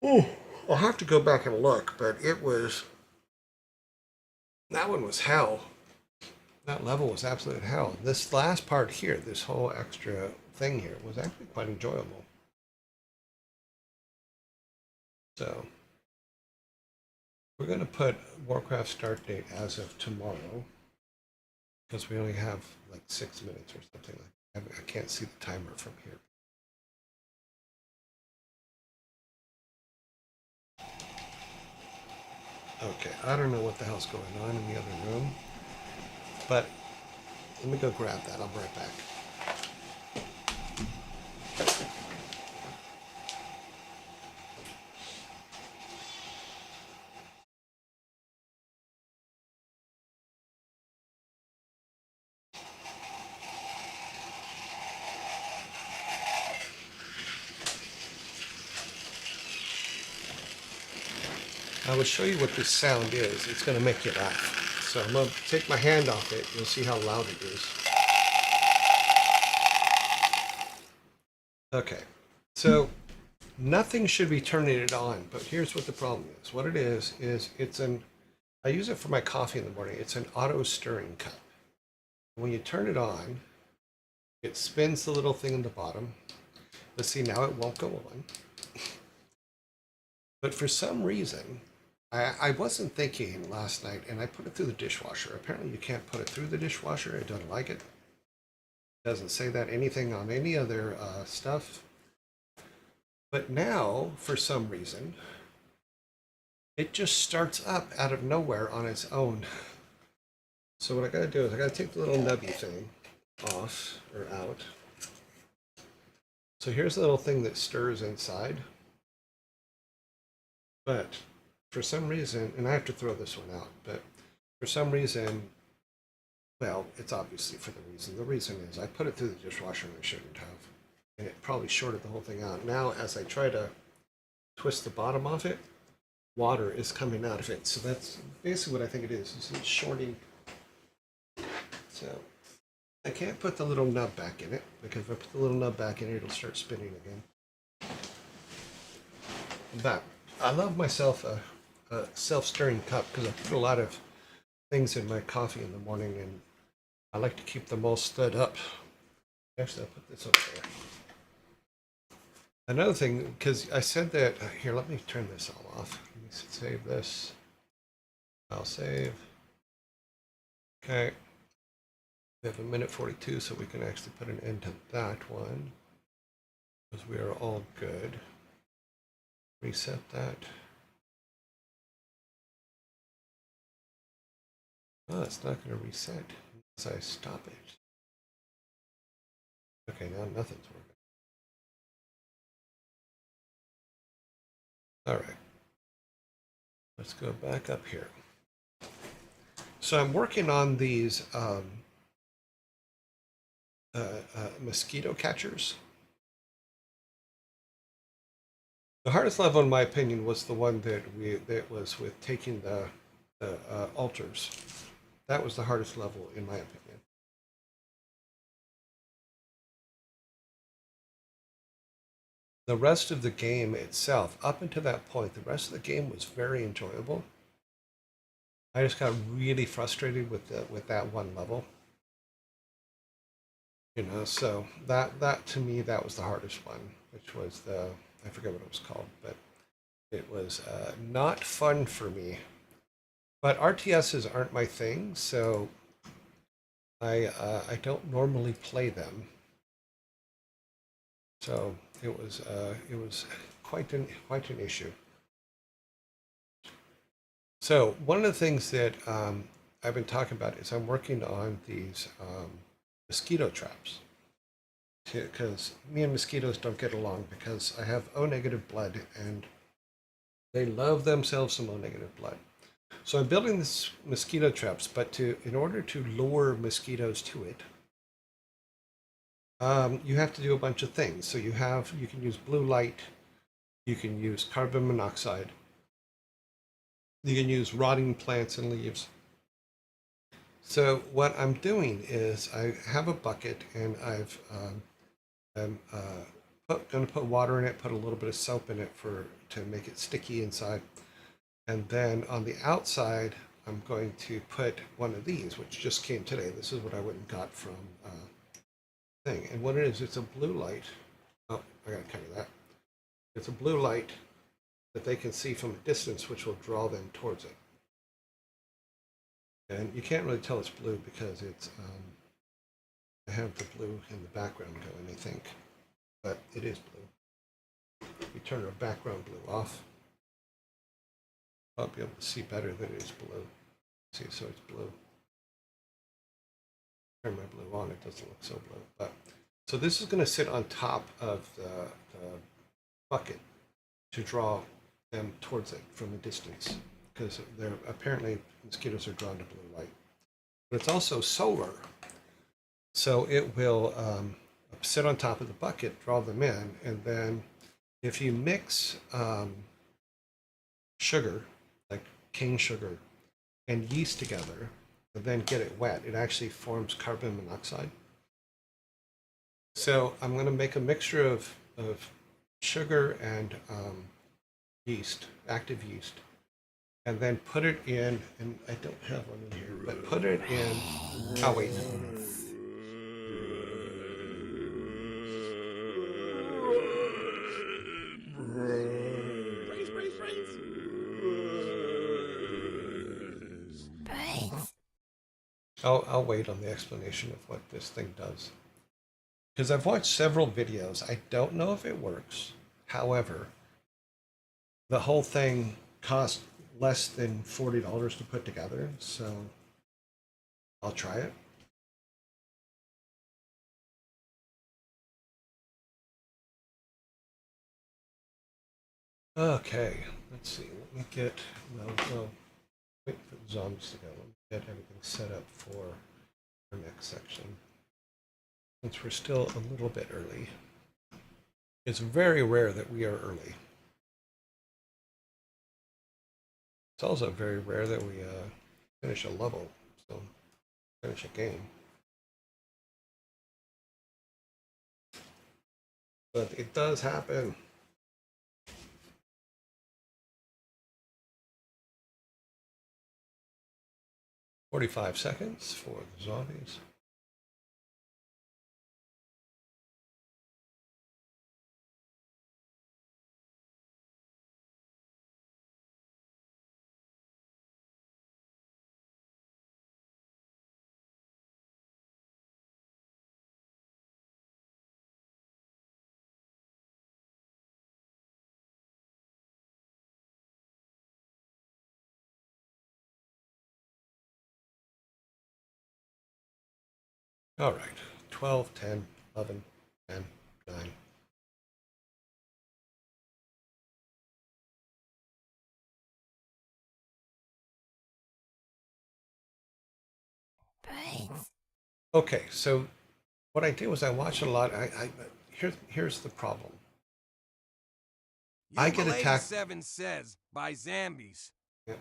Oh, I'll have to go back and look, but it was. That one was hell. That level was absolute hell. This last part here, this whole extra thing here, was actually quite enjoyable. So we're going to put Warcraft start date as of tomorrow, because we only have like 6 minutes or something like that. I can't see the timer from here. Okay, I don't know what the hell's going on in the other room, but let me go grab that. I'll be right back. I will show you what this sound is. It's going to make you laugh. So I'm going to take my hand off it. You'll see how loud it is. Okay, so nothing should be turning it on, but here's what the problem is. What it is it's I use it for my coffee in the morning. It's an auto stirring cup. When you turn it on, it spins the little thing in the bottom. Let's see, now it won't go on. But for some reason, I wasn't thinking last night, and I put it through the dishwasher. Apparently you can't put it through the dishwasher. It doesn't like it. It doesn't say that anything on any other stuff. But now, for some reason, it just starts up out of nowhere on its own. So what I gotta do is I gotta take the little nubby thing off, or out. So here's the little thing that stirs inside. But for some reason, and I have to throw this one out, but for some reason, well, it's obviously for the reason. The reason is I put it through the dishwasher and I shouldn't have. And it probably shorted the whole thing out. Now, as I try to twist the bottom off it, water is coming out of it. So that's basically what I think it is it's shorting. So I can't put the little nub back in it, because if I put the little nub back in it, it'll start spinning again. But I love myself a self-stirring cup because I put a lot of things in my coffee in the morning, and I like to keep them all stood up. Actually, I'll put this over there. Another thing, because I said that, here, let me turn this all off. Let me save this. I'll save. Okay. We have 1:42, so we can actually put an end to that one. Because we are all good. Reset that. Oh, it's not going to reset unless I stop it. Okay, now nothing's working. All right. Let's go back up here. So I'm working on these mosquito catchers. The hardest level, in my opinion, was the one that was with taking the altars. That was the hardest level, in my opinion. The rest of the game itself, up until that point, the rest of the game was very enjoyable. I just got really frustrated with that one level. You know, so that to me, that was the hardest one, which was I forget what it was called, but it was not fun for me. But RTSs aren't my thing, so I don't normally play them. So it was quite an issue. So one of the things that I've been talking about is I'm working on these mosquito traps, because me and mosquitoes don't get along because I have O negative blood and they love themselves some O negative blood. So I'm building this mosquito traps, but in order to lure mosquitoes to it, you have to do a bunch of things. So you can use blue light, you can use carbon monoxide, you can use rotting plants and leaves. So what I'm doing is I have a bucket and I'm going to put water in it, put a little bit of soap in it to make it sticky inside. And then on the outside, I'm going to put one of these, which just came today. This is what I went and got from thing. And what it is, it's a blue light. Oh, I got to cover that. It's a blue light that they can see from a distance, which will draw them towards it. And you can't really tell it's blue because it's, I have the blue in the background going, I think, but it is blue. We turn our background blue off. I'll be able to see better that it is blue. See, so it's blue. Turn my blue on, it doesn't look so blue. But so this is going to sit on top of the bucket to draw them towards it from a distance, because they're apparently mosquitoes are drawn to blue light. But it's also solar, so it will sit on top of the bucket, draw them in, and then if you mix sugar, like cane sugar, and yeast together, and then get it wet, it actually forms carbon monoxide. So I'm going to make a mixture of sugar and yeast, active yeast, and then put it in, and I don't have one in here, but put it in, oh wait. I'll wait on the explanation of what this thing does. Because I've watched several videos. I don't know if it works. However, the whole thing cost less than $40 to put together, so I'll try it. Okay, let's see. Let me get, no, wait for the zombies to go. Let me get everything set up for our next section. Since we're still a little bit early. It's very rare that we are early. It's also very rare that we finish a level, so finish a game. But it does happen. 45 seconds for the zombies. All right, 12, 10, 11, 10, 9. Okay, so what I did was I watched a lot. Here's the problem. I get attacked. 87 says by zombies. Yeah,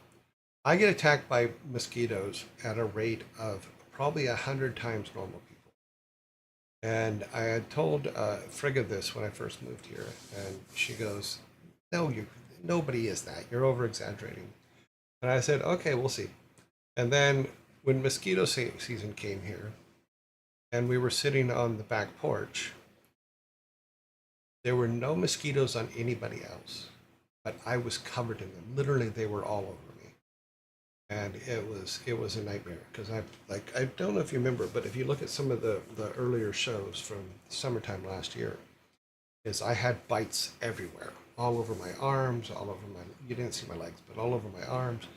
I get attacked by mosquitoes at a rate of probably 100 times normal people. And I had told Frigga this when I first moved here, and she goes, "No, nobody is that. You're over exaggerating." And I said, "Okay, we'll see." And then when mosquito season came here, and we were sitting on the back porch, there were no mosquitoes on anybody else, but I was covered in them. Literally, they were all over me, and it was a nightmare because I don't know if you remember, but if you look at some of the earlier shows from summertime last year, is I had bites everywhere, all over my arms, all over my, you didn't see my legs, but all over my arms,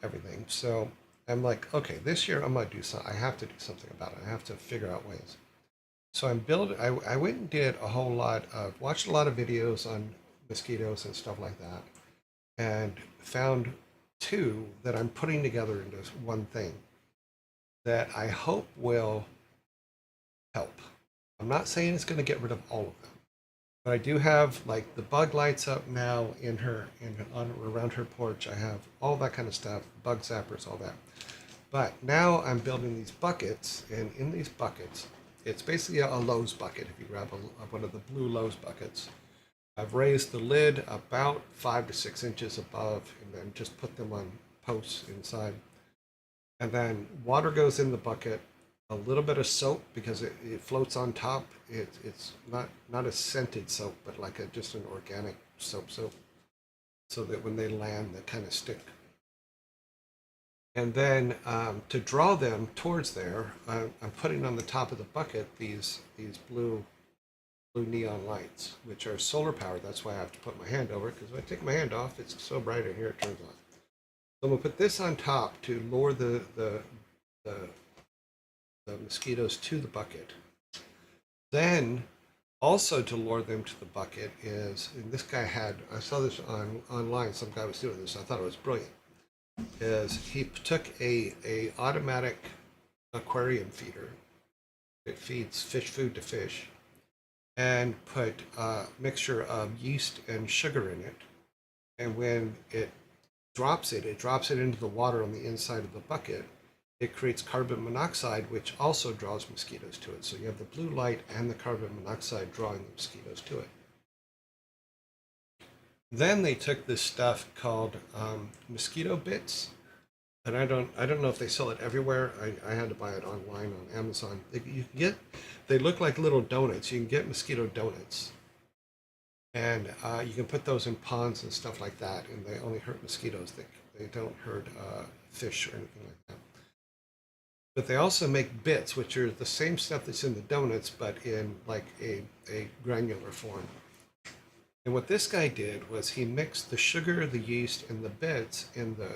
everything. So I'm like, okay, this year I'm gonna do something. I have to do something about it. I have to figure out ways. So I'm building. I went and did a whole lot of, watched a lot of videos on mosquitoes and stuff like that, and found two that I'm putting together into one thing that I hope will help. I'm not saying it's going to get rid of all of them, but I do have like the bug lights up now in her around her porch. I have all that kind of stuff, bug zappers, all that. But now I'm building these buckets, and in these buckets, it's basically a Lowe's bucket. If you grab one of the blue Lowe's buckets, I've raised the lid about 5 to 6 inches above, and then just put them on posts inside. And then water goes in the bucket, a little bit of soap because it floats on top. It's not a scented soap, but like just an organic soap, so that when they land, they kind of stick. And then to draw them towards there, I'm putting on the top of the bucket these blue neon lights, which are solar powered. That's why I have to put my hand over it, because if I take my hand off, it's so bright in here it turns off. So I'm gonna put this on top to lure the mosquitoes to the bucket. Then also to lure them to the bucket is, and this guy had, I saw this online, some guy was doing this, I thought it was brilliant, is he took a automatic aquarium feeder. It feeds fish food to fish, and put a mixture of yeast and sugar in it. And when it drops it into the water on the inside of the bucket. It creates carbon monoxide, which also draws mosquitoes to it. So you have the blue light and the carbon monoxide drawing the mosquitoes to it. Then they took this stuff called mosquito bits, and I don't know if they sell it everywhere. I had to buy it online on Amazon. They look like little donuts. You can get mosquito donuts, and you can put those in ponds and stuff like that, and they only hurt mosquitoes. They don't hurt fish or anything like that. But they also make bits, which are the same stuff that's in the donuts, but in like a granular form. And what this guy did was he mixed the sugar, the yeast, and the bits in the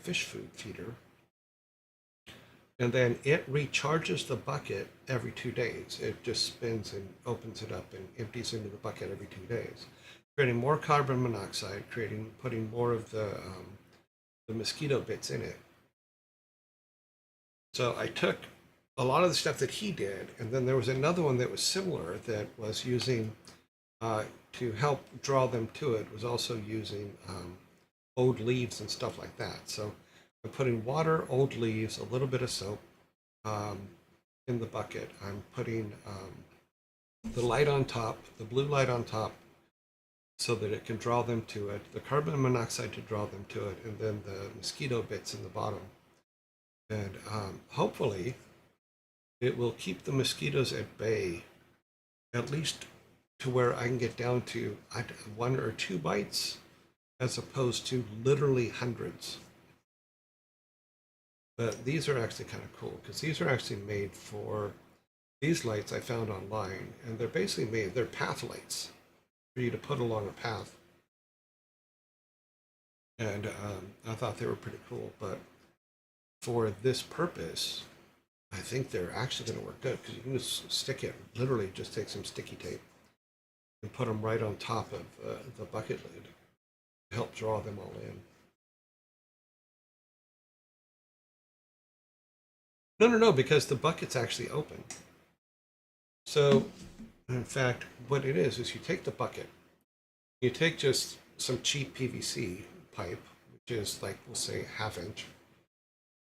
fish food feeder. And then it recharges the bucket every 2 days. It just spins and opens it up and empties into the bucket every 2 days, creating more carbon monoxide, putting more of the mosquito bits in it. So I took a lot of the stuff that he did, and then there was another one that was similar that was using, to help draw them to it, was also using old leaves and stuff like that. So I'm putting water, old leaves, a little bit of soap in the bucket. I'm putting the light on top, the blue light on top, so that it can draw them to it, the carbon monoxide to draw them to it, and then the mosquito bits in the bottom. And hopefully it will keep the mosquitoes at bay, at least to where I can get down to 1 or 2 bites as opposed to literally hundreds. But these are actually kind of cool because these are actually made for these lights I found online, and they're basically they're path lights for you to put along a path. And I thought they were pretty cool, but for this purpose, I think they're actually going to work good because you can just stick it, literally just take some sticky tape and put them right on top of the bucket lid to help draw them all in. No, because the bucket's actually open. So, in fact, what it is you take the bucket, you take just some cheap PVC pipe, which is like, we'll say, 1/2 inch.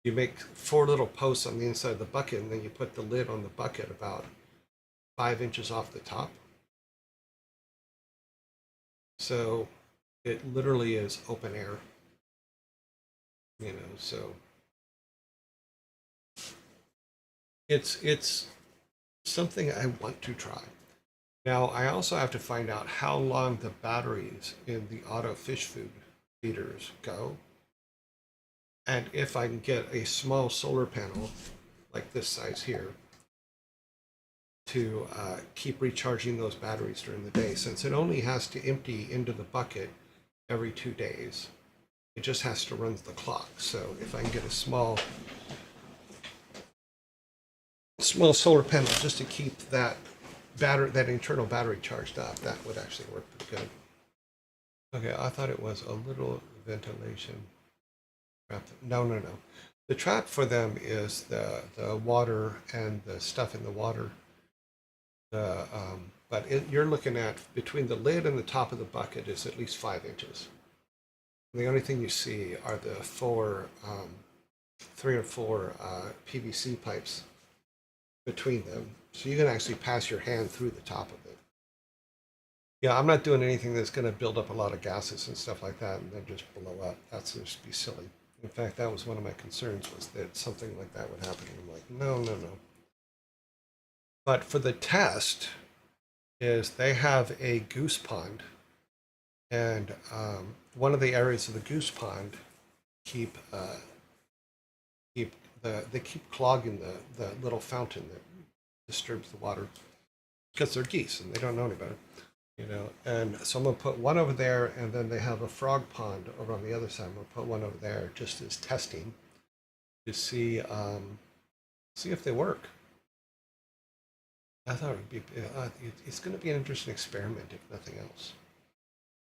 You make 4 little posts on the inside of the bucket, and then you put the lid on the bucket about 5 inches off the top. So it literally is open air, so it's something I want to try. Now, I also have to find out how long the batteries in the auto fish food feeders go. And if I can get a small solar panel, like this size here, to keep recharging those batteries during the day, since it only has to empty into the bucket every 2 days. It just has to run the clock. So if I can get a small solar panel just to keep that internal battery charged up, that would actually work pretty good. Okay, I thought it was a little ventilation trap. No. The trap for them is the water and the stuff in the water. But you're looking at between the lid and the top of the bucket is at least 5 inches. And the only thing you see are the 3 or 4 PVC pipes between them. So you can actually pass your hand through the top of it. Yeah, I'm not doing anything that's going to build up a lot of gases and stuff like that and then just blow up. That's just be silly. In fact, that was one of my concerns, was that something like that would happen. And I'm like, no. But for the test, is they have a goose pond, and one of the areas of the goose pond they keep clogging the little fountain that disturbs the water because they're geese and they don't know any better, And so I'm gonna put one over there, and then they have a frog pond over on the other side. I'm gonna put one over there just as testing to see if they work. I thought it would be it's going to be an interesting experiment if nothing else.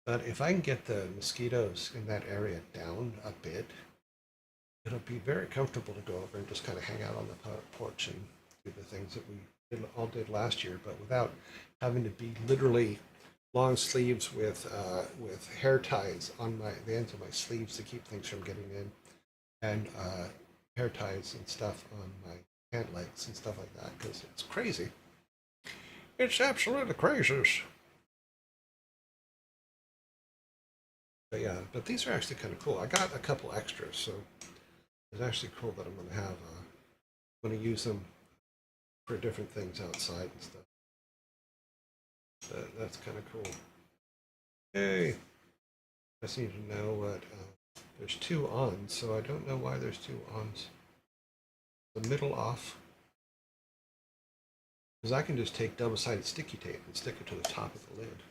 But if I can get the mosquitoes in that area down a bit, it'll be very comfortable to go over and just kind of hang out on the porch and do the things that we all did last year, but without having to be literally long sleeves with hair ties on the ends of my sleeves to keep things from getting in, and hair ties and stuff on my pant legs and stuff like that, because it's crazy. It's absolutely crazy. But yeah, but these are actually kind of cool. I got a couple extras, so it's actually cool that I'm going to have. I'm going to use them for different things outside and stuff. But that's kind of cool. Hey, I just need to know what. There's 2 ons, so I don't know why there's 2 ons. The middle off. Because I can just take double-sided sticky tape and stick it to the top of the lid,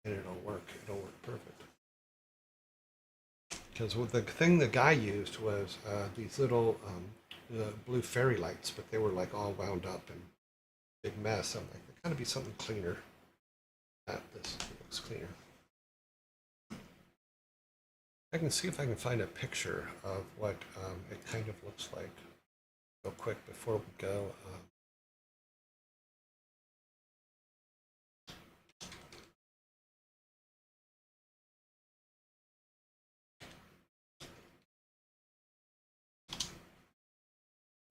and it'll work. It'll work perfect. Because the thing the guy used was these little blue fairy lights, but they were like all wound up and big mess. I'm like, there's got to be something cleaner. This looks cleaner. I can see if I can find a picture of what it kind of looks like real quick before we go.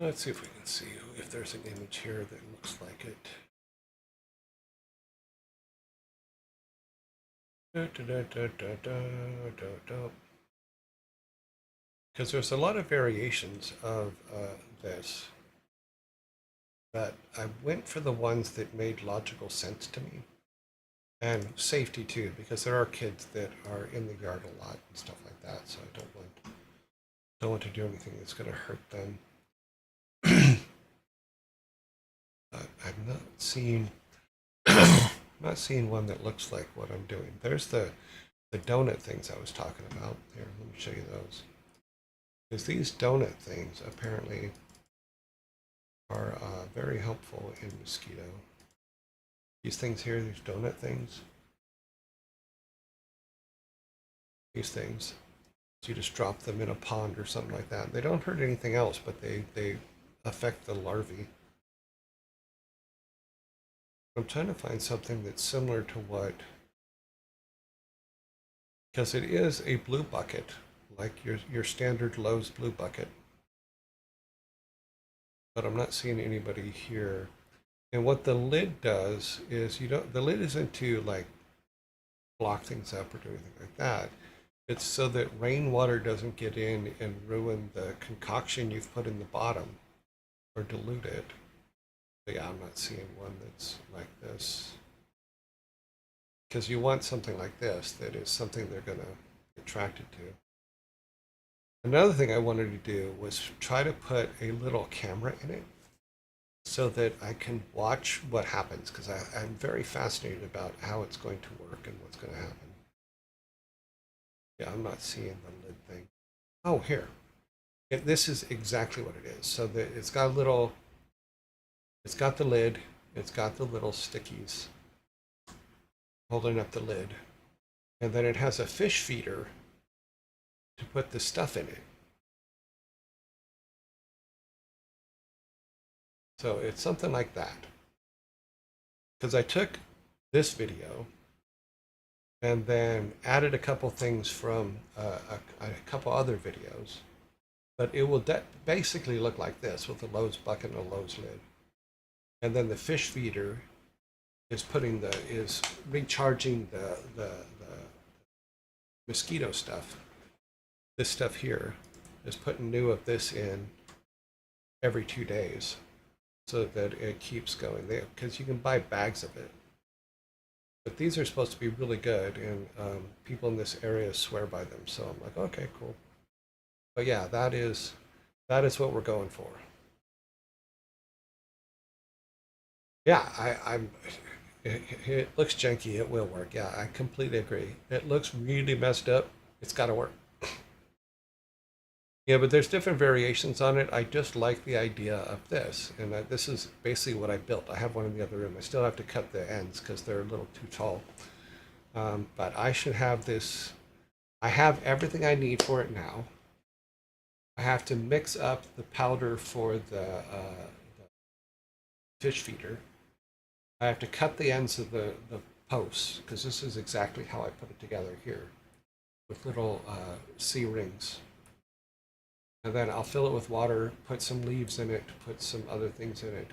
Let's see if we can see if there's an image here that looks like it. because there's a lot of variations of this, but I went for the ones that made logical sense to me. And safety too, because there are kids that are in the yard a lot and stuff like that, so I don't want to do anything that's going to hurt them. But I'm not seeing one that looks like what I'm doing. There's the donut things I was talking about. Here, let me show you those. Because these donut things apparently are very helpful in mosquito. These things here, these donut things. These things. So you just drop them in a pond or something like that. They don't hurt anything else, but they affect the larvae. I'm trying to find something that's similar to what, because it is a blue bucket, like your standard Lowe's blue bucket. But I'm not seeing anybody here. And what the lid does is the lid isn't to like block things up or do anything like that. It's so that rainwater doesn't get in and ruin the concoction you've put in the bottom or dilute it. But yeah, I'm not seeing one that's like this. Because you want something like this that is something they're going to be attracted to. Another thing I wanted to do was try to put a little camera in it so that I can watch what happens, because I'm very fascinated about how it's going to work and what's going to happen. Yeah, I'm not seeing the lid thing. Oh, here. This is exactly what it is. So that it's got the lid, it's got the little stickies holding up the lid, and then it has a fish feeder to put the stuff in it. So it's something like that. Because I took this video and then added a couple things from a couple other videos, but it will basically look like this with a Lowe's bucket and a Lowe's lid. And then the fish feeder is recharging the mosquito stuff. This stuff here is putting new of this in every 2 days so that it keeps going there, because you can buy bags of it. But these are supposed to be really good, and people in this area swear by them. So I'm like, okay, cool. But yeah, that is what we're going for. Yeah, it looks janky. It will work. Yeah, I completely agree. It looks really messed up. It's got to work. Yeah, but there's different variations on it. I just like the idea of this, and this is basically what I built. I have one in the other room. I still have to cut the ends because they're a little too tall. But I should have this. I have everything I need for it now. I have to mix up the powder for the fish feeder. I have to cut the ends of the posts, because this is exactly how I put it together here, with little C-rings. And then I'll fill it with water, put some leaves in it, put some other things in it,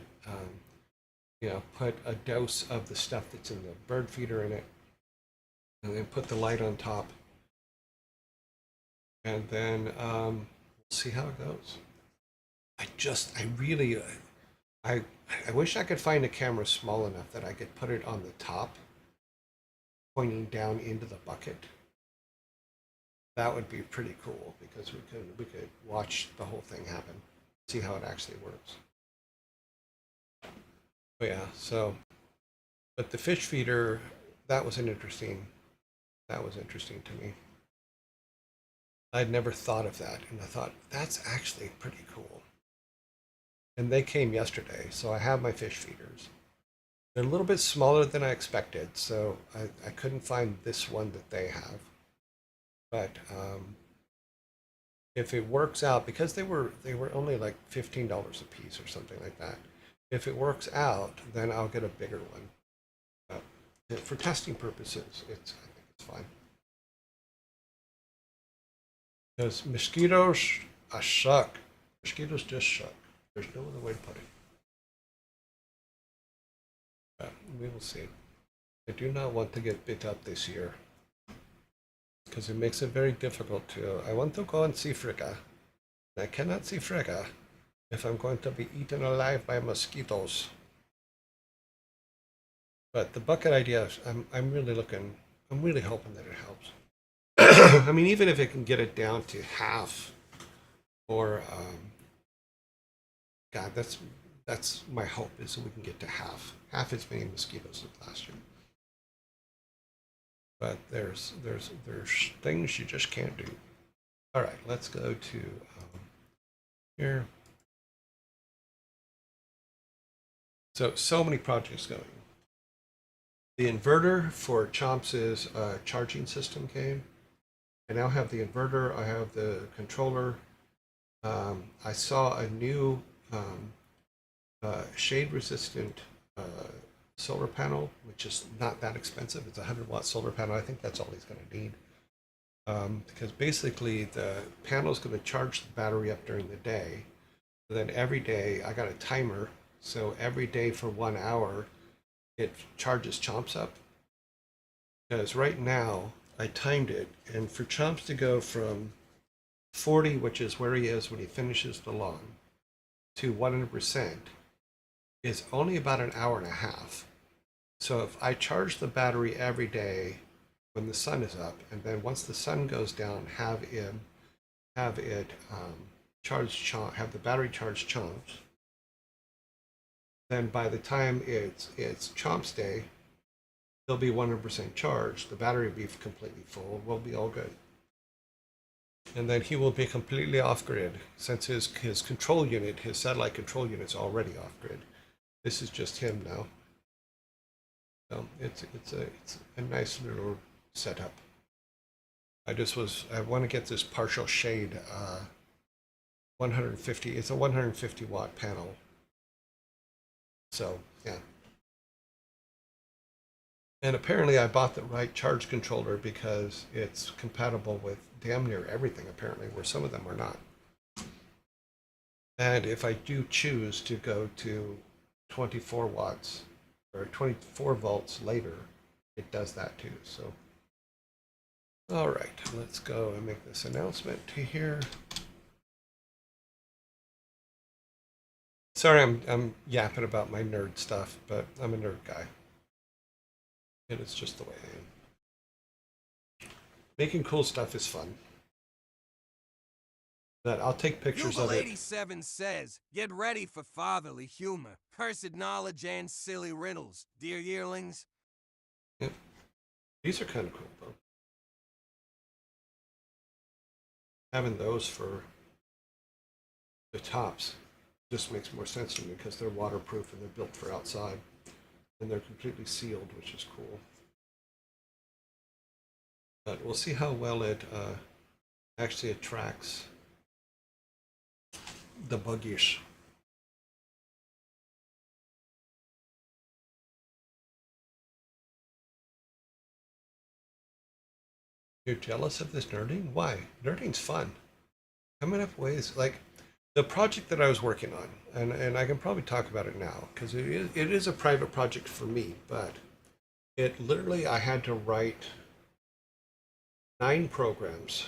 put a dose of the stuff that's in the bird feeder in it, and then put the light on top. And then we'll see how it goes. I wish I could find a camera small enough that I could put it on the top, pointing down into the bucket. That would be pretty cool, because we could watch the whole thing happen, see how it actually works. But yeah, but the fish feeder, that was interesting to me. I'd never thought of that, and I thought that's actually pretty cool. And they came yesterday, so I have my fish feeders. They're a little bit smaller than I expected, so I couldn't find this one that they have. But if it works out, because they were only like $15 a piece or something like that. If it works out, then I'll get a bigger one. For testing purposes, I think it's fine. Because mosquitoes suck. Mosquitoes just suck. There's no other way to put it. But we will see. I do not want to get bit up this year, because it makes it very difficult to. I want to go and see Fricka, I cannot see Frega if I'm going to be eaten alive by mosquitoes. But the bucket idea, I'm really hoping that it helps. I mean, even if it can get it down to half, or God, that's my hope, is that we can get to half as many mosquitoes as last year. But there's things you just can't do. All right, let's go to here. So many projects going. The inverter for Chomps's charging system came. I now have the inverter. I have the controller. I saw a new shade-resistant solar panel, which is not that expensive. It's a 100-watt solar panel. I think that's all he's going to need. Because basically the panel is going to charge the battery up during the day. And then every day, I got a timer. So every day for 1 hour, it charges Chomps up. Because right now, I timed it, and for Chomps to go from 40, which is where he is when he finishes the lawn, to 100% is only about an hour and a half. So if I charge the battery every day when the sun is up, and then once the sun goes down, have it charge have the battery charge Chomps, then by the time it's Chomp's day, he'll be 100% charged. The battery will be completely full. We'll be all good. And then he will be completely off grid, since his control unit, his satellite control unit, is already off grid. This is just him now. So it's a nice little setup. I want to get this partial shade 150. It's a 150 watt panel. So yeah. And apparently I bought the right charge controller because it's compatible with damn near everything, apparently, where some of them are not. And if I do choose to go to 24 watts or 24 volts later, it does that too. So, all right, let's go and make this announcement to here. Sorry, I'm yapping about my nerd stuff, but I'm a nerd guy. And it's just the way I am. Making cool stuff is fun. But I'll take pictures of it. 87 says, get ready for fatherly humor, cursed knowledge, and silly riddles, dear yearlings. Yeah. These are kind of cool, though. Having those for the tops just makes more sense to me because they're waterproof and they're built for outside. And they're completely sealed, which is cool. But we'll see how well it actually attracts the buggies. You're jealous of this nerding? Why? Nerding's fun. Coming up ways like the project that I was working on, and I can probably talk about it now because it is a private project for me, but it literally, I had to write 9 programs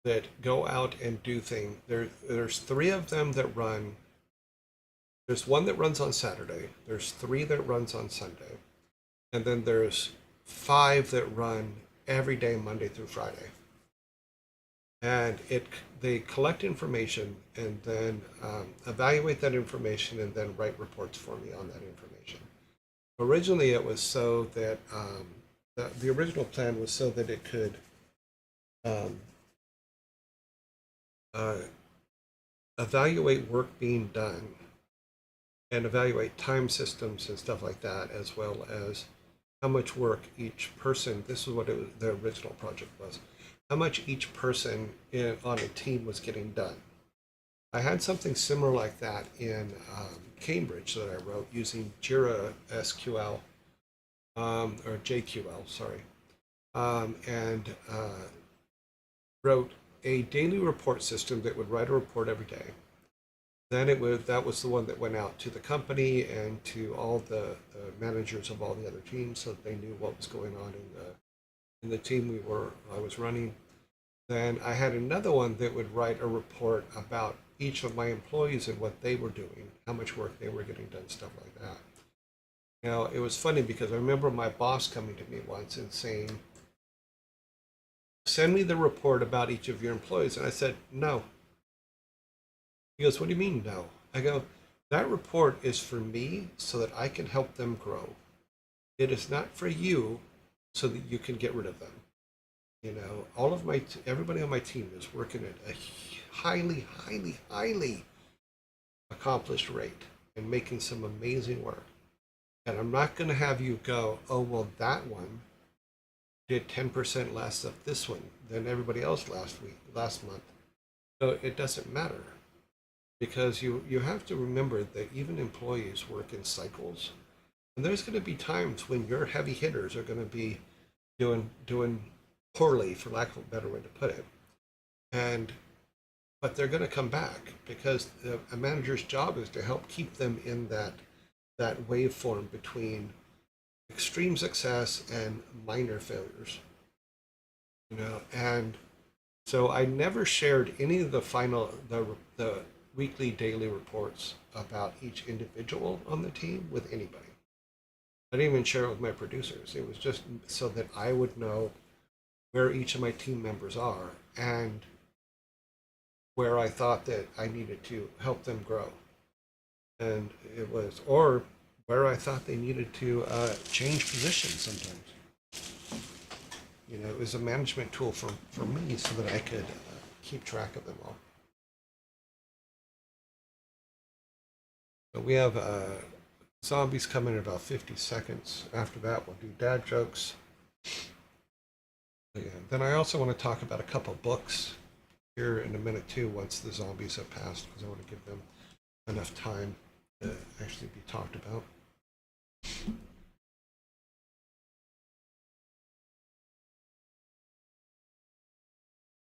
that go out and do things. There's 3 of them that run. There's 1 that runs on Saturday. There's 3 that runs on Sunday. And then there's 5 that run every day, Monday through Friday. And they collect information and then evaluate that information and then write reports for me on that information. Originally, it was so that the original plan was so that it could evaluate work being done and evaluate time systems and stuff like that, as well as how much work each person, this is what the original project was, how much each person on a team was getting done. I had something similar like that in Cambridge that I wrote using Jira SQL, or JQL, sorry, and wrote a daily report system that would write a report every day. Then that was the one that went out to the company and to all the managers of all the other teams, so that they knew what was going on in the team I was running. Then I had another one that would write a report about each of my employees and what they were doing, how much work they were getting done, stuff like that. Now, it was funny because I remember my boss coming to me once and saying, send me the report about each of your employees. And I said, no. He goes, what do you mean, no? I go, that report is for me so that I can help them grow. It is not for you so that you can get rid of them. You know, all of everybody on my team is working at a highly, highly, highly accomplished rate and making some amazing work. And I'm not going to have you go, oh, well, that one did 10% less of this one than everybody else last month. So it doesn't matter, because you have to remember that even employees work in cycles. And there's going to be times when your heavy hitters are going to be doing poorly, for lack of a better way to put it. But they're going to come back, because a manager's job is to help keep them in that waveform between extreme success and minor failures. You know, and so I never shared any of the weekly, daily reports about each individual on the team with anybody. I didn't even share it with my producers. It was just so that I would know where each of my team members are and where I thought that I needed to help them grow. And it was, or where I thought they needed to change positions sometimes. You know, it was a management tool for me so that I could keep track of them all. So we have zombies coming in about 50 seconds. After that, we'll do dad jokes. Yeah. Then I also want to talk about a couple books here in a minute too, once the zombies have passed, because I want to give them enough time to actually be talked about.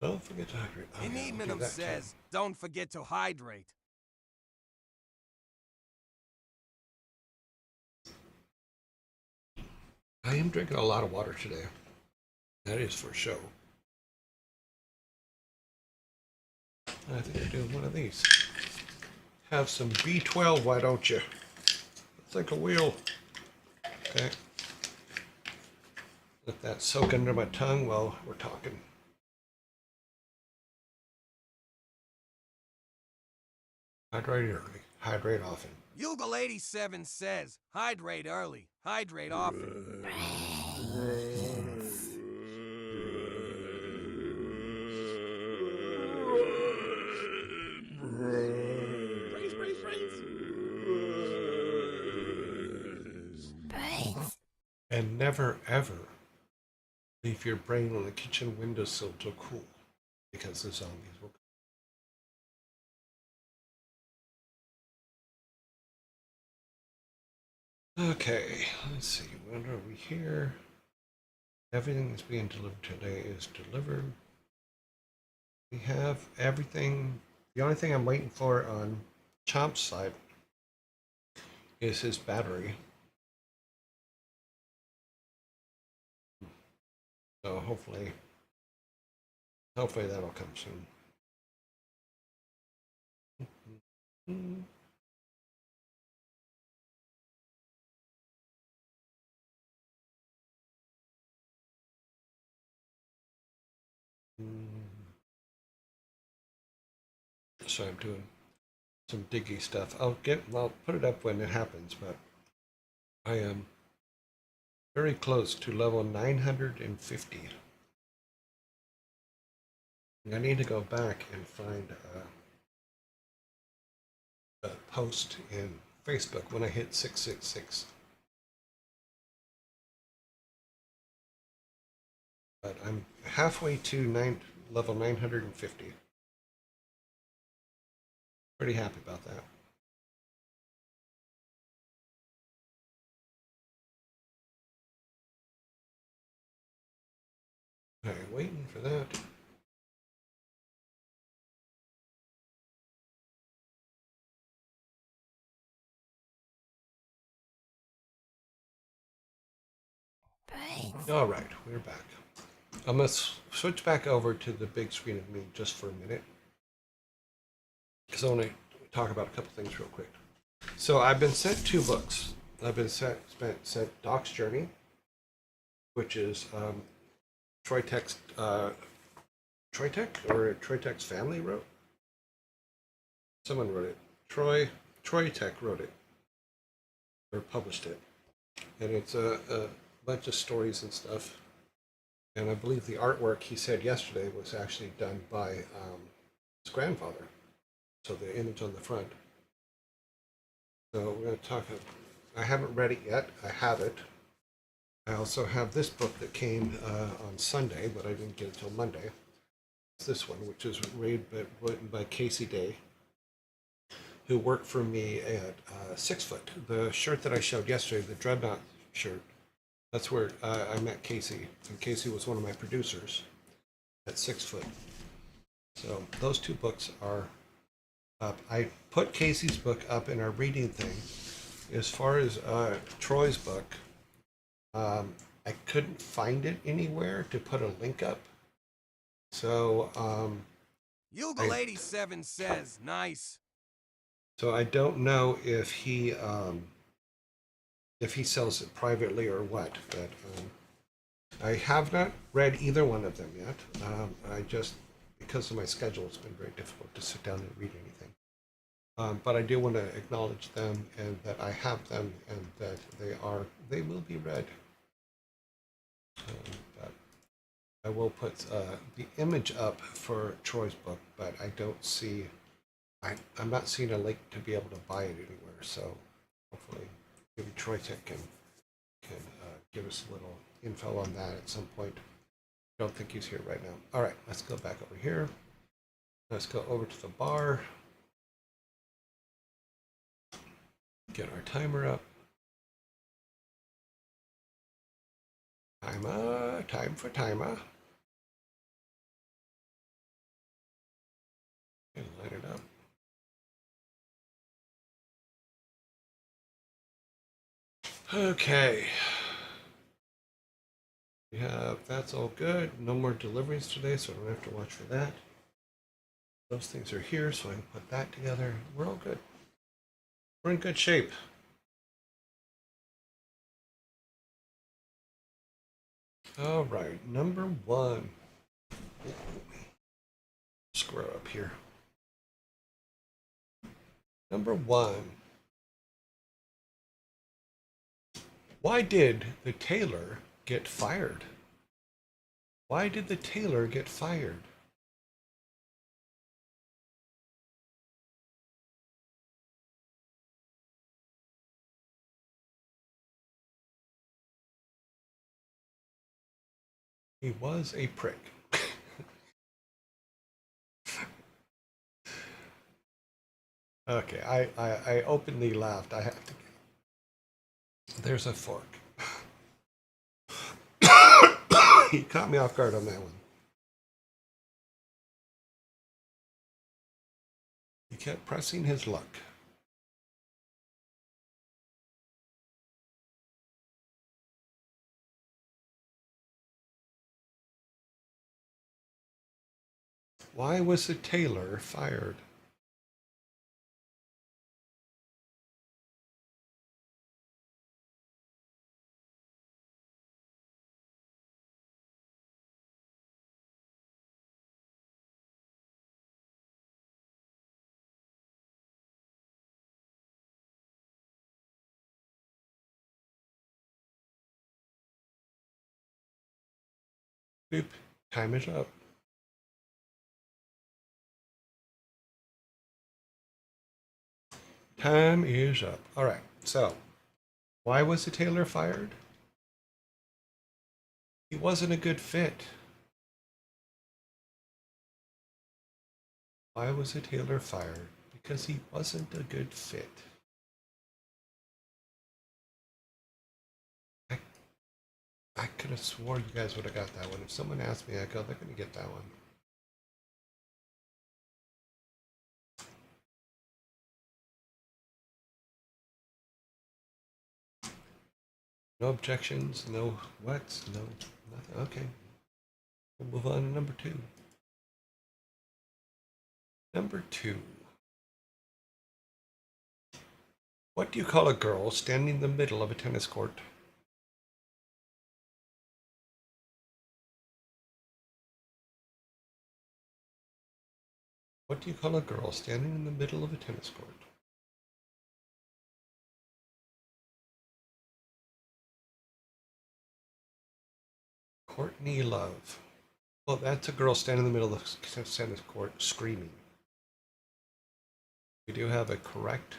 Don't forget to hydrate. Oh, In yeah, Enidminum says, don't forget to hydrate. I am drinking a lot of water today. That is for show. I think I'm doing one of these. Have some B12, why don't you? It's like a wheel. Okay. Let that soak under my tongue while we're talking. Hydrate early. Hydrate often. Yugal 87 says, hydrate early, hydrate often. And never ever leave your brain on the kitchen windowsill to cool, because the zombies will come. Okay, let's see. When are we here? Everything that's being delivered today is delivered. We have everything. The only thing I'm waiting for on Chomp's side is his battery. So hopefully that'll come soon. So I'm doing some diggy stuff. I'll put it up when it happens, but I am very close to level 950. I need to go back and find a post in Facebook when I hit 666. But I'm halfway to level 950. Pretty happy about that. All right, waiting for that. All right, we're back. I'm going to switch back over to the big screen of me just for a minute, because I want to talk about a couple things real quick. So I've been sent 2 books. I've been sent Doc's Journey, which is Troy Tech's family wrote. Someone wrote it. Troy Tech wrote it or published it, and it's a bunch of stories and stuff. And I believe the artwork, he said yesterday, was actually done by his grandfather. So the image on the front. So we're going to talk. I haven't read it yet. I have it. I also have this book that came on Sunday, but I didn't get it until Monday. It's this one, which is written by Casey Day, who worked for me at 6 Foot. The shirt that I showed yesterday, the Dreadnought shirt, that's where I met Casey. And Casey was one of my producers at 6 Foot. So those 2 books are up. I put Casey's book up in our reading thing. As far as Troy's book, I couldn't find it anywhere to put a link up. So Yugal 87 says, nice. So I don't know if he sells it privately or what, but I have not read either one of them yet. I just, because of my schedule, it's been very difficult to sit down and read anything. But I do want to acknowledge them and that I have them and that they will be read. But I will put the image up for Troy's book, but I don't see, I'm not seeing a link to be able to buy it anywhere. So hopefully maybe Troy Tech can give us a little info on that at some point. I don't think he's here right now. All right, let's go back over here. Let's go over to the bar. Get our timer up. Time for timer. And light it up. Okay. We have, that's all good. No more deliveries today, so I don't have to watch for that. Those things are here, so I can put that together. We're all good. We're in good shape. All right, number 1. Scroll up here. Number 1. Why did the tailor get fired? Why did the tailor get fired? He was a prick. Okay, I openly laughed. I have to. There's a fork. He caught me off guard on that one. He kept pressing his luck. Why was the tailor fired? Boop. Time is up. Time is up. All right. So, why was the tailor fired? He wasn't a good fit. Why was the tailor fired? Because he wasn't a good fit. I could have swore you guys would have got that one. If someone asked me, I go, they're going to get that one. No objections, no what, no nothing. Okay. We'll move on to number 2. Number 2. What do you call a girl standing in the middle of a tennis court? What do you call a girl standing in the middle of a tennis court? Courtney Love. Well, that's a girl standing in the middle of the tennis court screaming. We do have a correct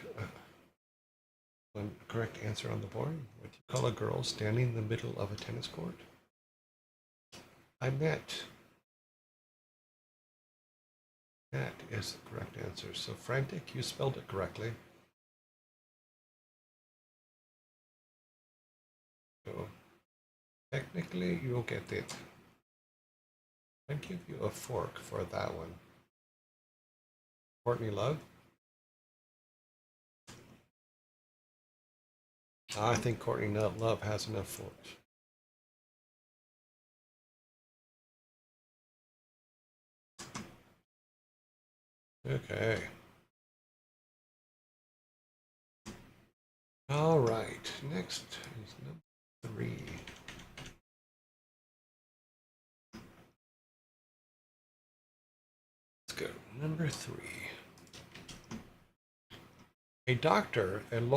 answer on the board. What do you call a girl standing in the middle of a tennis court? I met. That is the correct answer. So Frantic, you spelled it correctly. So technically you'll get it. I'll give you a fork for that one. Courtney Love. I think Courtney Love has enough forks. Okay. All right. Next is number 3. Let's go. Number 3. A doctor and a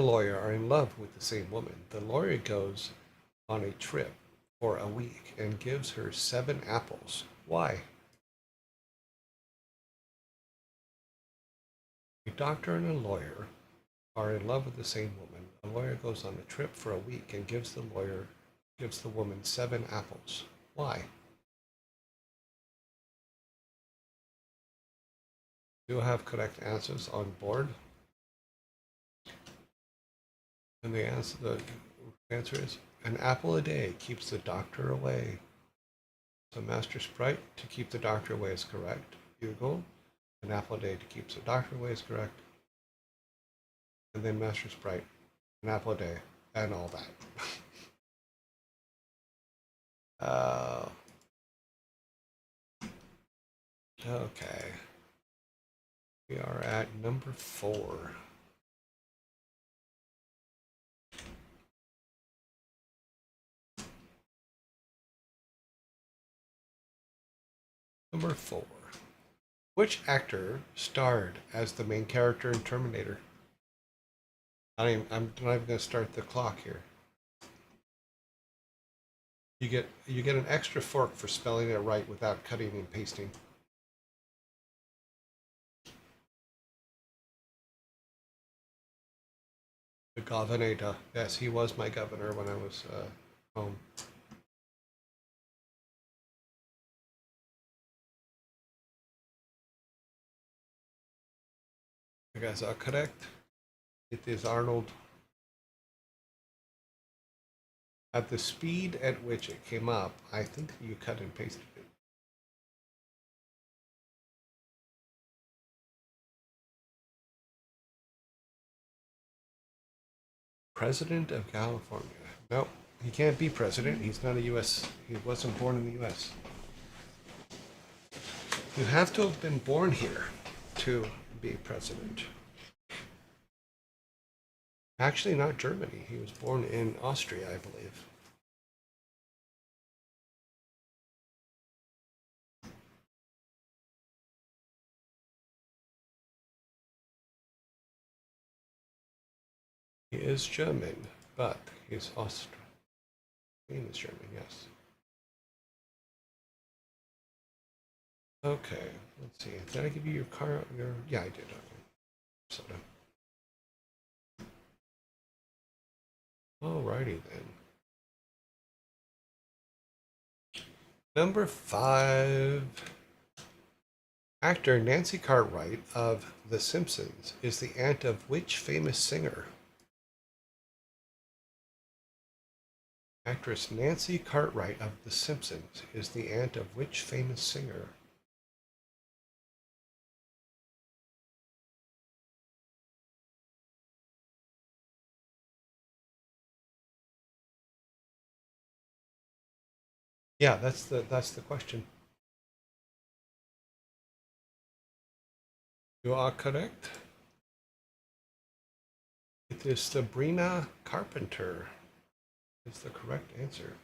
lawyer are in love with the same woman. The lawyer goes on a trip for a week and gives her 7 apples. Why? A doctor and a lawyer are in love with the same woman. A lawyer goes on a trip for a week and gives the woman 7 apples. Why? Do you have correct answers on board? And the answer is an apple a day keeps the doctor away. So Master Sprite, to keep the doctor away is correct. Hugo, an apple a day to keep the doctor away is correct. And then Master Sprite, an apple a day, and all that. Okay. We are at number 4. Number 4. Which actor starred as the main character in Terminator? I'm not even going to start the clock here. You get an extra fork for spelling it right without cutting and pasting. The governor. Yes, he was my governor when I was home. You guys are correct. It is Arnold. At the speed at which it came up, I think you cut and pasted it. President of California. No, he can't be president. He's not a U.S. He wasn't born in the U.S. You have to have been born here to be president. Actually, not Germany. He was born in Austria, I believe. He is German, but he's Austrian. He is German, yes. Okay, let's see. Did I give you your car? Yeah, I did. Okay. Soda. Alrighty then. Number 5. Actor Nancy Cartwright of The Simpsons is the aunt of which famous singer? Actress Nancy Cartwright of The Simpsons is the aunt of which famous singer? Yeah, that's the question. You are correct. It is Sabrina Carpenter. Is the correct answer.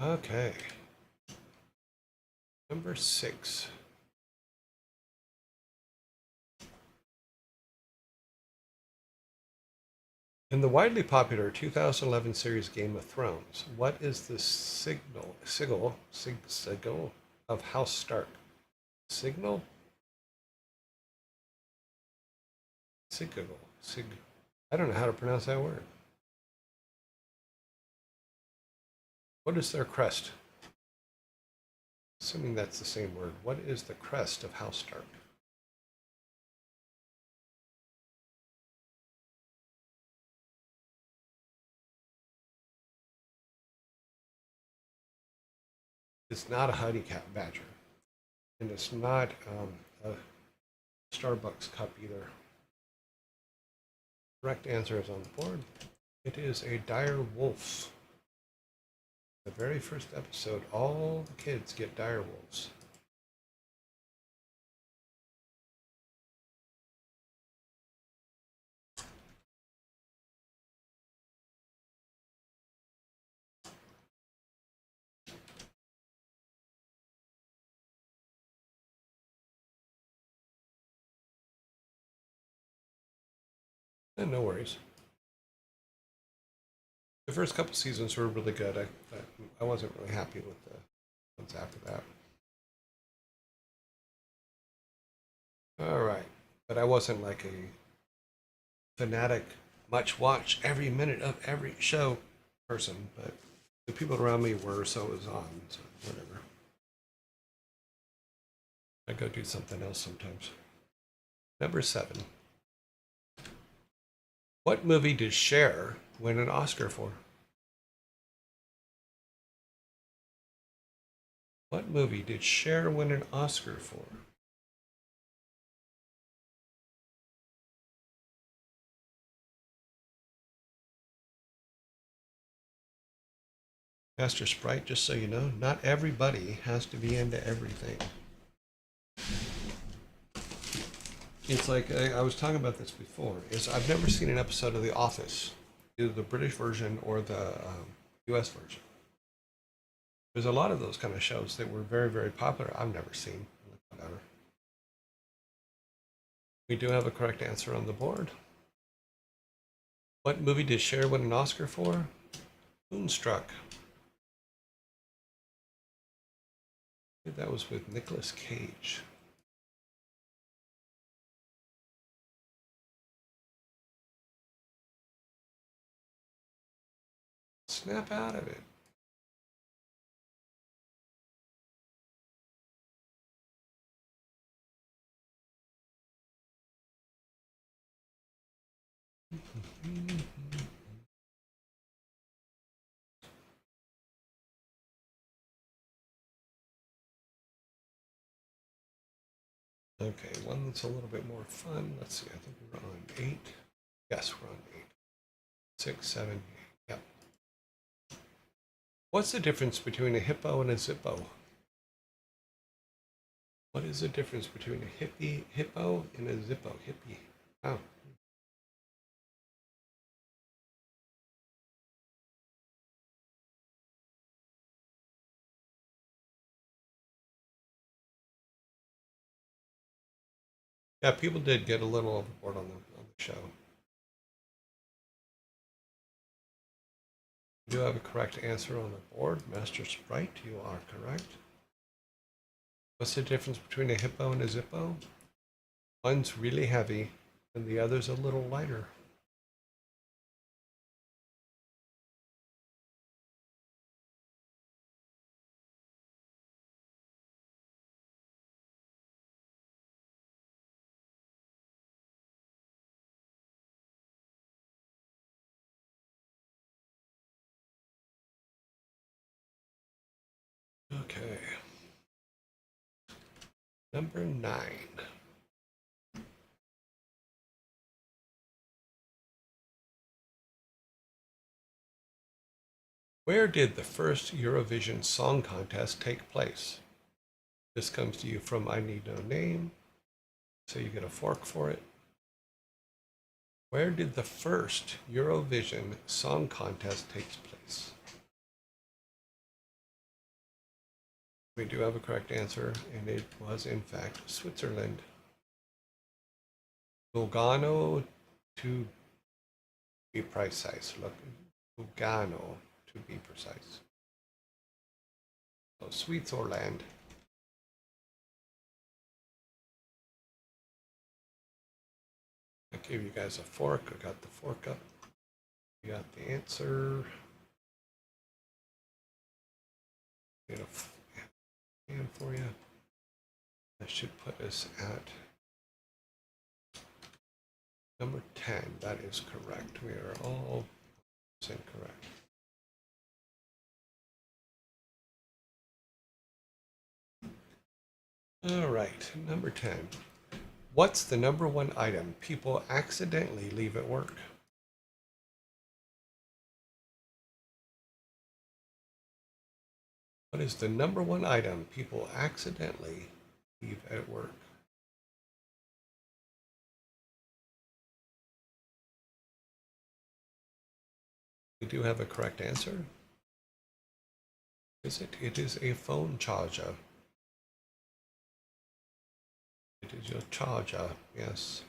Okay. Number 6. In the widely popular 2011 series Game of Thrones, what is the sigil of House Stark? Signal? Sigil. I don't know how to pronounce that word. What is their crest? Assuming that's the same word. What is the crest of House Stark? It's not a honey cat badger. And it's not a Starbucks cup either. Correct answer is on the board. It is a dire wolf. The very first episode, all the kids get dire wolves. And no worries. The first couple seasons were really good. I wasn't really happy with the ones after that. All right, but I wasn't like a fanatic, much watch every minute of every show person. But the people around me were, so it was on. So whatever. I go do something else sometimes. Number 7. What movie did Cher win an Oscar for? What movie did Cher win an Oscar for? Master Sprite, just so you know, not everybody has to be into everything. It's like I was talking about this before. Is I've never seen an episode of The Office, either the British version or the U.S. version. There's a lot of those kind of shows that were very, very popular. I've never seen. We do have a correct answer on the board. What movie did Cher win an Oscar for? Moonstruck. I think that was with Nicolas Cage. Snap out of it. Okay, one that's a little bit more fun. Let's see, I think we're on 8. Yes, we're on 8. 6, 7, 8. Yep. What's the difference between a hippo and a zippo? What is the difference between a hippo and a zippo? Hippie. Oh. Yeah, people did get a little overboard on the show. You do have a correct answer on the board. Master Sprite, you are correct. What's the difference between a hippo and a zippo? One's really heavy and the other's a little lighter. Okay. Number 9. Where did the first Eurovision Song Contest take place? This comes to you from I Need No Name, so you get a fork for it. Where did the first Eurovision Song Contest take place? We do have a correct answer, and it was in fact Switzerland. Lugano, to be precise. Lugano, to be precise. So Switzerland. I gave you guys a fork. I got the fork up. You got the answer. Get a hand for you. That should put us at number 10. That is correct. We are all correct. All right, number 10. What's the number one item people accidentally leave at work? What is the number one item people accidentally leave at work? We do have a correct answer. Is it? It is a phone charger. It is your charger, yes.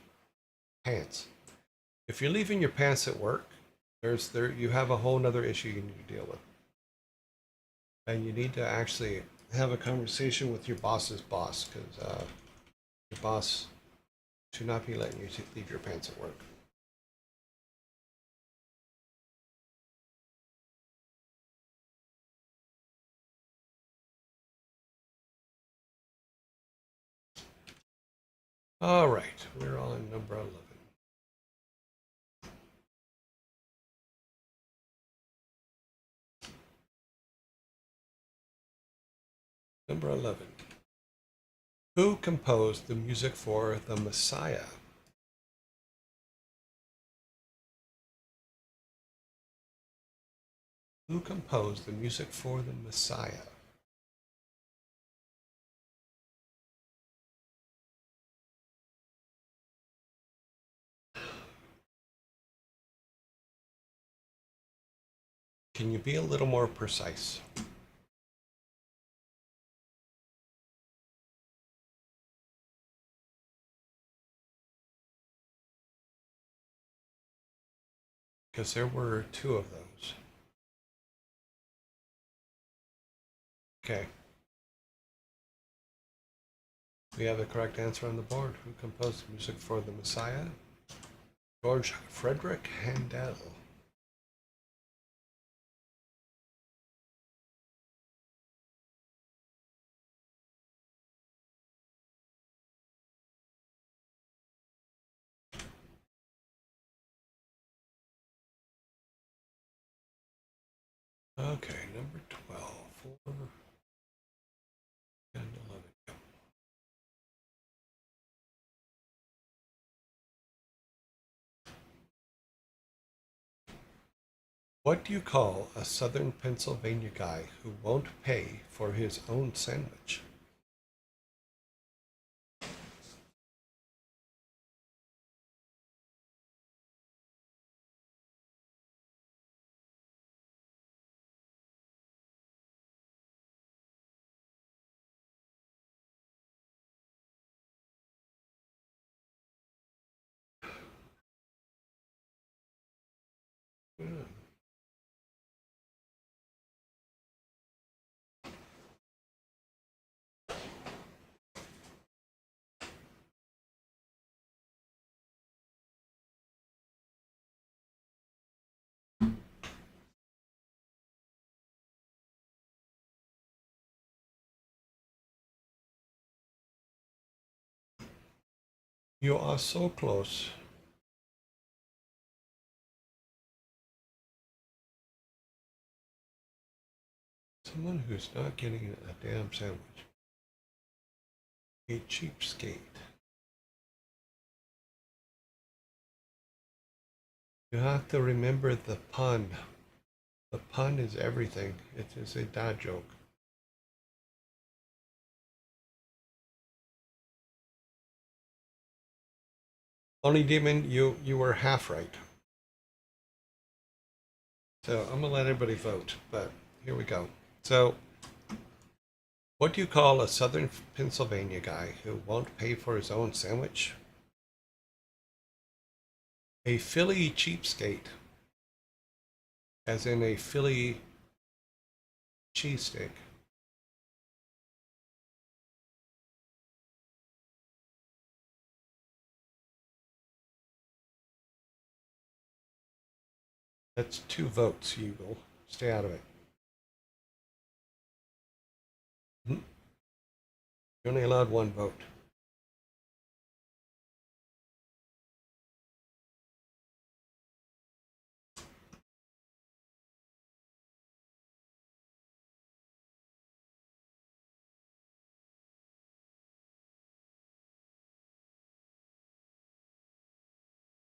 Pants. If you're leaving your pants at work, you have a whole nother issue you need to deal with. And you need to actually have a conversation with your boss's boss, because your boss should not be letting you leave your pants at work. All right, we're on number 11. Number 11. Who composed the music for The Messiah? Who composed the music for The Messiah? Can you be a little more precise? Because there were 2 of those. Okay. We have the correct answer on the board. Who composed the music for The Messiah? George Frederick Handel. Okay, number 12. 4 and 11. What do you call a southern Pennsylvania guy who won't pay for his own sandwich? You are so close. Someone who's not getting a damn sandwich. A cheapskate. You have to remember the pun. The pun is everything. It is a dad joke. Only Demon, you were half right. So I'm gonna let everybody vote, but here we go. So what do you call a southern Pennsylvania guy who won't pay for his own sandwich? A Philly cheapskate. As in a Philly cheesesteak. That's 2 votes, Eagle. Stay out of it. You're only allowed 1 vote.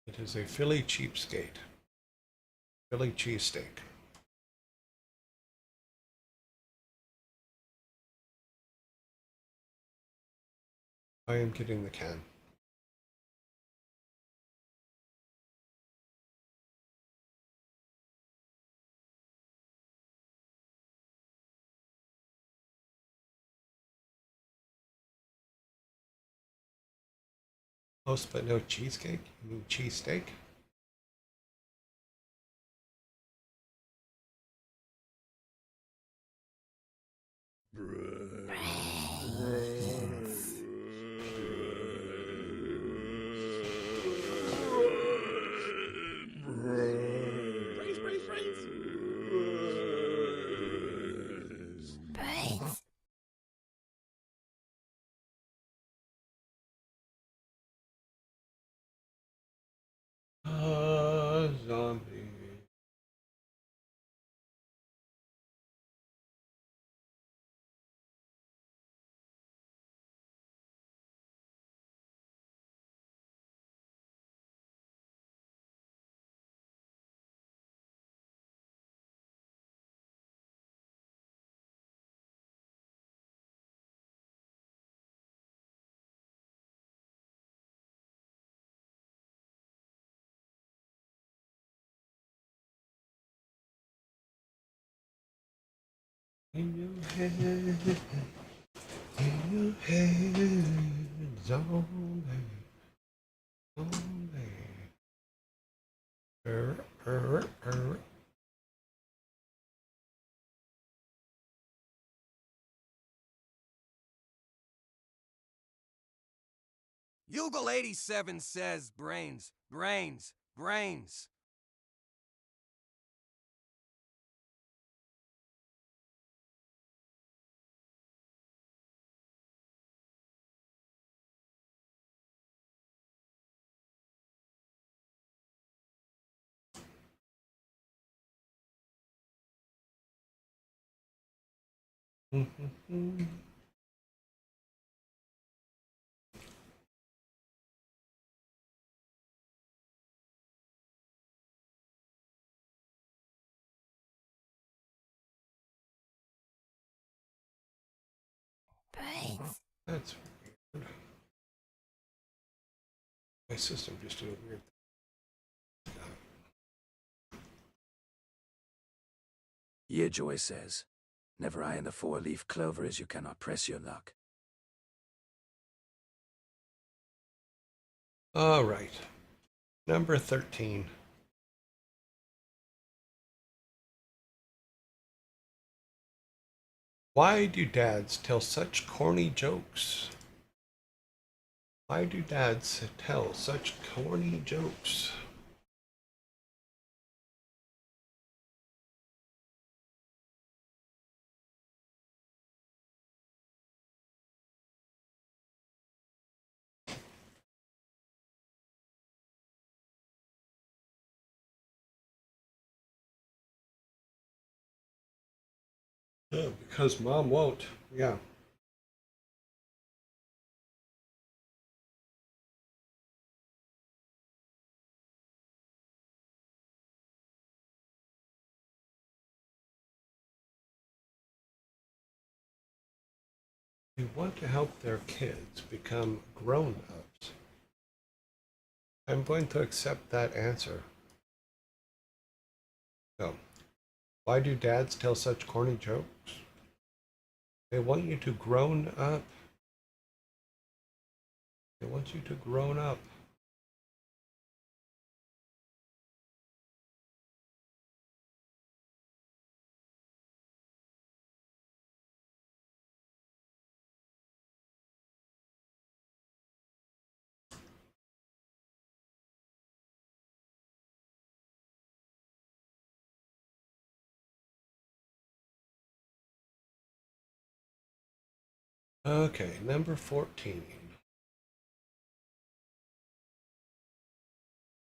It is a Philly cheapskate. Philly cheesesteak. I am getting the can. Close but no cheesecake? You mean cheesesteak? Zombie. In your head, zombie, zombie. Er, er, er. Yugal 87 says brains, brains, brains. That's weird. My system just did a weird thing. Yearjoy says, never eye in the 4-leaf clover as you cannot press your luck. All right. Number 13. Why do dads tell such corny jokes? Why do dads tell such corny jokes? Because mom won't. Yeah. who want to help their kids become grown-ups. I'm going to accept that answer. So, why do dads tell such corny jokes? They want you to grown up. They want you to grown up. Okay, number 14.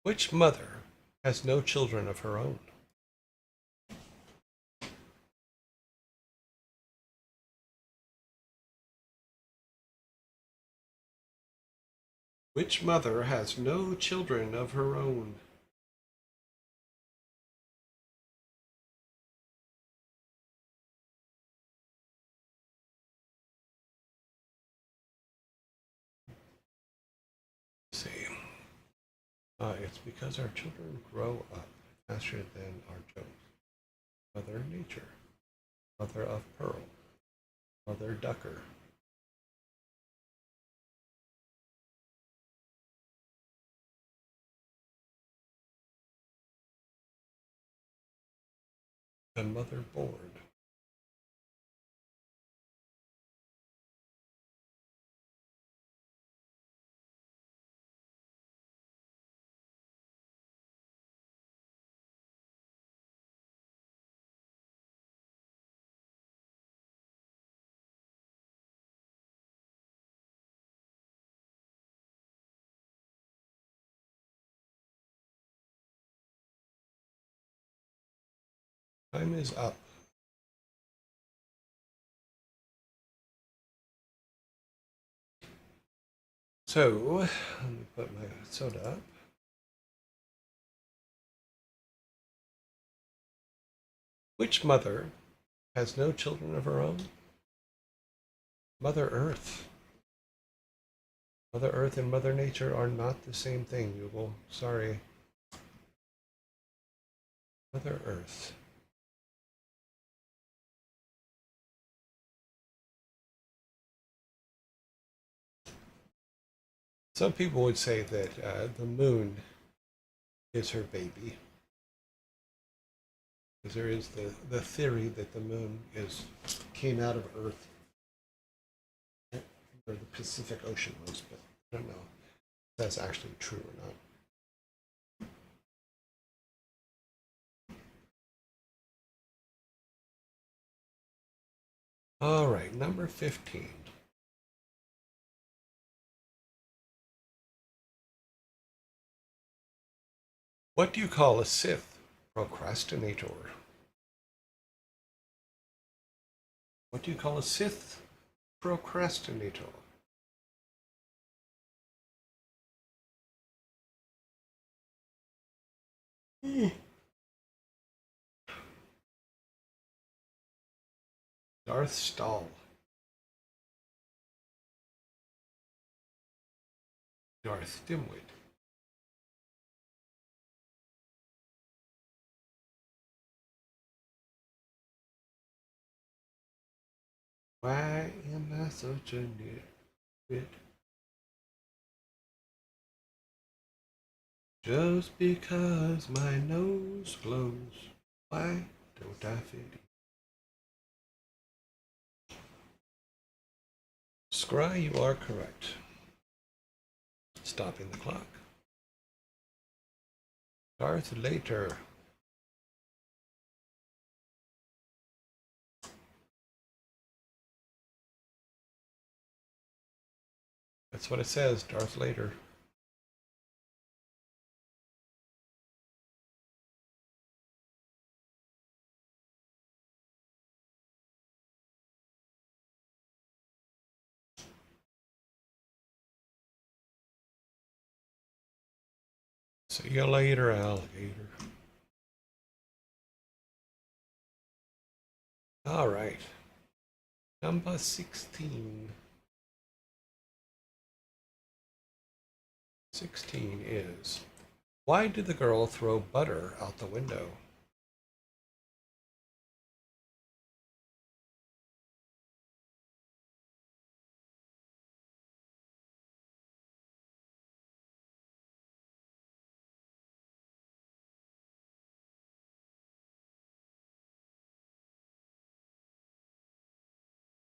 Which mother has no children of her own? Which mother has no children of her own? Let's see. It's because our children grow up faster than our jokes. Mother Nature. Mother of Pearl. Mother Ducker. And Mother Board. Time is up. So, let me put my soda up. Which mother has no children of her own? Mother Earth. Mother Earth and Mother Nature are not the same thing, Google. Sorry. Mother Earth. Some people would say that the moon is her baby. Because there is the theory that the moon came out of Earth, where the Pacific Ocean was, but I don't know if that's actually true or not. All right, number 15. What do you call a Sith procrastinator? What do you call a Sith procrastinator? Darth Stall. Darth Dimwit. Why am I such a nitwit? Just because my nose glows, why don't I fit in? Scry, you are correct. Stopping the clock. Darth Later. That's what it says, Darth Later. See you later, alligator. All right. Number 16. 16 is, why did the girl throw butter out the window?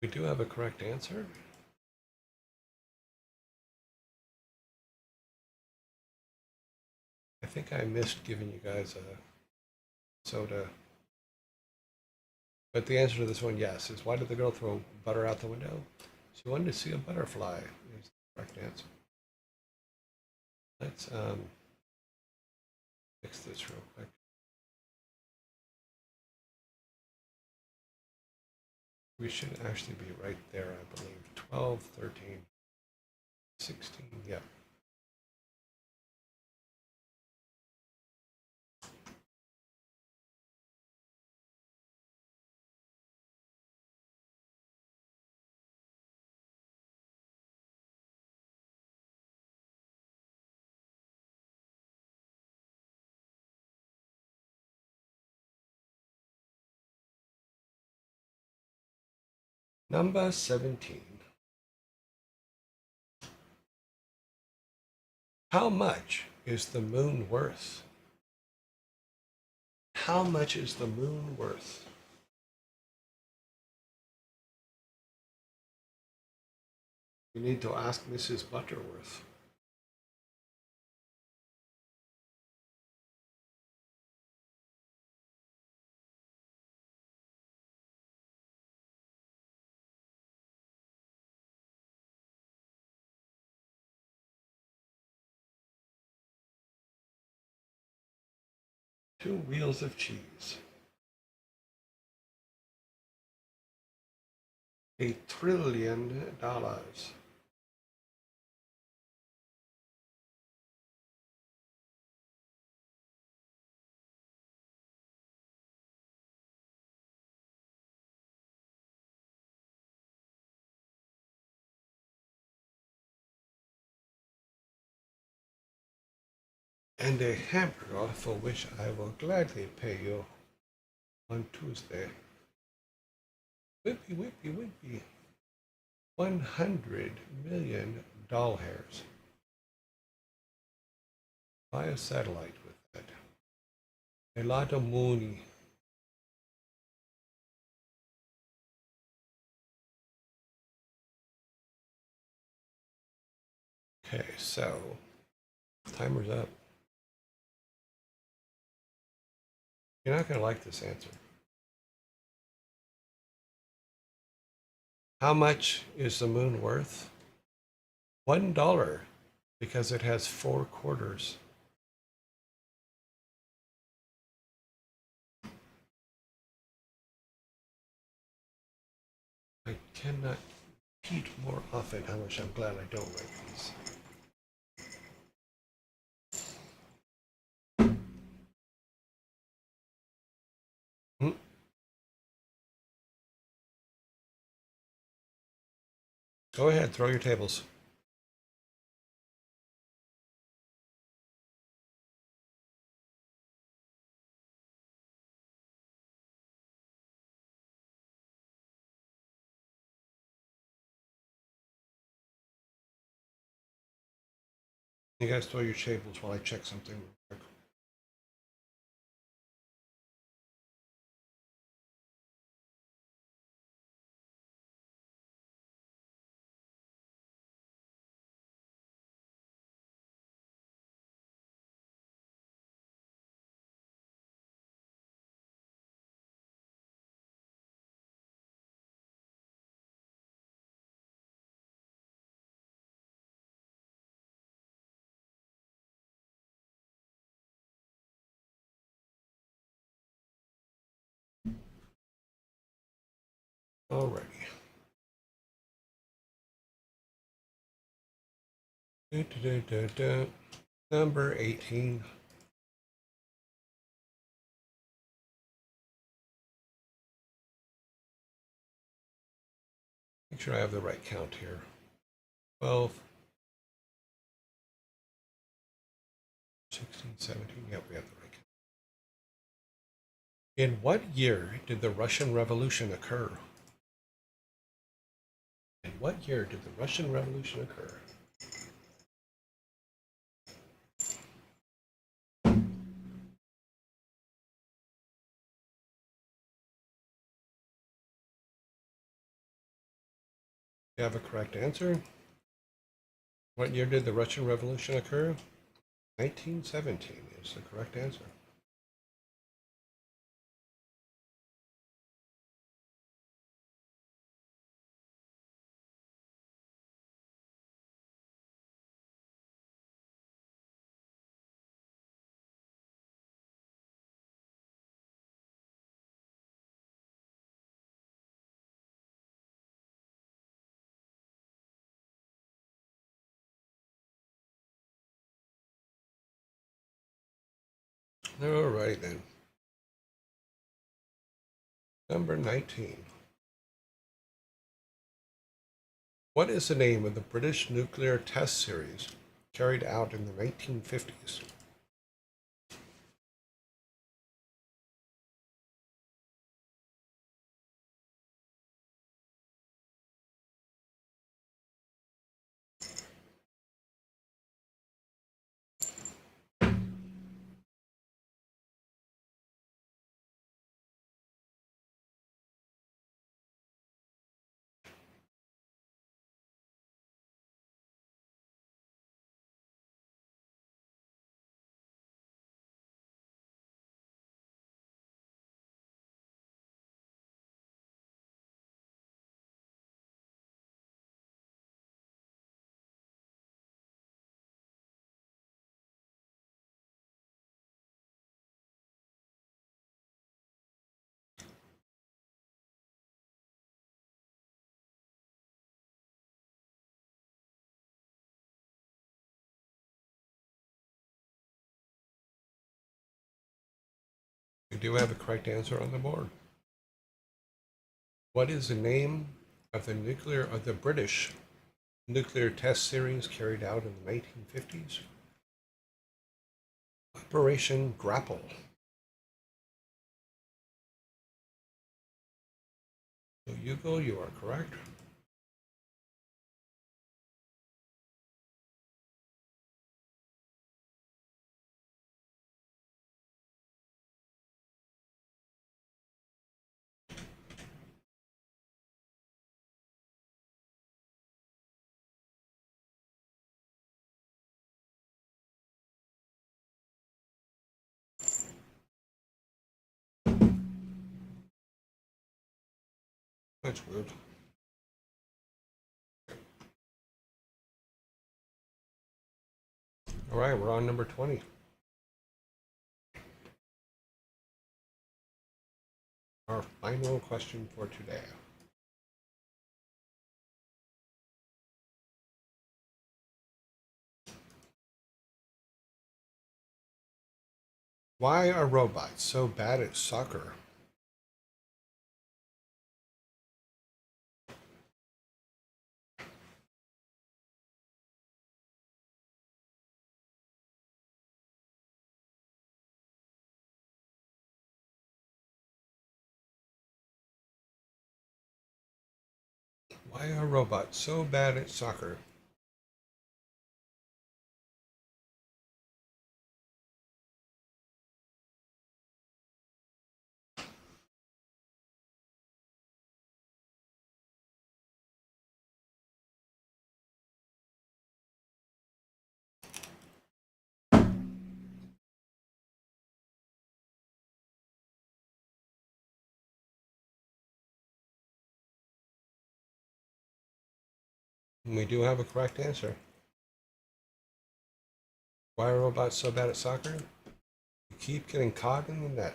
We do have a correct answer. I think I missed giving you guys a soda. But the answer to this one, yes, is why did the girl throw butter out the window? She wanted to see a butterfly, is the correct answer. Let's fix this real quick. We should actually be right there, I believe. 12, 13, 16, yeah. Number 17. How much is the moon worth? How much is the moon worth? We need to ask Mrs. Butterworth. Two wheels of cheese. $1 trillion. And a hamburger for which I will gladly pay you on Tuesday. Whippy, whippy, whippy. 100 million doll hairs. Buy a satellite with that. A lot of money. Okay, so timer's up. You're not going to like this answer. How much is the moon worth? $1, because it has 4 quarters. I cannot repeat more often how much I'm glad I don't like these. Go ahead, throw your tables. You guys throw your tables while I check something real quick. Alrighty. Number 18. Make sure I have the right count here. 12, 16, 17. Yep, we have the right count. In what year did the Russian Revolution occur? In what year did the Russian Revolution occur? You have a correct answer. What year did the Russian Revolution occur? 1917 is the correct answer. All right then. Number 19. What is the name of the British nuclear test series carried out in the 1950s? We do have a correct answer on the board. What is the name of the British nuclear test series carried out in the 1950s? Operation Grapple. So Hugo, you are correct. That's weird. All right, we're on number 20. Our final question for today. Why are robots so bad at soccer? Why are robots so bad at soccer? And we do have a correct answer. Why are robots so bad at soccer? You keep getting caught in the net.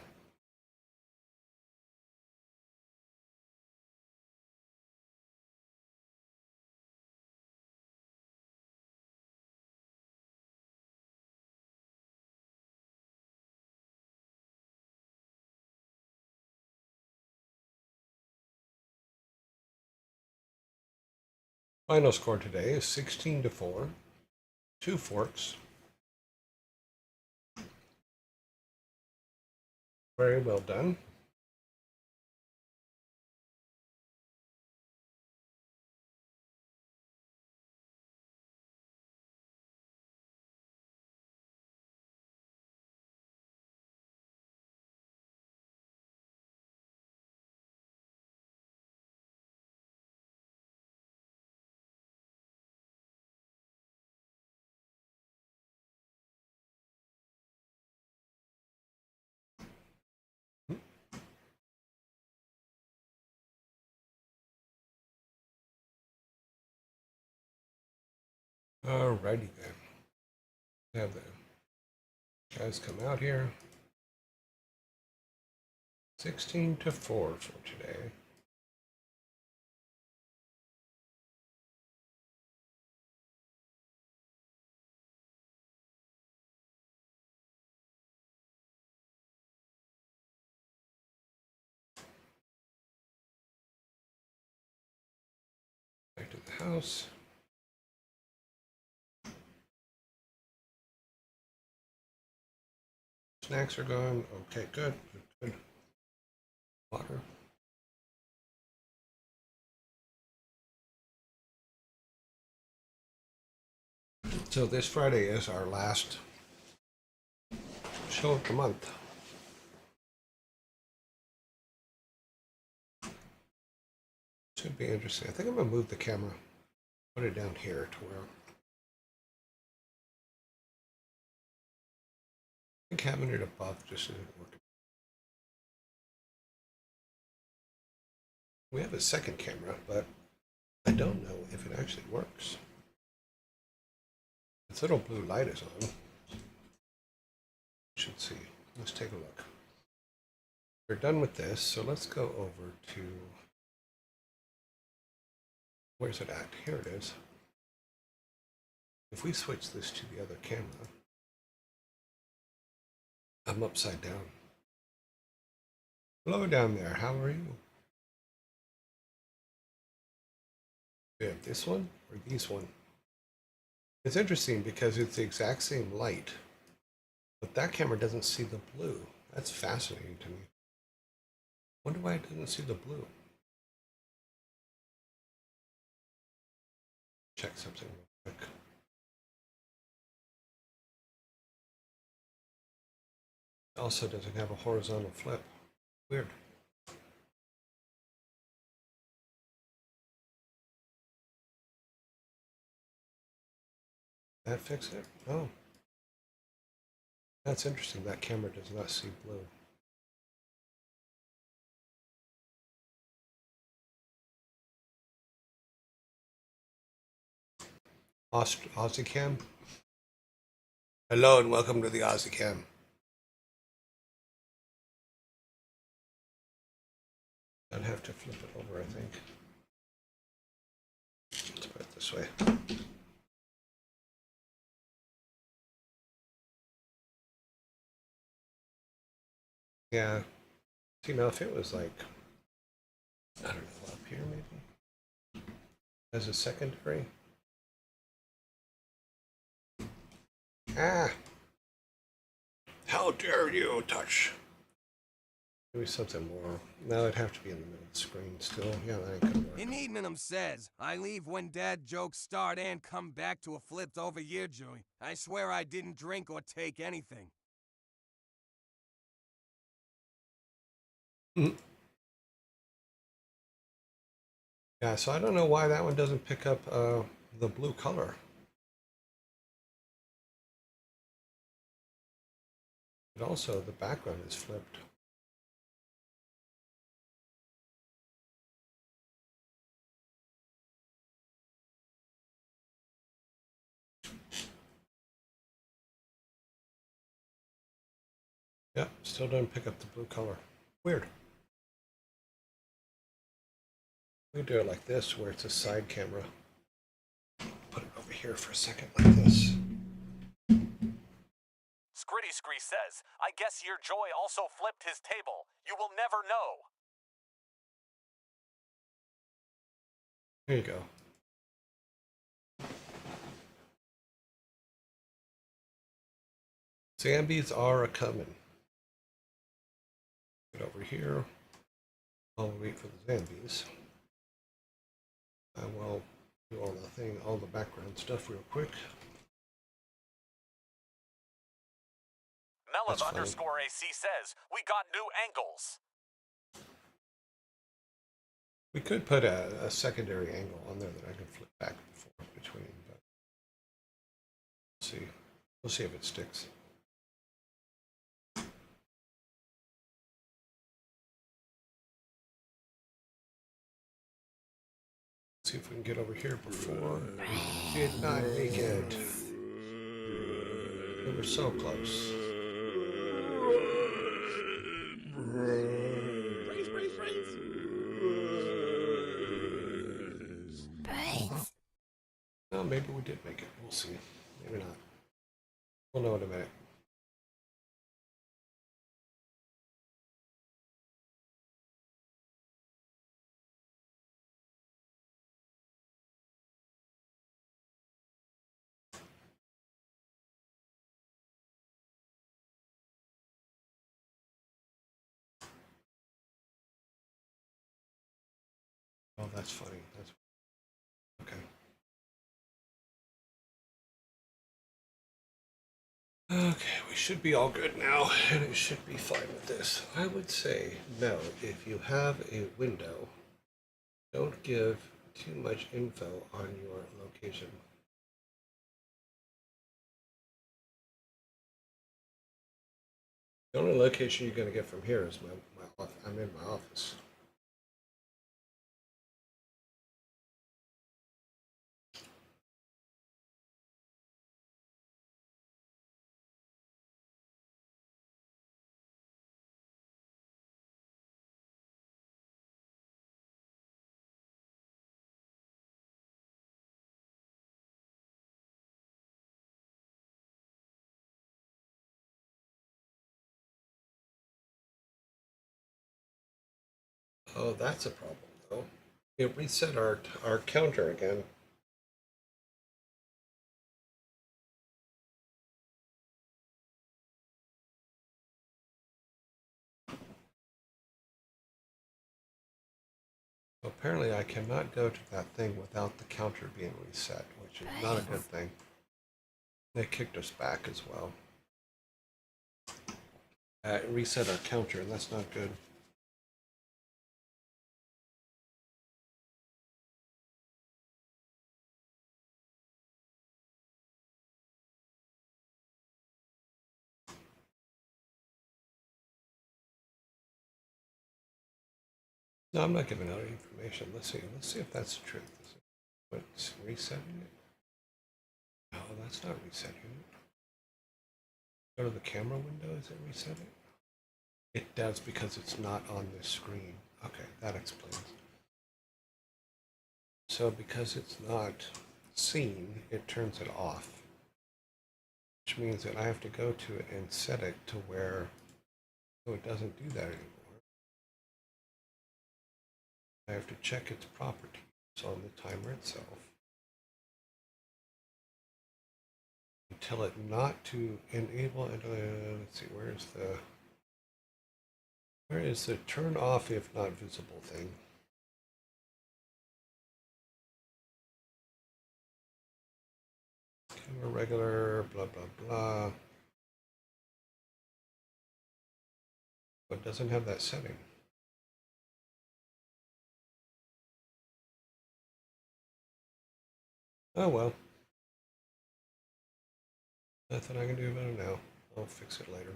Final score today is 16-4. 2 forks. Very well done. Alrighty then. Have the guys come out here. 16-4 for today. Back to the house. Snacks are gone. Okay, good. Good. Water. So this Friday is our last show of the month. Should be interesting. I think I'm gonna move the camera, put it down here to where I think having it above just isn't working. We have a second camera, but I don't know if it actually works. This little blue light is on. You should see. Let's take a look. We're done with this, so let's go over to, where's it at? Here it is. If we switch this to the other camera, I'm upside down. Hello down there, how are you? We have this one or these one. It's interesting because it's the exact same light, but that camera doesn't see the blue. That's fascinating to me. Wonder why it doesn't see the blue. Check something real quick. It also doesn't have a horizontal flip. Weird. That fix it? Oh. That's interesting. That camera does not see blue. Aussie Cam. Hello and welcome to the Aussie Cam. I'd have to flip it over, I think. Let's put it this way. Yeah. See, now if it was like, I don't know, up here maybe? As a secondary? Ah! How dare you touch? Maybe something more. No, it'd have to be in the middle of the screen still. Yeah, that ain't gonna work. In Edenham says, I leave when dad jokes start and come back to a flipped over year, Joey. I swear I didn't drink or take anything. Yeah, so I don't know why that one doesn't pick up the blue color. But also the background is flipped. Yep, still don't pick up the blue color. Weird. We do it like this, where it's a side camera. Put it over here for a second, like this. Scritty Scree says, I guess your Joy also flipped his table. You will never know. There you go. Zombies are a coming. Get over here. I'll wait for the zombies. I will do all the background stuff real quick. Melith underscore AC says, we got new angles. We could put a secondary angle on there that I can flip back and forth between, but we'll see if it sticks. See if we can get over here before we did not make it. We were so close. No, maybe we did make it. We'll see. Maybe not. We'll know in a minute. Oh, that's funny. That's okay. Okay, we should be all good now, and it should be fine with this. I would say no. If you have a window, don't give too much info on your location. The only location you're going to get from here is my office. I'm in my office. Oh, that's a problem, though. It reset our counter again. Apparently, I cannot go to that thing without the counter being reset, which is not a good thing. They kicked us back as well. It reset our counter, and that's not good. No, I'm not giving out any information. Let's see. Let's see if that's the truth. What's resetting it? No, that's not resetting it. Go to the camera window. Is it resetting? It does because it's not on this screen. Okay, that explains. So because it's not seen, it turns it off. Which means that I have to go to it and set it to where so it doesn't do that anymore. I have to check its properties on the timer itself and tell it not to enable and let's see, where is the turn off if not visible thing? Camera regular, blah blah blah. But it doesn't have that setting. Oh well. Nothing I can do about it now. I'll fix it later.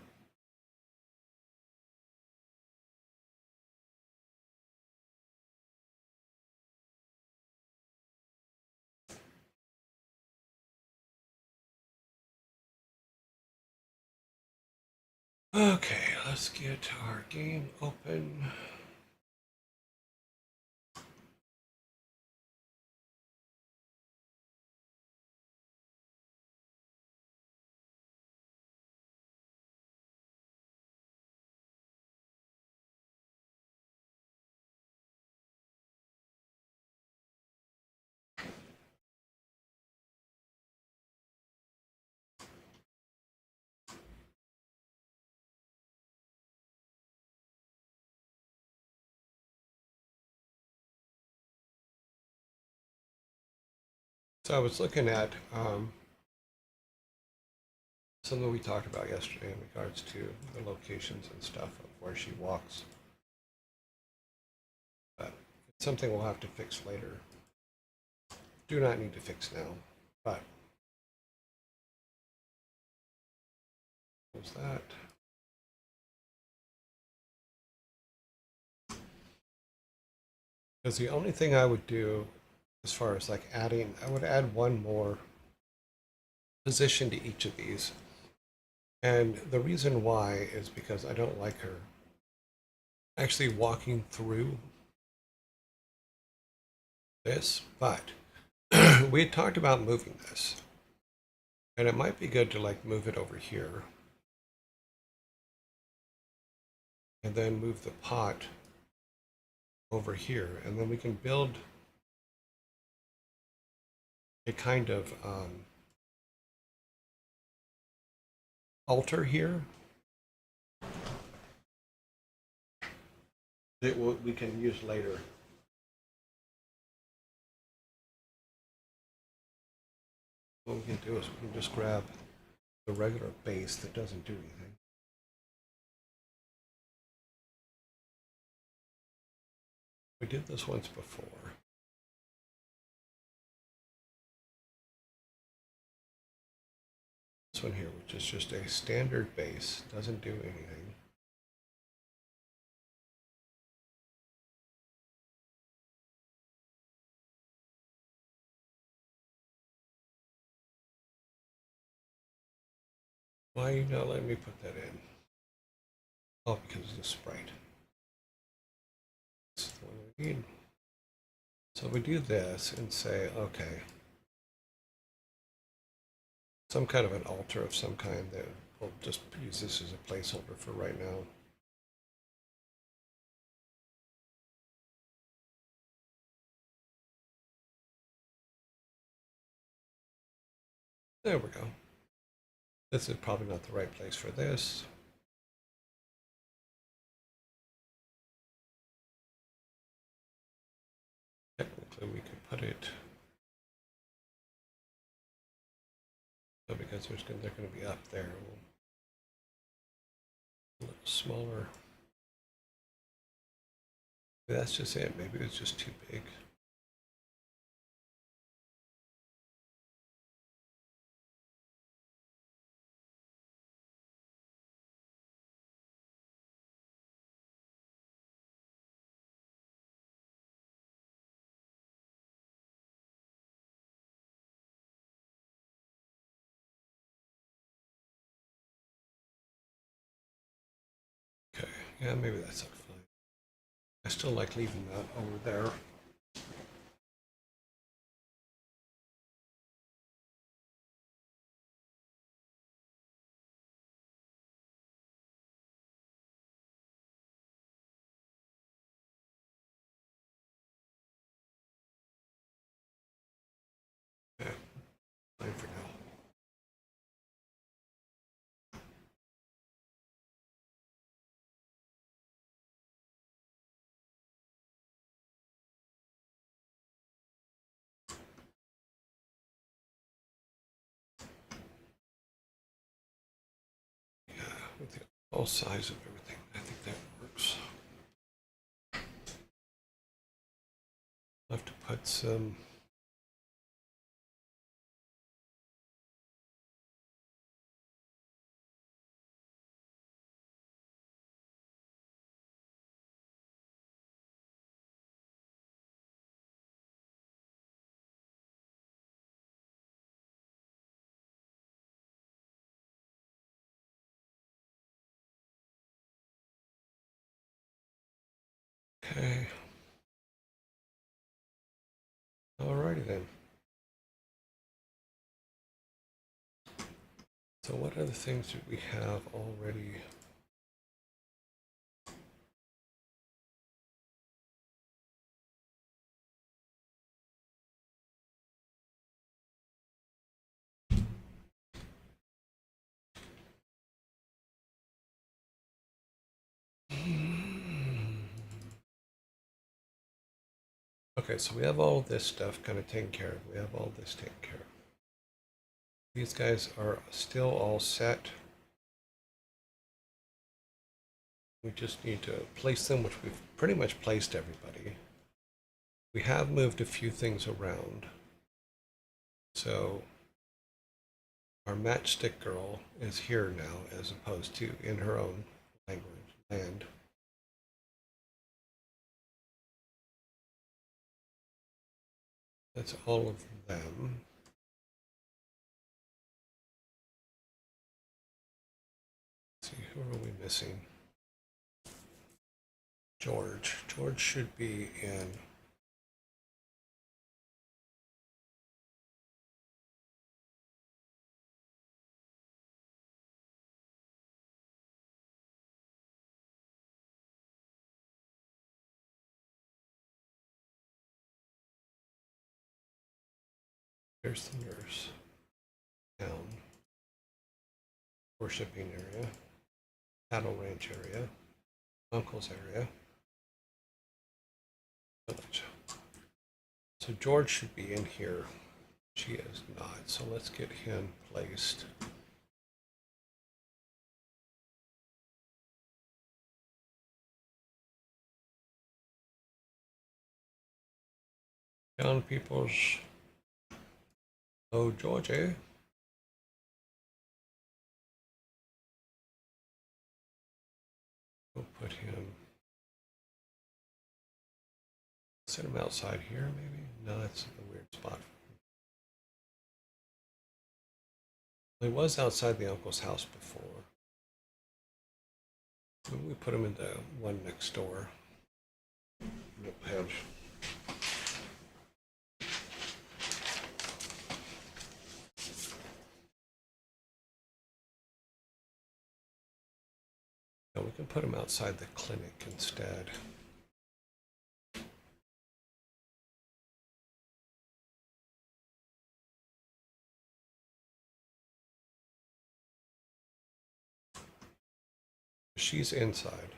Okay, let's get our game open. So I was looking at something we talked about yesterday in regards to the locations and stuff of where she walks. But it's something we'll have to fix later. Do not need to fix now, but what was that? Because the only thing I would do as far as like adding, I would add one more position to each of these. And the reason why is because I don't like her actually walking through this, but we had talked about moving this. And it might be good to like move it over here. And then move the pot over here. And then we can build a kind of altar here that we can use later. What we can do is we can just grab the regular base that doesn't do anything. We did this once before. This one here, which is just a standard base, doesn't do anything. Why are you not letting me put that in? Oh, because it's a sprite. That's the one we need. So we do this and say, okay, some kind of an altar of some kind that we'll just use this as a placeholder for right now. There we go. This is probably not the right place for this. Technically, we could put it, so because they're going to be up there, a little smaller. That's just it. Maybe it's just too big. Okay, yeah, maybe that's fine. I still like leaving that over there. Yeah, fine for now. Yeah, with the all size of everything, I think that works. I'll have to put some okay. Alrighty then. So what other things do we have already? Okay, so we have all this stuff kind of taken care of. We have all this taken care of. These guys are still all set. We just need to place them, which we've pretty much placed everybody. We have moved a few things around. So our matchstick girl is here now as opposed to in her own language, land. That's all of them. Let's see, who are we missing? George. George should be in. There's the nurse. Town. Worshipping area. Cattle ranch area. Uncle's area. Village. So George should be in here. She is not. So let's get him placed. Young people's. Oh, Georgie. We'll put him. Set him outside here, maybe? No, that's a weird spot. He was outside the uncle's house before. Maybe we put him in the one next door. Notepad. No, we can put him outside the clinic instead. She's inside.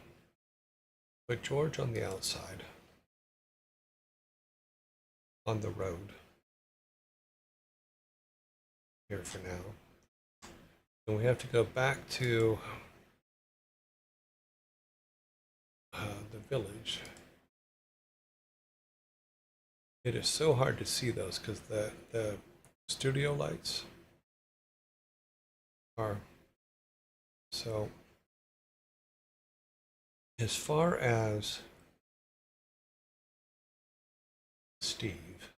Put George on the outside. On the road. Here for now. And we have to go back to the village. It is so hard to see those because the studio lights are so. As far as Steve,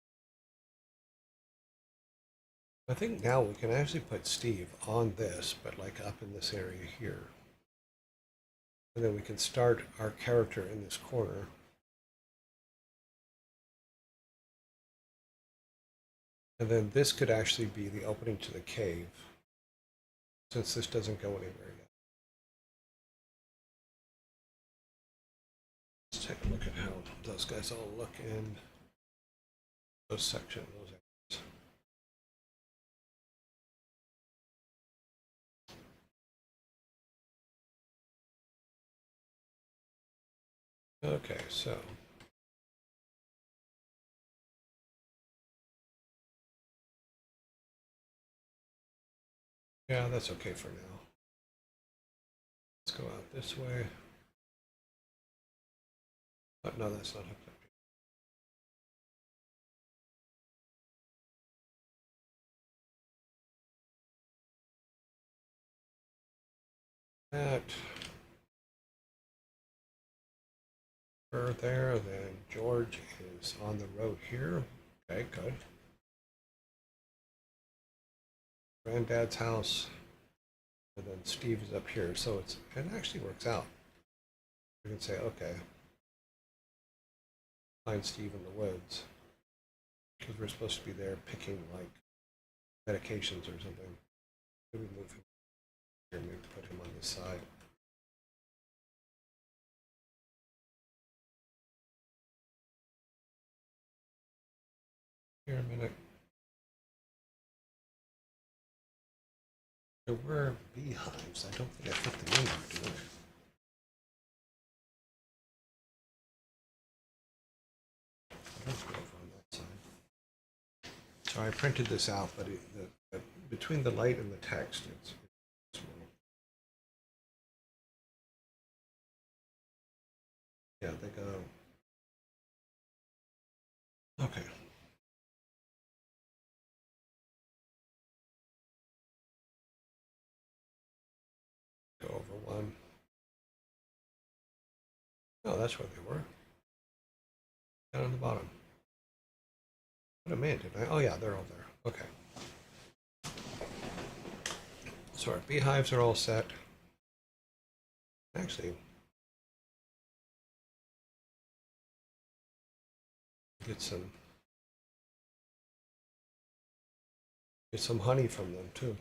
I think now we can actually put Steve on this, but like up in this area here. And then we can start our character in this corner. And then this could actually be the opening to the cave, since this doesn't go anywhere yet. Let's take a look at how those guys all look in those sections, those areas. Okay, so yeah, that's okay for now. Let's go out this way. Oh, no, that's not hooked up. That her there, then George is on the road here. Okay, good. Granddad's house, and then Steve is up here, so it actually works out. We can say, okay, find Steve in the woods, because we're supposed to be there picking like medications or something. Maybe move him here, maybe put him on this side. Here a minute. There were beehives. I don't think I put them in there, do I? Let's go over on that side. So I printed this out, but between the light and the text, it's small. Yeah, they go. Okay. Go over one. Oh, that's where they were. Down on the bottom. What a man, didn't I? Oh yeah, they're all there. Okay. So our beehives are all set. Actually, get some honey from them too.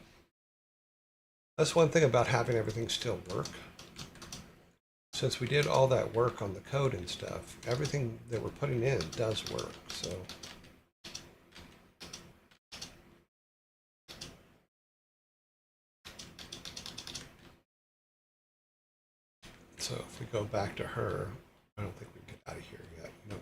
That's one thing about having everything still work. Since we did all that work on the code and stuff, everything that we're putting in does work. So if we go back to her, I don't think we can get out of here yet. No.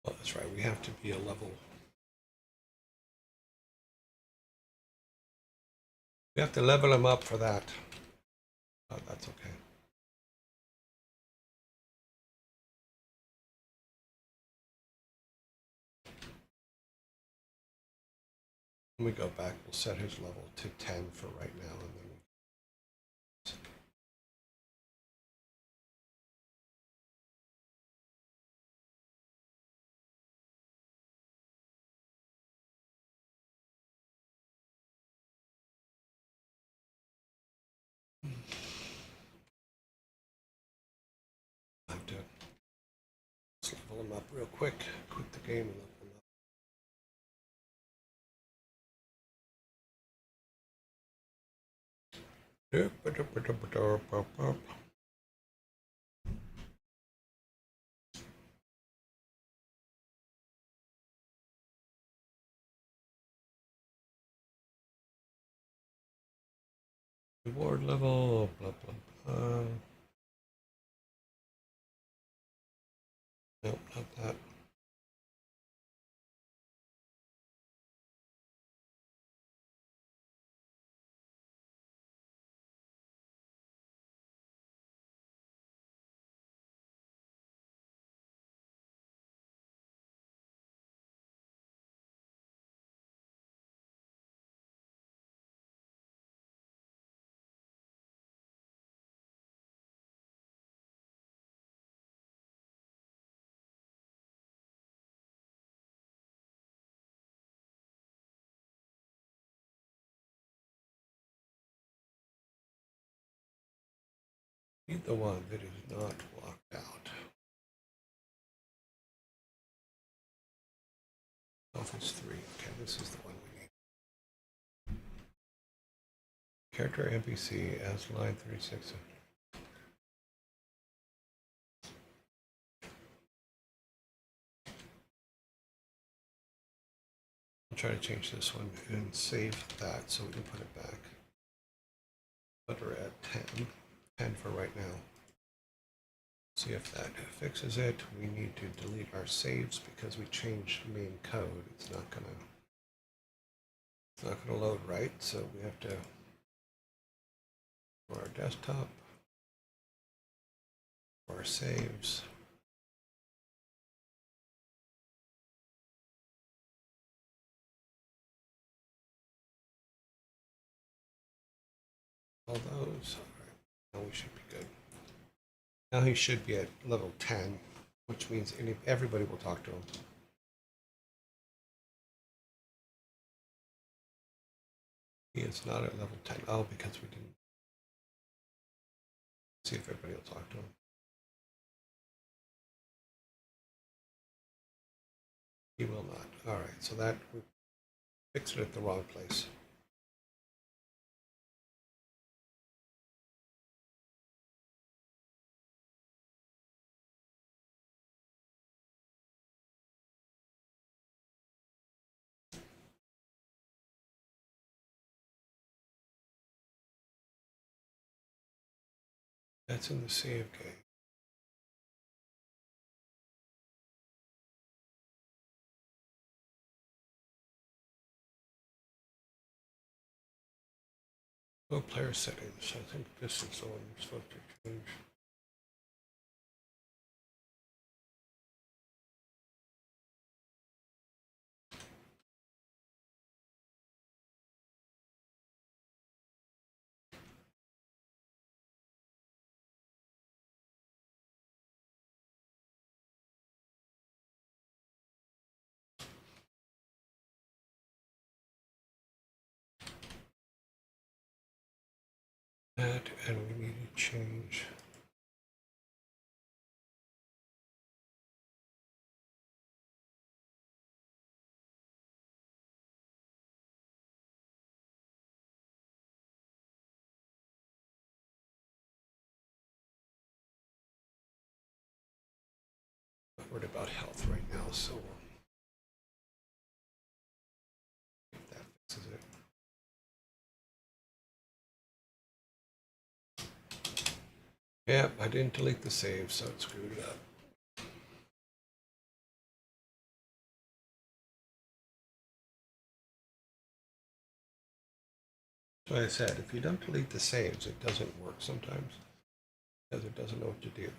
Oh, that's right. We have to be a level. We have to level them up for that. Oh, that's okay. When we go back, we'll set his level to 10 for right now, and then I have to just level them up real quick. Quit the game and level them up. Reward level, blah, blah, blah. Nope, not that. Need the one that is not locked out. Office 3. Okay, this is the one we need. Character NPC as line 36. I'll try to change this one and save that so we can put it back. Put her at 10. 10 for right now. See if that fixes it. We need to delete our saves because we changed main code. It's not gonna load right, so we have to for our desktop, for our saves. All those. All right. Now we should be good. Now he should be at level 10, which means everybody will talk to him. He is not at level 10. Oh, because we didn't. See if everybody will talk to him. He will not. All right, so that we fixed it at the wrong place. That's in the save game. Go player settings. I think this is the one you're supposed to change. That, and we need to change. I'm worried about health right now, so if that fixes it. Yep, I didn't delete the save, so it screwed it up. So I said, if you don't delete the saves, it doesn't work sometimes, because it doesn't know what to do.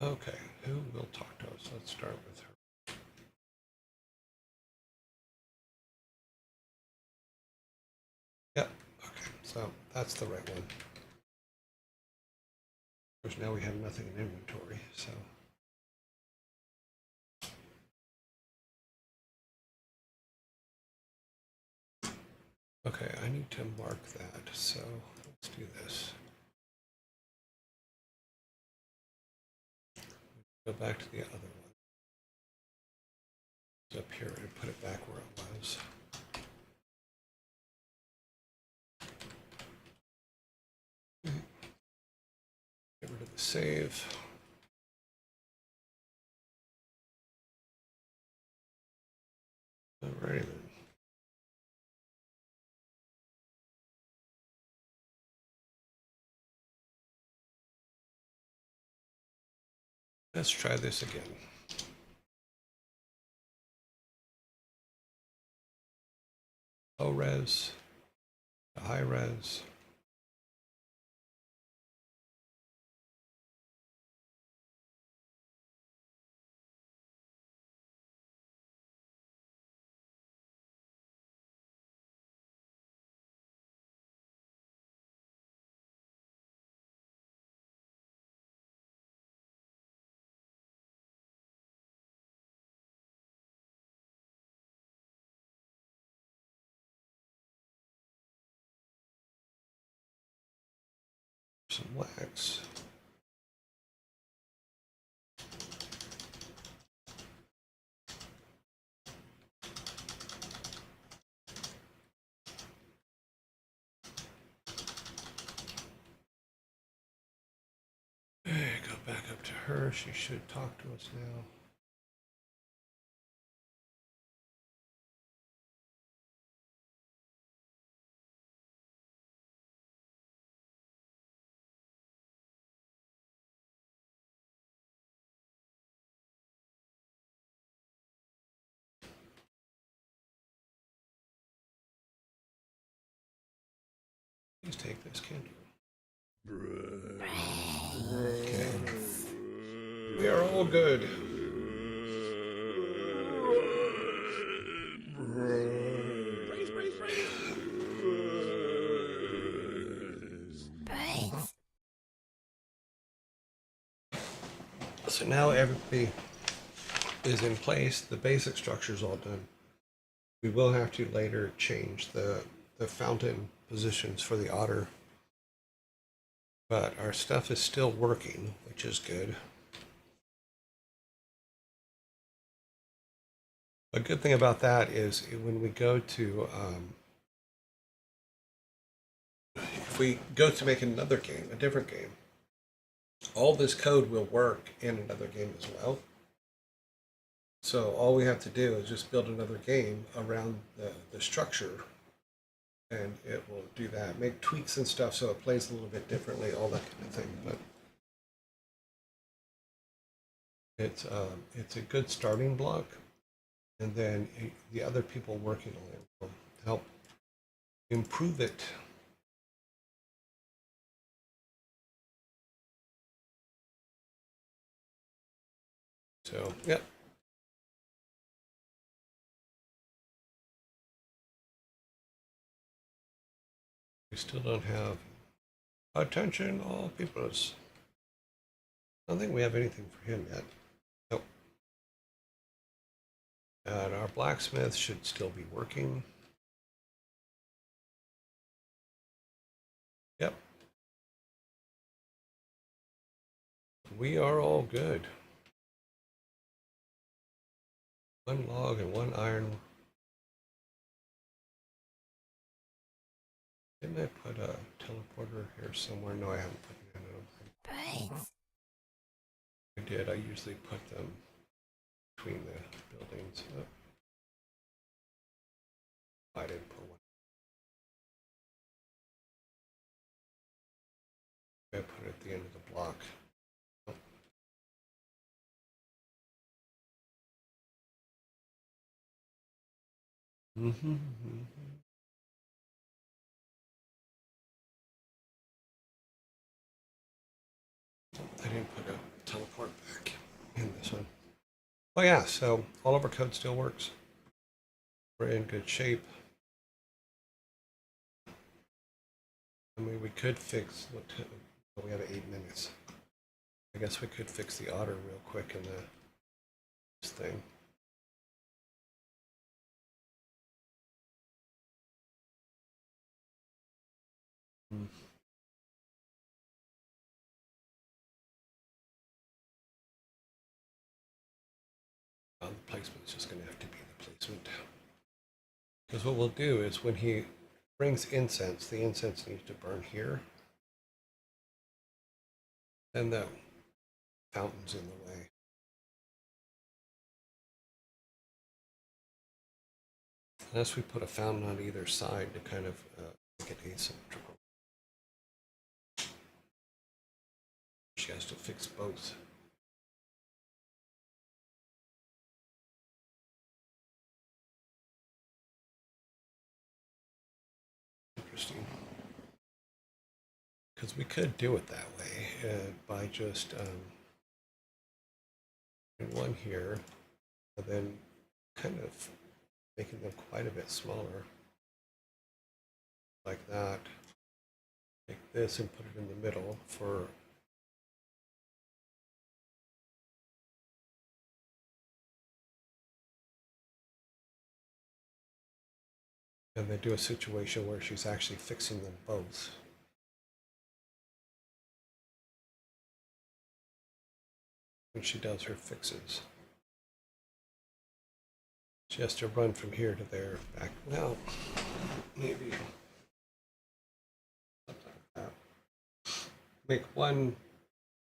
Okay, who will talk to us? Let's start with her. Yep, okay, so that's the right one. Of course, now we have nothing in inventory, so. Okay, I need to mark that, so let's do this. Go back to the other one. It's up here and put it back where it was. Get rid of the save. Alrighty then. Let's try this again. Low res, high res. Some wax. Okay, go back up to her. She should talk to us now. Please take this candle. Okay. We are all good. So now everybody is in place. The basic structure is all done. We will have to later change the fountain positions for the otter. But our stuff is still working, which is good. A good thing about that is when we go to, if we go to make another game, a different game, all this code will work in another game as well. So all we have to do is just build another game around the structure, and it will do that. Make tweaks and stuff so it plays a little bit differently, all that kind of thing. But it's a good starting block, and then the other people working on it will help improve it. So, yeah. We still don't have attention all peoples. I don't think we have anything for him yet. Nope. And our blacksmith should still be working. Yep. We are all good. One log and one iron. Didn't I put a teleporter here somewhere? No, I haven't put it in. I did. I usually put them between the buildings. Oh, I didn't put one. I put it at the end of the block. Oh. I didn't put a teleport back in this one. Oh yeah, so all of our code still works. We're in good shape. I mean, we could fix what we have 8 minutes. I guess we could fix the otter real quick in this thing. The placement is just going to have to be the placement. Because what we'll do is when he brings incense, the incense needs to burn here. And the fountain's in the way. Unless we put a fountain on either side to kind of make it asymmetrical. She has to fix both. Interesting. Because we could do it that way by just one here, and then kind of making them quite a bit smaller, like that. Take this and put it in the middle for and then do a situation where she's actually fixing them both. When she does her fixes. She has to run from here to there, back. Well, maybe something like that. Make one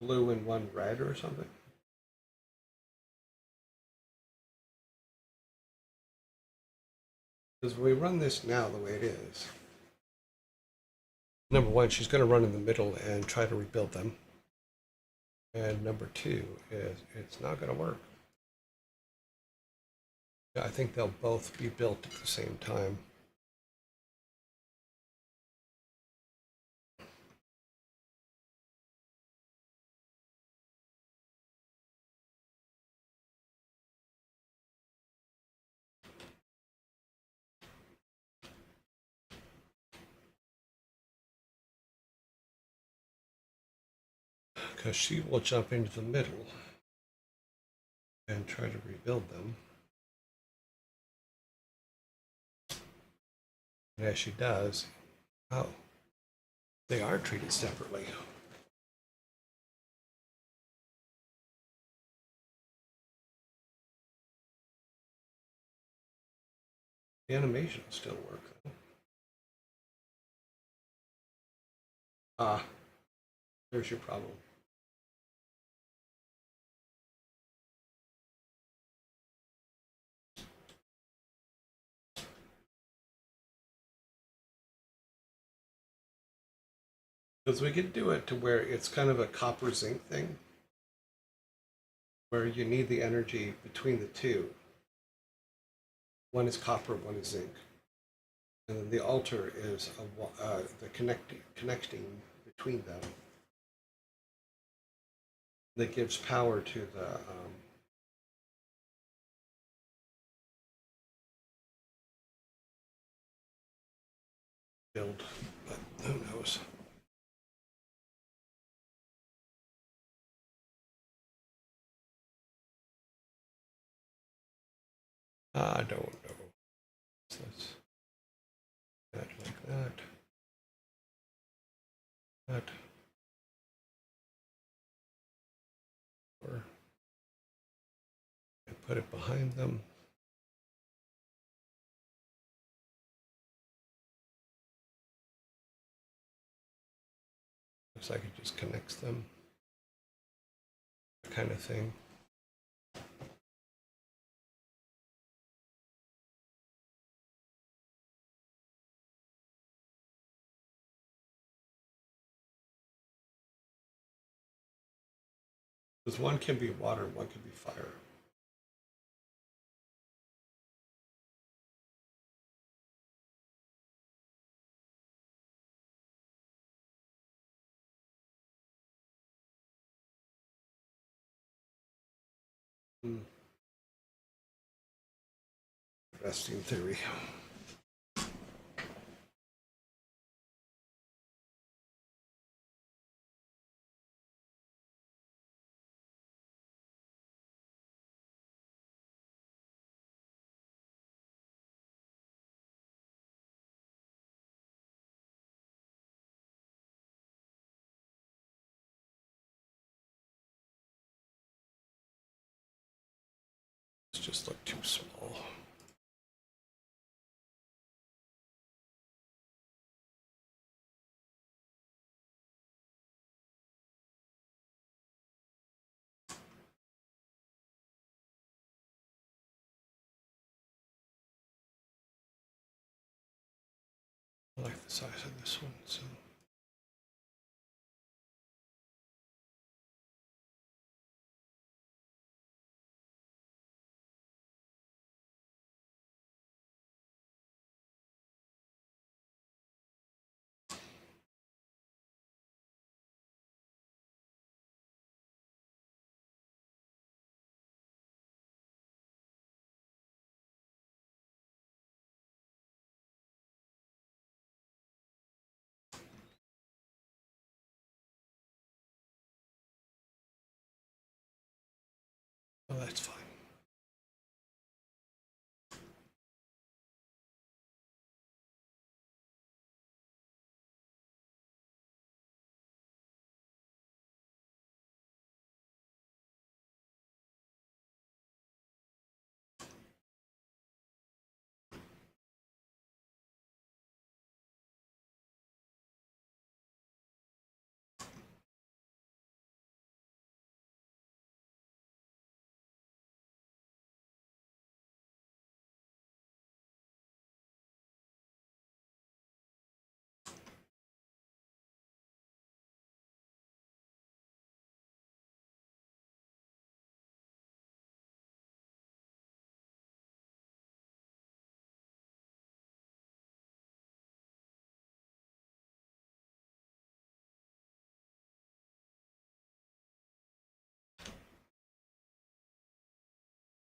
blue and one red or something. Because we run this now the way it is. Number one, she's going to run in the middle and try to rebuild them. And number two is it's not going to work. I think they'll both be built at the same time. Because she will jump into the middle and try to rebuild them. And as she does, oh, they are treated separately. The animation will still work though. Ah, there's your problem. Because we could do it to where it's kind of a copper zinc thing, where you need the energy between the two. One is copper, one is zinc. And then the altar is the connecting between them that gives power to the build, but who knows? I don't know. So let's that like that. That. Or I put it behind them. Looks like it just connects them. That kind of thing. Because one can be water, one can be fire. Interesting theory. It's just look too small. I like the size of this one, so. Oh, that's fine.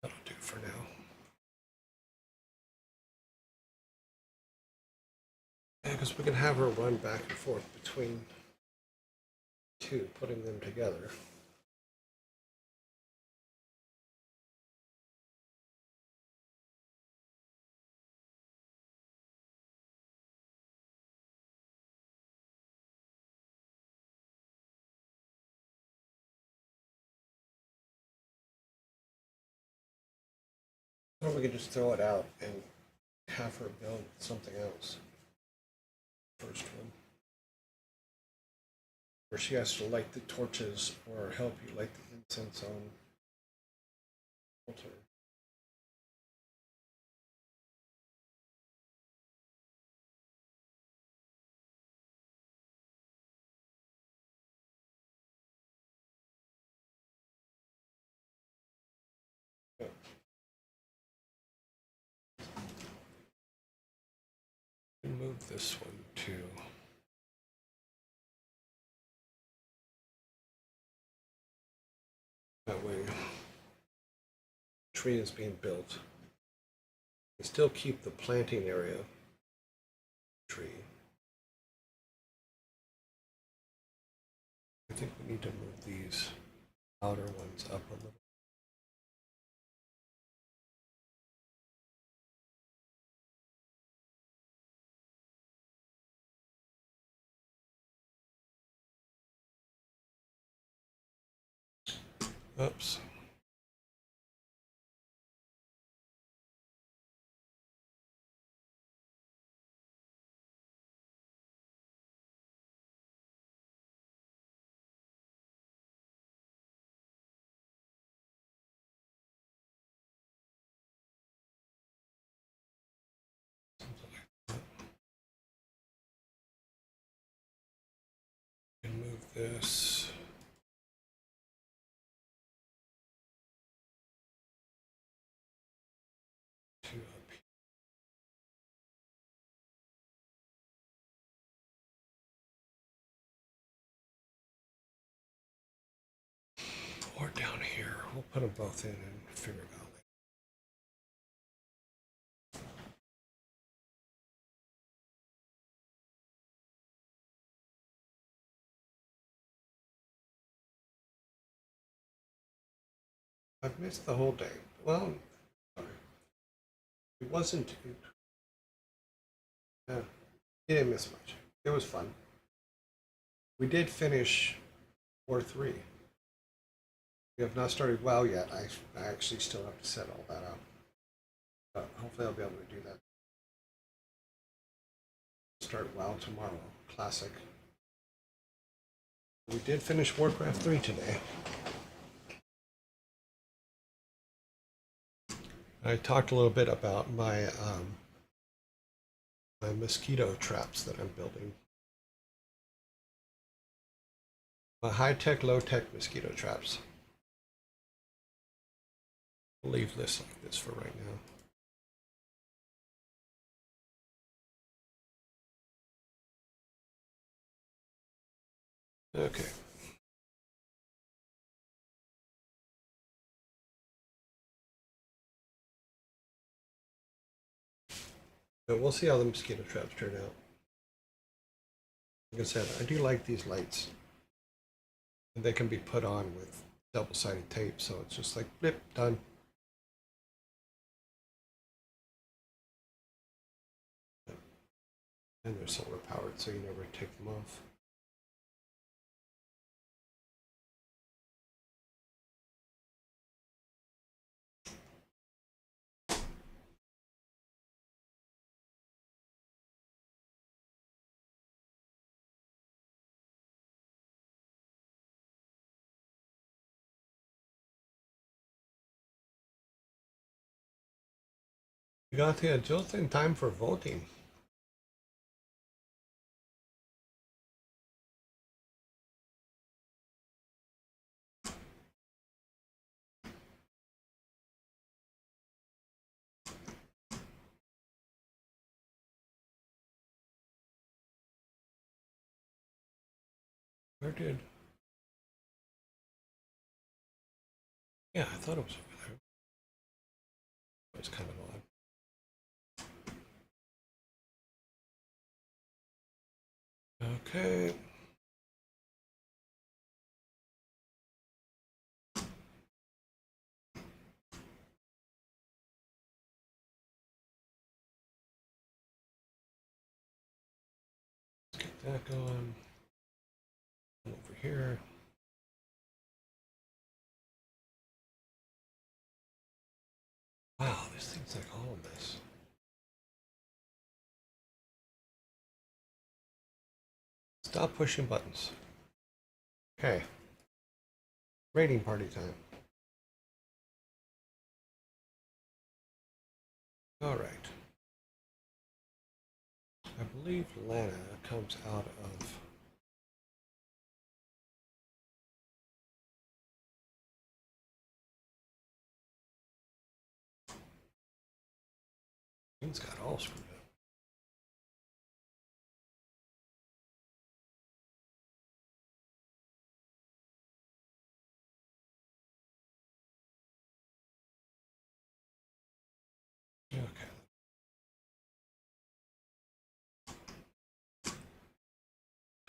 That'll do for now. Yeah, because we can have her run back and forth between two, putting them together. Or we could just throw it out and have her build something else. First one. Where she has to light the torches or help you light the incense on altar. move this one too. That way, tree is being built. We still keep the planting area tree. I think we need to move these outer ones up a little. Oops. And move this. To up here. Or down here. We'll put them both in and figure it out later. I've missed the whole day. Well, it wasn't. Yeah, you didn't miss much. It was fun. We did finish War 3. We have not started WoW yet. I actually still have to set all that up. But hopefully I'll be able to do that. Start WoW tomorrow. Classic. We did finish WarCraft 3 today. I talked a little bit about my my mosquito traps that I'm building. My high-tech, low-tech mosquito traps. I'll leave this like this for right now. Okay. But we'll see how the mosquito traps turn out. Like I said, I do like these lights. And they can be put on with double-sided tape, so it's just like, blip, done. And they're solar powered, so you never take them off. You got here just in time for voting. Where did? Yeah, I thought it was over there. It was kind of odd. Okay. Let's get that going. Over here. Wow, this thing's like all of this. Stop pushing buttons. Okay. Raiding party time. All right. I believe Lana comes out of... Things got all screwed up.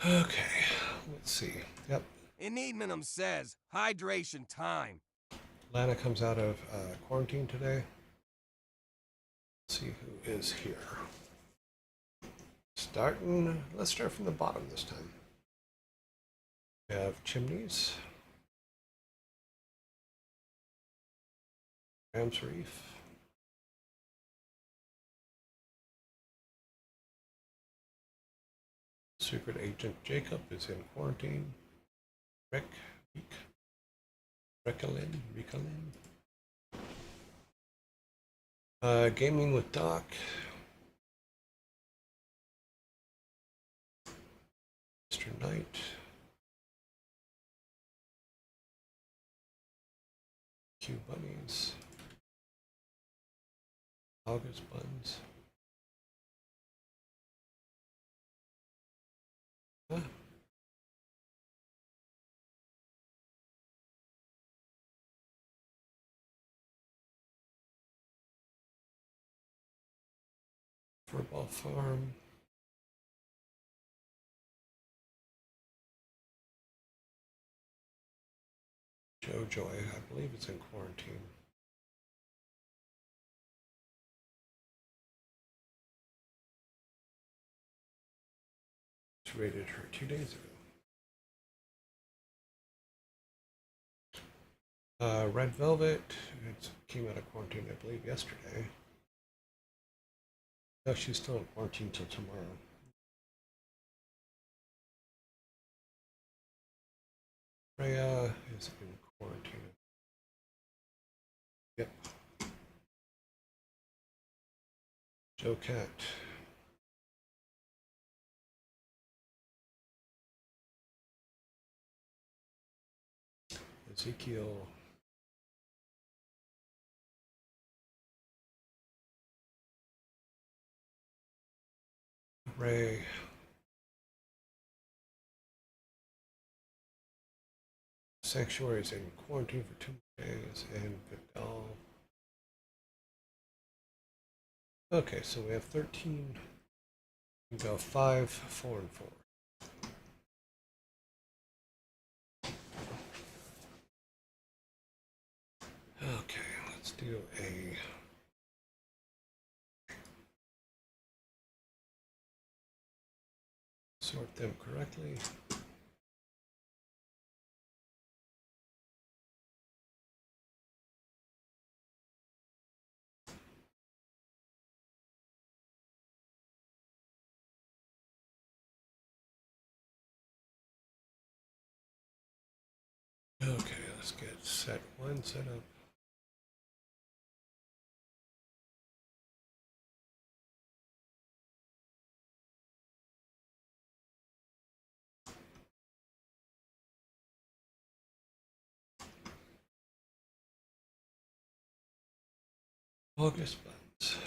Okay, let's see. Yep. Enedmenum says, hydration time. Lana comes out of quarantine today. Let's see who is here. Let's start from the bottom this time. We have Chimneys, Rams Reef, Secret Agent Jacob is in quarantine. Recalin. Gaming with Doc. Mr. Knight. Q Bunnies. August Buns. Huh? Football Farm. Joe Joy, I believe it's in quarantine. Just raided her 2 days ago. Red Velvet, it came out of quarantine, I believe, yesterday. No, she's still in quarantine till tomorrow. Freya is in quarantine. Yep. Joe Cat. Ezekiel. Ray. Sanctuary is in quarantine for 2 days, and Vidal. Okay, so we have 13. We go 5, 4, and 4. Okay, let's do a sort them correctly. Okay, let's get set 1 set up. August buttons.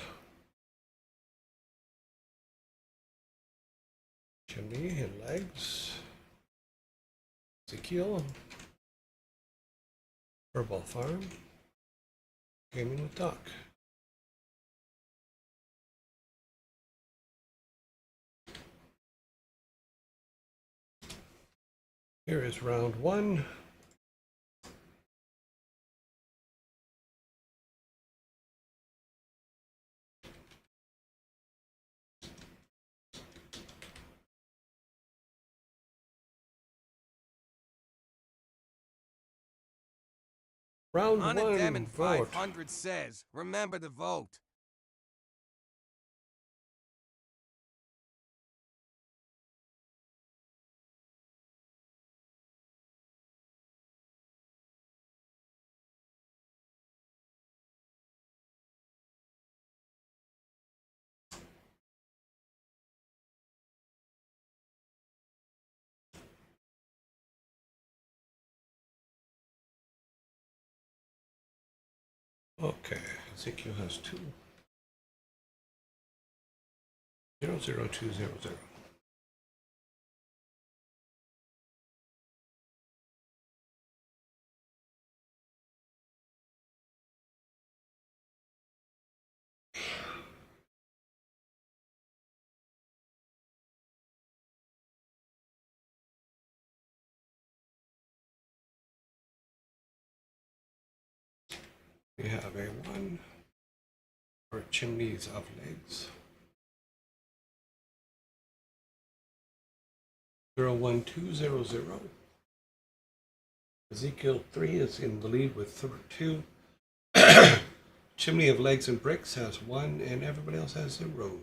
Chimney and legs. Ezekiel. Herbal Farm. Gaming with Doc. Here is round 1. Round 1, vote. 500 says, remember to vote. Okay, Ezekiel has 2. 00200. We have a 1 for chimneys of legs. 01200. Ezekiel 3 is in the lead with 2. Chimney of legs and bricks has 1, and everybody else has 0.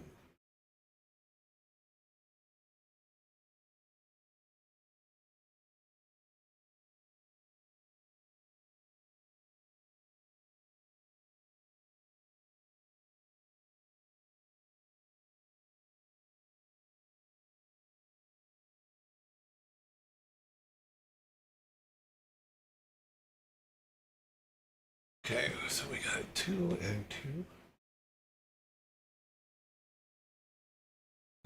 Okay, so we got 2 and 2.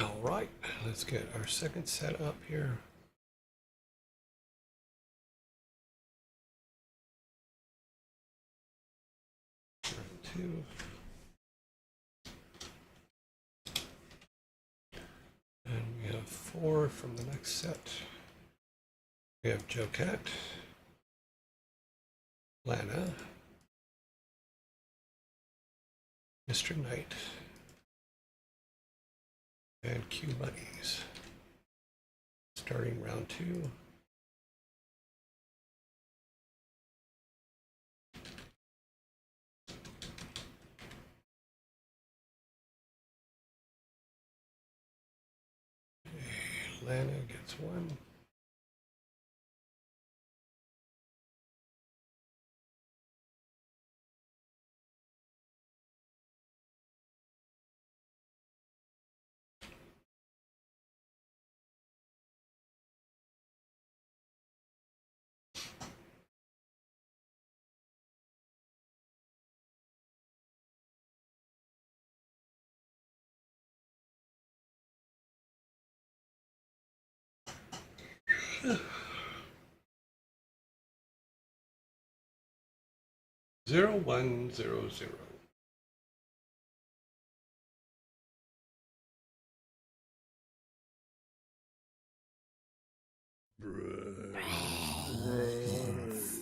All right, let's get our second set up here. Two. And we have 4 from the next set. We have Joe Cat, Lana, Mr. Knight, and Q Buddies. Starting round 2. Lana gets 1. Zero, 1, 0, 0. Brains.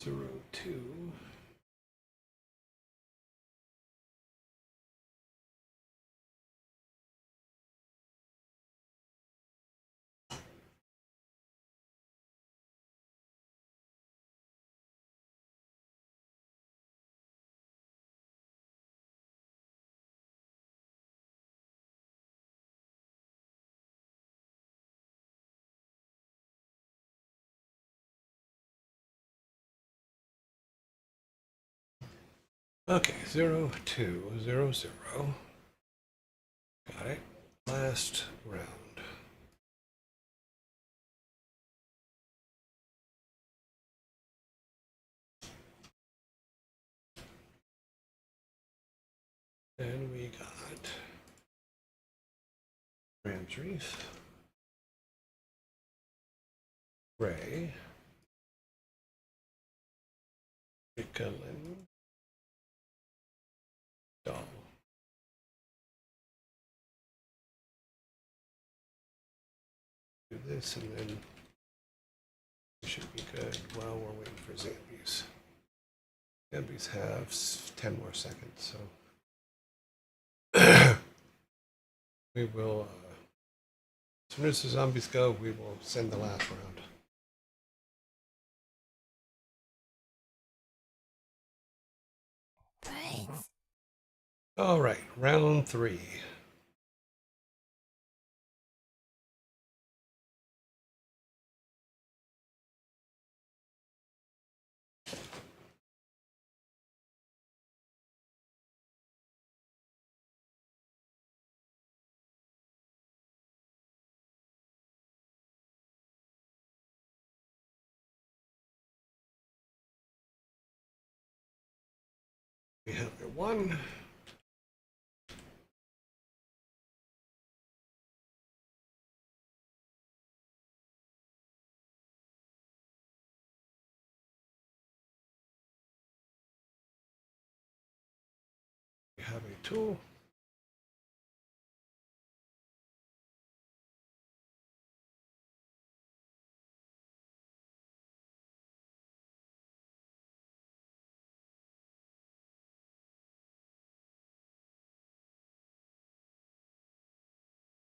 0, 2. Okay, 0, 2, 0, 0. Got it. Last round. And we got Ram's Reef, Ray, Michelin, Doll. Do this and then we should be good while we're waiting for Zambies. Zambies have 10 more seconds, so we will, as soon as the zombies go, we will send the last round. Brains. All right, round 3. We have a 1. have a tool.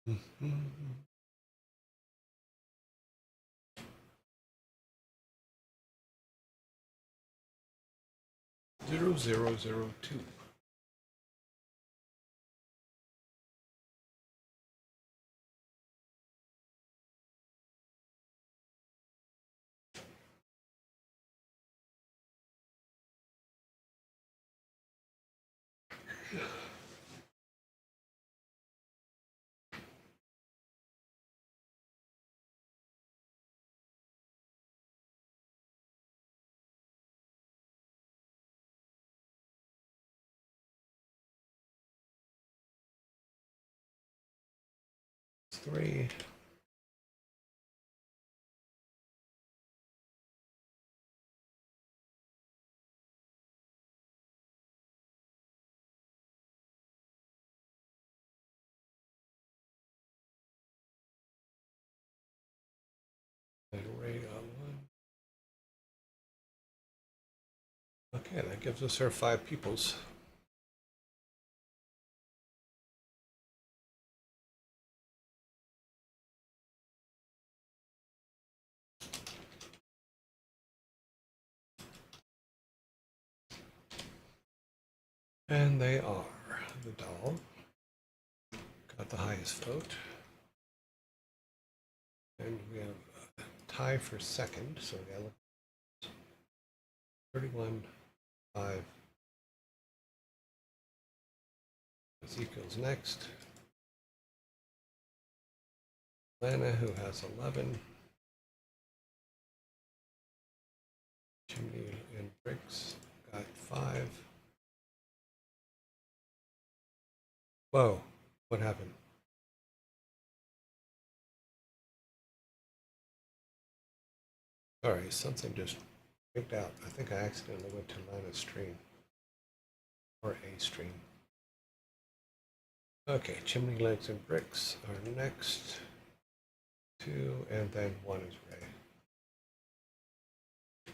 Mm-hmm. 0002. Three. And Ray on one. Okay, that gives us our 5 peoples. And they are the doll. Got the highest vote. And we have a tie for second, so we got 31, 5. Ezekiel's next. Lana, who has 11. Chimney and Bricks got 5. Whoa, what happened? Sorry, something just picked out. I think I accidentally went to Lana's stream. Or a stream. Okay, Chimney Legs and Bricks are next. 2, and then 1 is Ray. I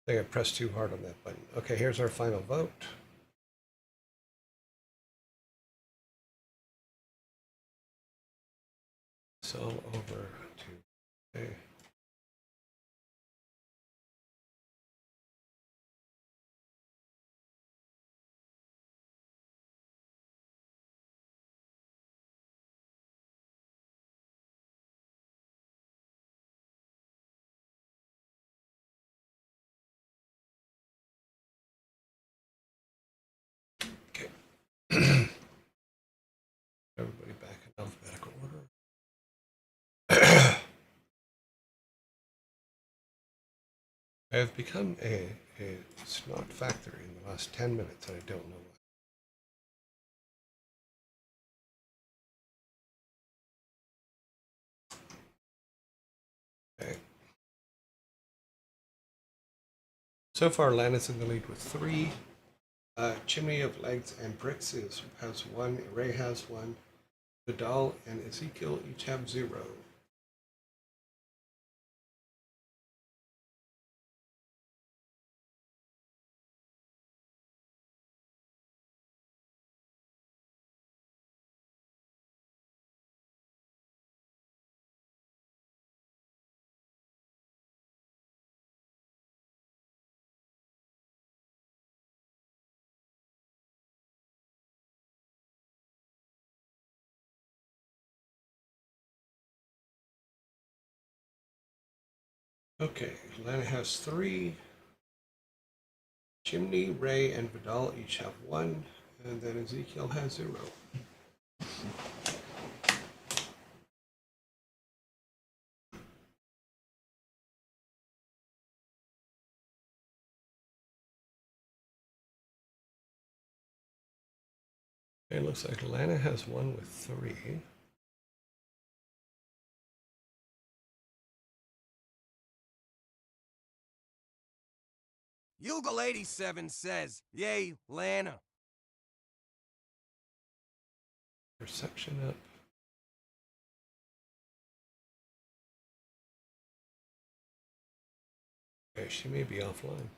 think I pressed too hard on that button. Okay, here's our final vote. So over to Ray. Okay. Everybody back in alphabetical order. I have become a snot factory in the last 10 minutes, and I don't know why. Okay. So far, Lana's in the lead with 3. Chimney of Legs and Bricks has 1. Ray has 1. Vidal and Ezekiel each have 0. Okay, Lana has 3. Chimney, Ray, and Vidal each have 1. And then Ezekiel has 0. Okay, looks like Lana has 1 with 3. Yugal 87 says, yay, Lana. Perception up. Okay, she may be offline.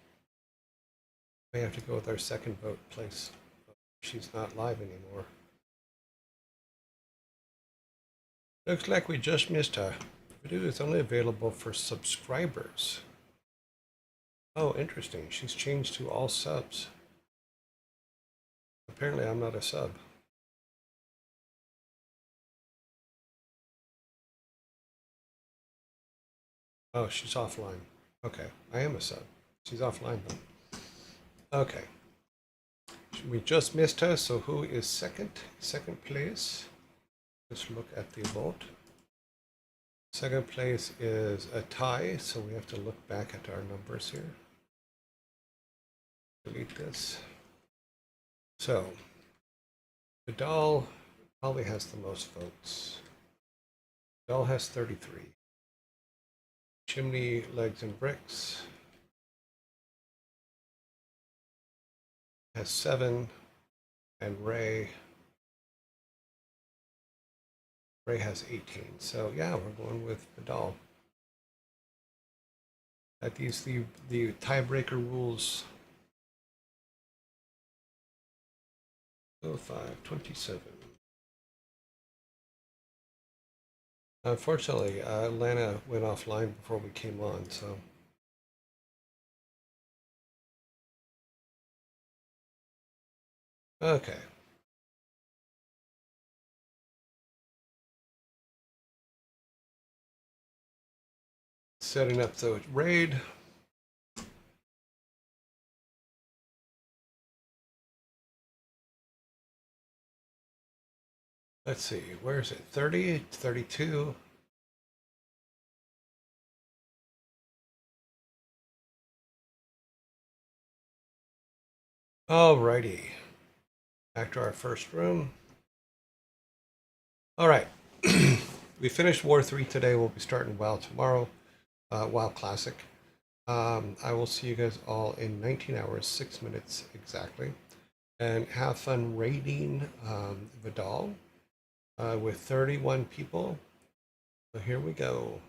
We have to go with our second vote place. She's not live anymore. Looks like we just missed her. Video is only available for subscribers. Oh, interesting. She's changed to all subs. Apparently, I'm not a sub. Oh, she's offline. Okay, I am a sub. She's offline though. Okay. We just missed her, so who is second? Second place. Let's look at the vote. Second place is a tie, so we have to look back at our numbers here. Delete this. So, Vidal probably has the most votes. Vidal has 33. Chimney, Legs, and Bricks has 7, and Ray has 18. So yeah, we're going with Vidal. That these the tiebreaker rules. 0527. Unfortunately, Lana went offline before we came on, so. Okay. Setting up the raid. Let's see, where is it? 30, 32. Alrighty. Back to our first room. All right. We finished War 3 today. We'll be starting WoW tomorrow. WoW Classic. I will see you guys all in 19 hours, 6 minutes exactly. And have fun raiding Vidal with 31 people. So here we go.